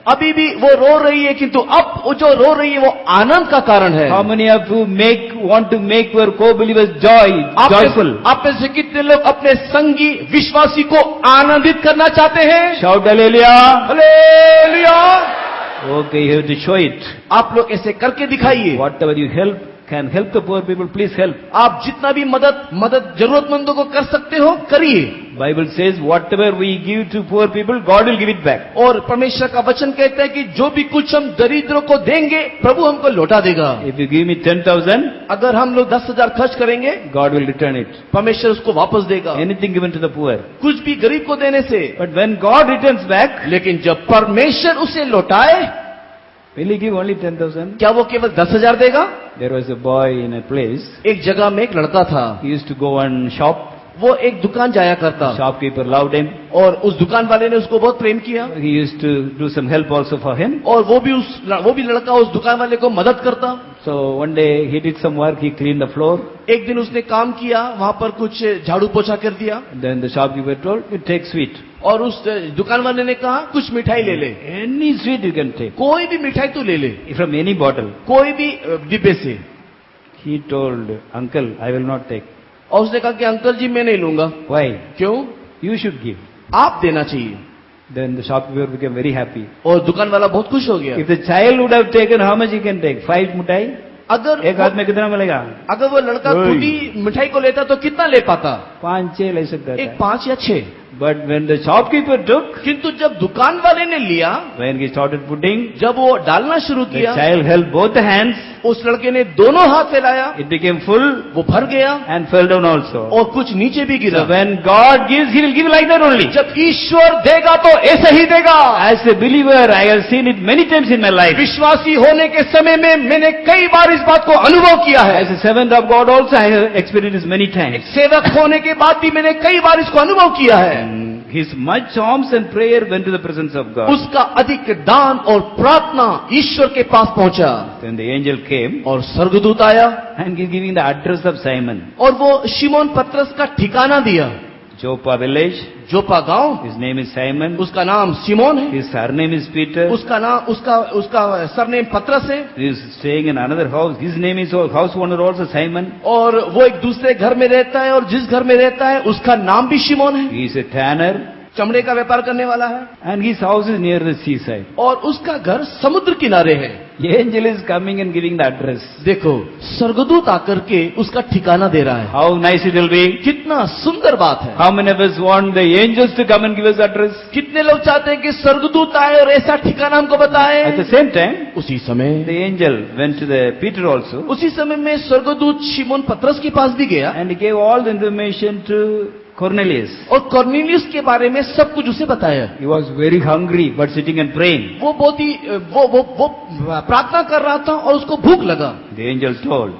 अभी भी वो रो रही है, किंतु अब वो जो रो रही है वो आनंद का कारण है। How many of you want to make your co-believers joyful? आप में से कितने लोग अपने संगी विश्वासी को आनंदित करना चाहते हैं? Shout hallelujah. Hallelujah. Okay, you have to show it. आप लोग ऐसे करके दिखाइए। Whatever you can help the poor people, please help. आप जितना भी मदद जरूरतमंदों को कर सकते हो करिए। Bible says whatever we give to poor people, God will give it back. और परमेश्वर का वचन कहता है कि जो भी कुछ हम दरिद्रों को देंगे प्रभु हमको लौटा देगा। If you give me 10,000, अगर हम लोग 10,000 खर्च करेंगे God will return it. परमेश्वर उसको वापस देगा, Anything given to the poor. कुछ भी गरीब को देने से। But when God returns back, लेकिन जब परमेश्वर उसे लौटाए, will He give only 10,000? क्या वो केवल 10,000 देगा? There was a boy in a place. एक जगह में एक लड़का था, He used to go and shop. वो एक दुकान जाया करता Shopkeeper loved him. और उस दुकान वाले ने उसको बहुत प्रेम किया He used to do some help also for him. और वो भी लड़का उस दुकान वाले को मदद करता। So one day he did some work. He cleaned the floor. एक दिन उसने काम किया, वहां पर कुछ झाड़ू पोछा कर दिया Then the shopkeeper told, "You take sweet. और उस दुकान वाले ने कहा कुछ मिठाई ले ले, Any sweet you can take कोई भी मिठाई तू ले ले, from any bottle." कोई भी डिब्बे से। He told, "Uncle, I will not take." और उसने कहा कि अंकल जी मैं नहीं लूंगा। Why? क्यों? You should give. आप देना चाहिए। Then the shopkeeper became very happy. और दुकान वाला बहुत खुश हो गया। If the child would have taken, how much he can take? 5 मिठाई? अगर एक हाथ में कितना मिलेगा? अगर वो लड़का ओए। खुद ही मिठाई को लेता तो कितना ले पाता? 5-6 ले सकता एक था। 5 या 6। But when the shopkeeper took, किंतु जब दुकान वाले ने लिया, when he started putting, जब वो डालना शुरू the किया, child held both the hands, उस लड़के ने दोनों हाथ फैलाया, it became full वो भर गया and fell down also. और कुछ नीचे भी गिरा। So when God gives, He will give like that only. जब ईश्वर देगा तो ऐसे ही देगा। As a believer, I have seen it many times in my life. विश्वासी होने के समय में मैंने कई बार इस बात को अनुभव किया है। As a servant of God also, I have experienced this many times. सेवक होने के बाद भी मैंने कई बार इसको अनुभव किया है। His much alms and prayer went to the presence of God. उसका अधिक दान और प्रार्थना ईश्वर के पास पहुंचा। Then the angel came और स्वर्गदूत आया and he's giving the address of Simon. और वो शिमोन पतरस का ठिकाना दिया। Joppa village, जोपा गांव, his name is Simon. उसका नाम सिमोन है, His surname is Peter. उसका नाम उसका सरनेम पतरस है He is staying in another house. His name is house owner also Simon. और वो एक दूसरे घर में रहता है और जिस घर में रहता है उसका नाम भी शिमोन है। He is a tanner चमड़े का व्यापार करने वाला है and his house is near the seaside. और उसका घर समुद्र किनारे है। The angel is coming and giving the address. देखो स्वर्गदूत आकर के उसका ठिकाना दे रहा है। How nice it will be. कितना सुंदर बात है। How many of us want the angels to come and give us address? कितने लोग चाहते हैं कि स्वर्गदूत आए और ऐसा ठिकाना हमको बताए। At the same time, उसी समय the angel went to the Peter also उसी समय में स्वर्गदूत शिमोन पतरस के पास भी गया and he gave all the information to Cornelius. और कॉर्नेलियस के बारे में सब कुछ उसे बताया। He was very hungry but sitting and praying. वो बहुत ही वो प्रार्थना कर रहा था और उसको भूख लगा। The angel told,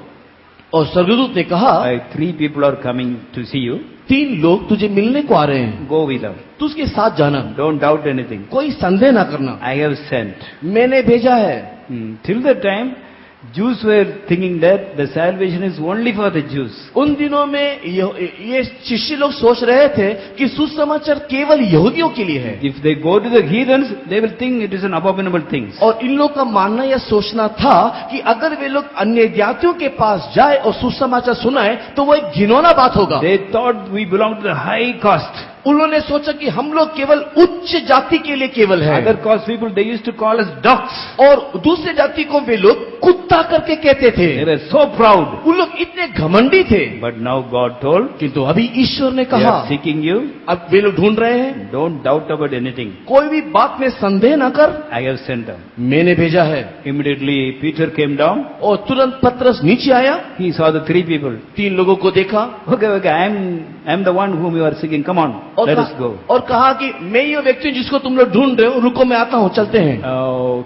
और स्वर्गदूत ने कहा 3 people are coming to see you. 3 लोग तुझे मिलने को आ रहे हैं, Go with them. तू उसके साथ जाना, Don't doubt anything. कोई संदेह ना करना, I have sent. मैंने भेजा है। Till that time, Jews were thinking that the salvation is only for the Jews. उन दिनों में ये शिष्य लोग सोच रहे थे कि सुसमाचार केवल यहूदियों के लिए है। If they go to the heathens, they will think it is an abominable thing. और इन लोग का मानना या सोचना था कि अगर वे लोग अन्य जातियों के पास जाए और सुसमाचार सुनाए तो वो एक घिनौना बात होगा। They thought we belong to the high caste. उन्होंने सोचा कि हम लोग केवल उच्च जाति के लिए केवल है। Other caste people, they used to call us dogs. और दूसरे जाति को वे लोग कुत्ता करके कहते थे। They were so proud. उन लोग इतने घमंडी थे। But now God told, किंतु अभी ईश्वर ने they कहा are seeking you. अब वे लोग ढूंढ रहे हैं, Don't doubt about anything. कोई भी बात में संदेह न कर, I have sent them. मैंने भेजा है। Immediately Peter came down. और तुरंत पतरस नीचे आया, He saw the 3 people. 3 लोगों को देखा Okay, I'm the one whom you are seeking. Come on, और let us go. और कहा कि मैं ये व्यक्ति हूं जिसको तुम लोग ढूंढ रहे हो, रुको मैं आता हूं, चलते हैं।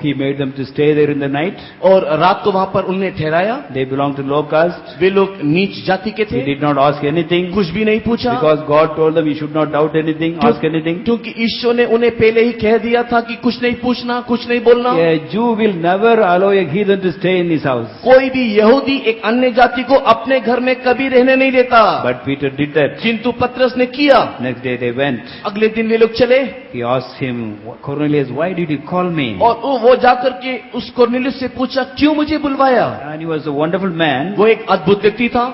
He made them to stay there in the night. और रात को वहां पर उन्हें ठहराया। They belonged to low caste. वे लोग नीच जाति के He थे, did not ask anything कुछ भी नहीं पूछा, because God told them you should not doubt anything, ask anything. क्योंकि ईश्वर ने उन्हें पहले ही कह दिया था कि कुछ नहीं पूछना, कुछ नहीं बोलना। A Jew will never allow a heathen to stay in his house. कोई भी यहूदी एक अन्य जाति को अपने घर में कभी रहने नहीं देता। But Peter did that. किंतु पतरस ने किया। Next day they went. अगले दिन वे लोग चले He asked him, Cornelius, why did you call me? और वो जाकर के उस कॉर्नेलियस से पूछा क्यों मुझे बुलवाया। And he was a wonderful man. वो एक अद्भुत व्यक्ति था।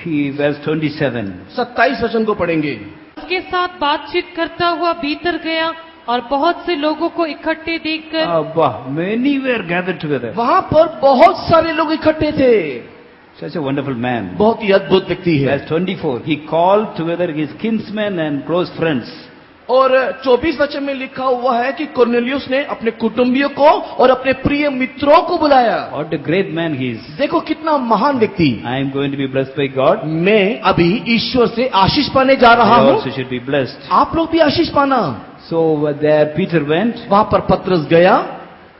He was 27. 27 वचन को पढ़ेंगे। उसके साथ बातचीत करता हुआ भीतर गया और बहुत से लोगों को इकट्ठे देखकर Abba, many were gathered together. वहां पर बहुत सारे लोग इकट्ठे थे। Such a wonderful man. बहुत ही अद्भुत व्यक्ति है। Verse 24. He called together his kinsmen and close friends. और 24 वचन में लिखा हुआ है कि कॉर्नेलियस ने अपने कुटुंबियों को और अपने प्रिय मित्रों को बुलाया। What a great man he is. देखो कितना महान व्यक्ति। I am going to be blessed by God. मैं अभी ईश्वर से आशीष पाने जा रहा I हूँ, also should be blessed. आप लोग भी आशीष पाना। So there Peter went, वहां पर पतरस गया,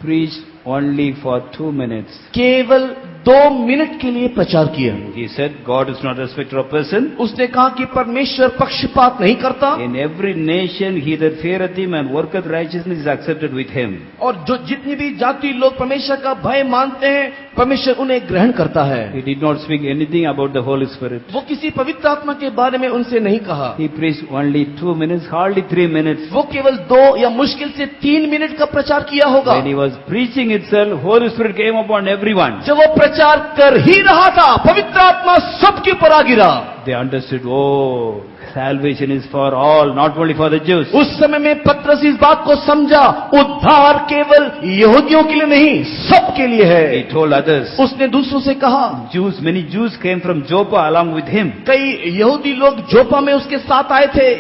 preached only for 2 minutes. केवल 2 मिनट के लिए प्रचार किया। He said, God is not a respecter of person. उसने कहा कि परमेश्वर पक्षपात नहीं करता In every nation he that feareth him and worketh righteousness is accepted with him. और जो जितनी भी जाति लोग परमेश्वर का भय मानते हैं परमेश्वर उन्हें ग्रहण करता है। He did not speak anything about the Holy Spirit. वो किसी पवित्र आत्मा के बारे में उनसे नहीं कहा। He preached only 2 minutes, hardly 3 minutes. वो केवल 2 या मुश्किल से 3 मिनट का प्रचार किया होगा। When he was preaching itself, Holy Spirit came upon everyone. जब वो प्रचार कर ही रहा था, पवित्र आत्मा सबके ऊपर आ गिरा। They understood, oh, salvation is for all, not only for the Jews. उस समय में पतरस इस बात को समझा, उद्धार केवल यहूदियों के लिए नहीं, सबके लिए He है। told others. उसने दूसरों से कहा, Many Jews came from Joppa along with him. कई यहूदी लोग जोपा में उसके साथ आए थे।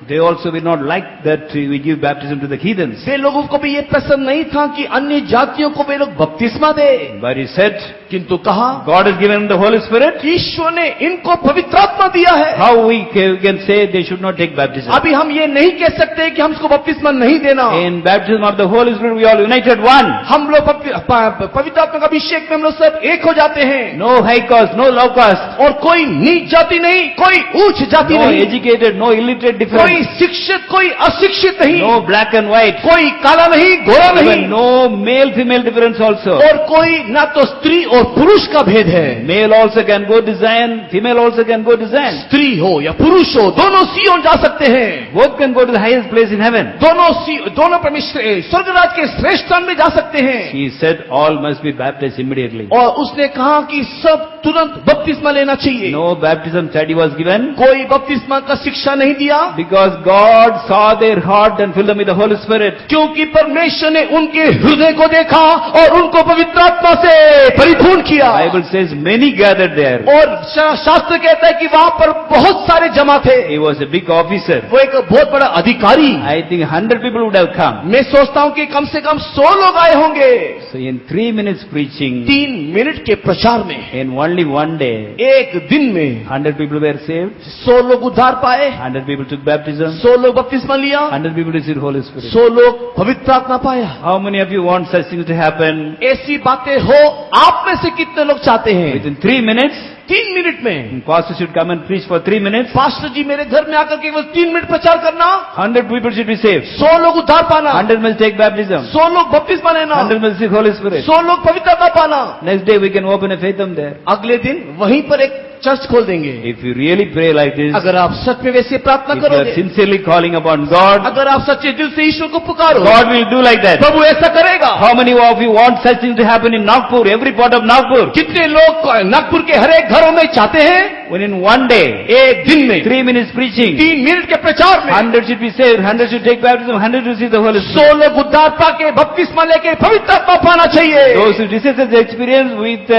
They also will not like that we give baptism to the heathens. वे लोगों को भी ये पसंद नहीं था कि अन्य जातियों को वे लोग बपतिस्मा दे, But he said, किंतु कहा, God has given him the Holy Spirit. ईश्वर ने इनको पवित्र आत्मा दिया है। How we can say they should not take baptism? अभी हम ये नहीं कह सकते कि हमको बपतिस्मा नहीं देना। In baptism of the Holy Spirit, we all united one. हम लोग पवित्र आत्मा का अभिषेक में हम लोग सब एक हो जाते हैं। No high caste, no low caste, और कोई नीच जाति नहीं, कोई ऊंच जाति no नहीं, educated, no illiterate कोई difference, शिक्षित कोई अशिक्षित नहीं, no black and white, कोई काला नहीं गोरा नहीं, even no male-female difference also. और कोई ना तो स्त्री और पुरुष का भेद है। Male also can go to Zion, female also can go to Zion. स्त्री हो या पुरुष हो, दोनों सियोन जा सकते हैं। Both can go to the highest place in heaven. दोनों परमेश्वर स्वर्गराज के श्रेष्ठ स्थान में जा सकते हैं। He said all must be baptized immediately. और उसने कहा कि सब तुरंत बपतिस्मा लेना चाहिए। No baptism study was given कोई बपतिस्मा का शिक्षा नहीं दिया, because God saw their heart and filled them with the Holy Spirit. क्योंकि परमेश्वर ने उनके हृदय को देखा और उनको पवित्र आत्मा से परिपूर्ण किया। Bible says many gathered there. और शास्त्र कहता है कि वहां पर बहुत सारे जमा थे। He was a big officer. वो एक बहुत बड़ा अधिकारी। I think 100 people would have come. मैं सोचता हूं कि कम से कम 100 लोग आए होंगे। So in 3 minutes preaching, 3 minute के प्रचार में, in only one day, एक दिन में 100 people were saved, 100 लोग उद्धार पाए, 100 people took baptism, 100 लोग बपतिस्मा लिया, 100 people received Holy Spirit. 100 लोग पवित्र आत्मा पाया। How many of you want such things to happen? ऐसी बातें हो, आप में से कितने लोग चाहते हैं? Within 3 minutes, 3 मिनट में pastor should come and preach for 3 minutes. Pastor ji मेरे घर में आकर केवल 3 मिनट प्रचार करना, 100 people should be saved. 100 लोग उद्धार पाना, 100 must take baptism. 100 लोग बपतिस्मा लेना, 100 must receive Holy Spirit. 100 लोग पवित्र आत्मा पाना। Next day we can open a faith home there. अगले दिन वहीं पर एक चर्च खोल देंगे। If you really pray like this, अगर आप सच में वैसे प्रार्थना if you are करोगे, sincerely calling upon God, अगर आप सच्चे दिल से ईश्वर को पुकारो, God will do like that. प्रभु ऐसा करेगा। How many of you want such things to happen in Nagpur, every part of Nagpur? कितने लोग नागपुर के हर एक घरों में चाहते हैं? Within one day, एक दिन में 3 minutes preaching, 3 मिनट के प्रचार में 100 should be saved, 100 should take baptism, 100 receive the Holy Spirit. 100 लोग उद्धार पाके बपतिस्मा लेके पवित्र आत्मा पाना चाहिए। Those who receive the experience with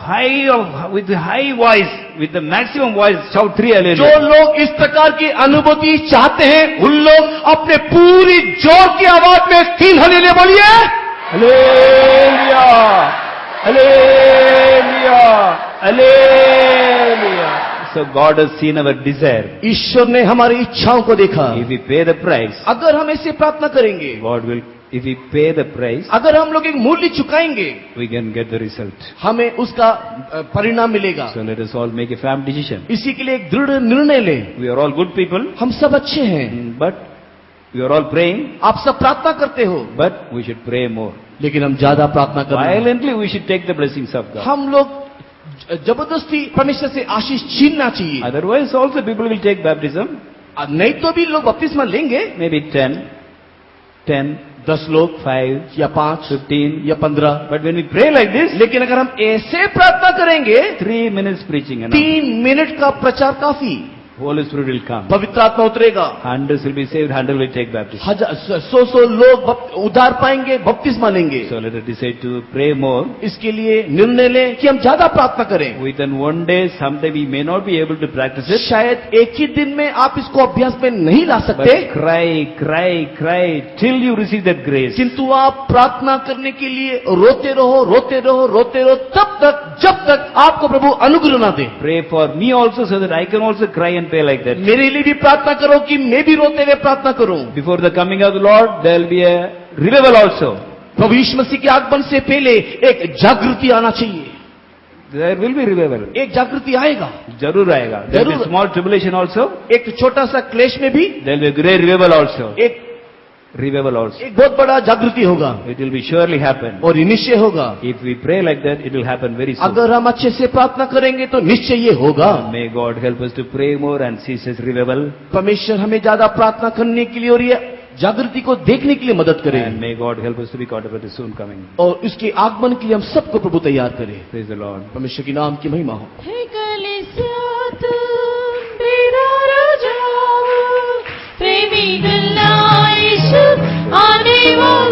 high voice, with the maximum voice, shout 3 जो hallelujah. लोग इस प्रकार की अनुभूति चाहते हैं, उन लोग अपने पूरी जोर की आवाज में 3 हल्लेलुया बोलिए। Hallelujah! Hallelujah! Hallelujah! So God has seen our desire. ईश्वर ने हमारी इच्छाओं को देखा। If we pay the price, अगर हम ऐसे प्रार्थना करेंगे, God will, if we pay the price, अगर हम लोग एक मूल्य चुकाएंगे, we can get the result. हमें उसका परिणाम मिलेगा। So let us all make a firm decision. इसी के लिए एक दृढ़ निर्णय लें। We are all good people, हम सब अच्छे हैं, but we are all praying, आप सब प्रार्थना करते हो, but we should pray more. लेकिन हम ज्यादा प्रार्थना करते हैं। Violently we should take the blessings of God. हम लोग जबरदस्ती परमेश्वर से आशीष छीनना चाहिए। Otherwise also people will take baptism, नहीं तो भी लोग बपतिस्मा लेंगे, maybe 10, 10 लोग 5, या 5 15. या 15। But when we pray like this, लेकिन अगर हम ऐसे प्रार्थना करेंगे, 3 minutes preaching enough. 3 मिनट का प्रचार काफी, Holy Spirit will come. पवित्र आत्मा उतरेगा, Hundreds will be saved, 100 will take baptism. 100 लोग उद्धार पाएंगे, बपतिस्मा लेंगे। So let us decide to pray more. इसके लिए निर्णय लें कि हम ज्यादा प्रार्थना करें। Within one day, sometime we may not be able to practice it. शायद एक ही दिन में आप इसको अभ्यास में नहीं ला But सकते, cry till you receive that grace. किंतु आप प्रार्थना करने के लिए रोते रहो तब तक जब तक आपको प्रभु अनुग्रह ना दे। Pray for me also so that I can also cry and pray like that. मेरे लिए भी प्रार्थना करो कि मैं भी रोते हुए प्रार्थना करूं। Before the coming of the Lord, there will be a revival also. प्रभु यीशु मसीह के आगमन से पहले एक जागृति आना चाहिए। There will be revival. एक जागृति आएगा, जरूर आएगा. There will be जरूर। small tribulation also. एक छोटा सा क्लेश में भी There will be great revival also. एक Also. बहुत बड़ा जागृति होगा It will be surely happen. और ये निश्चय होगा। If we pray like that, it will happen very soon. अगर हम अच्छे से प्रार्थना करेंगे तो निश्चय ये होगा। May God help us to pray more and see such revival. परमेश्वर हमें ज्यादा प्रार्थना करने के लिए और ये जागृति को देखने के लिए मदद करें And may God help us to be caught up with the soon coming. और उसके आगमन के लिए हम सबको प्रभु तैयार करें। Praise the Lord. परमेश्वर के नाम की महिमा हो। हे कलीसिया तुम बेदार जाओ, प्रेमी गल्ला यीशु आने वाला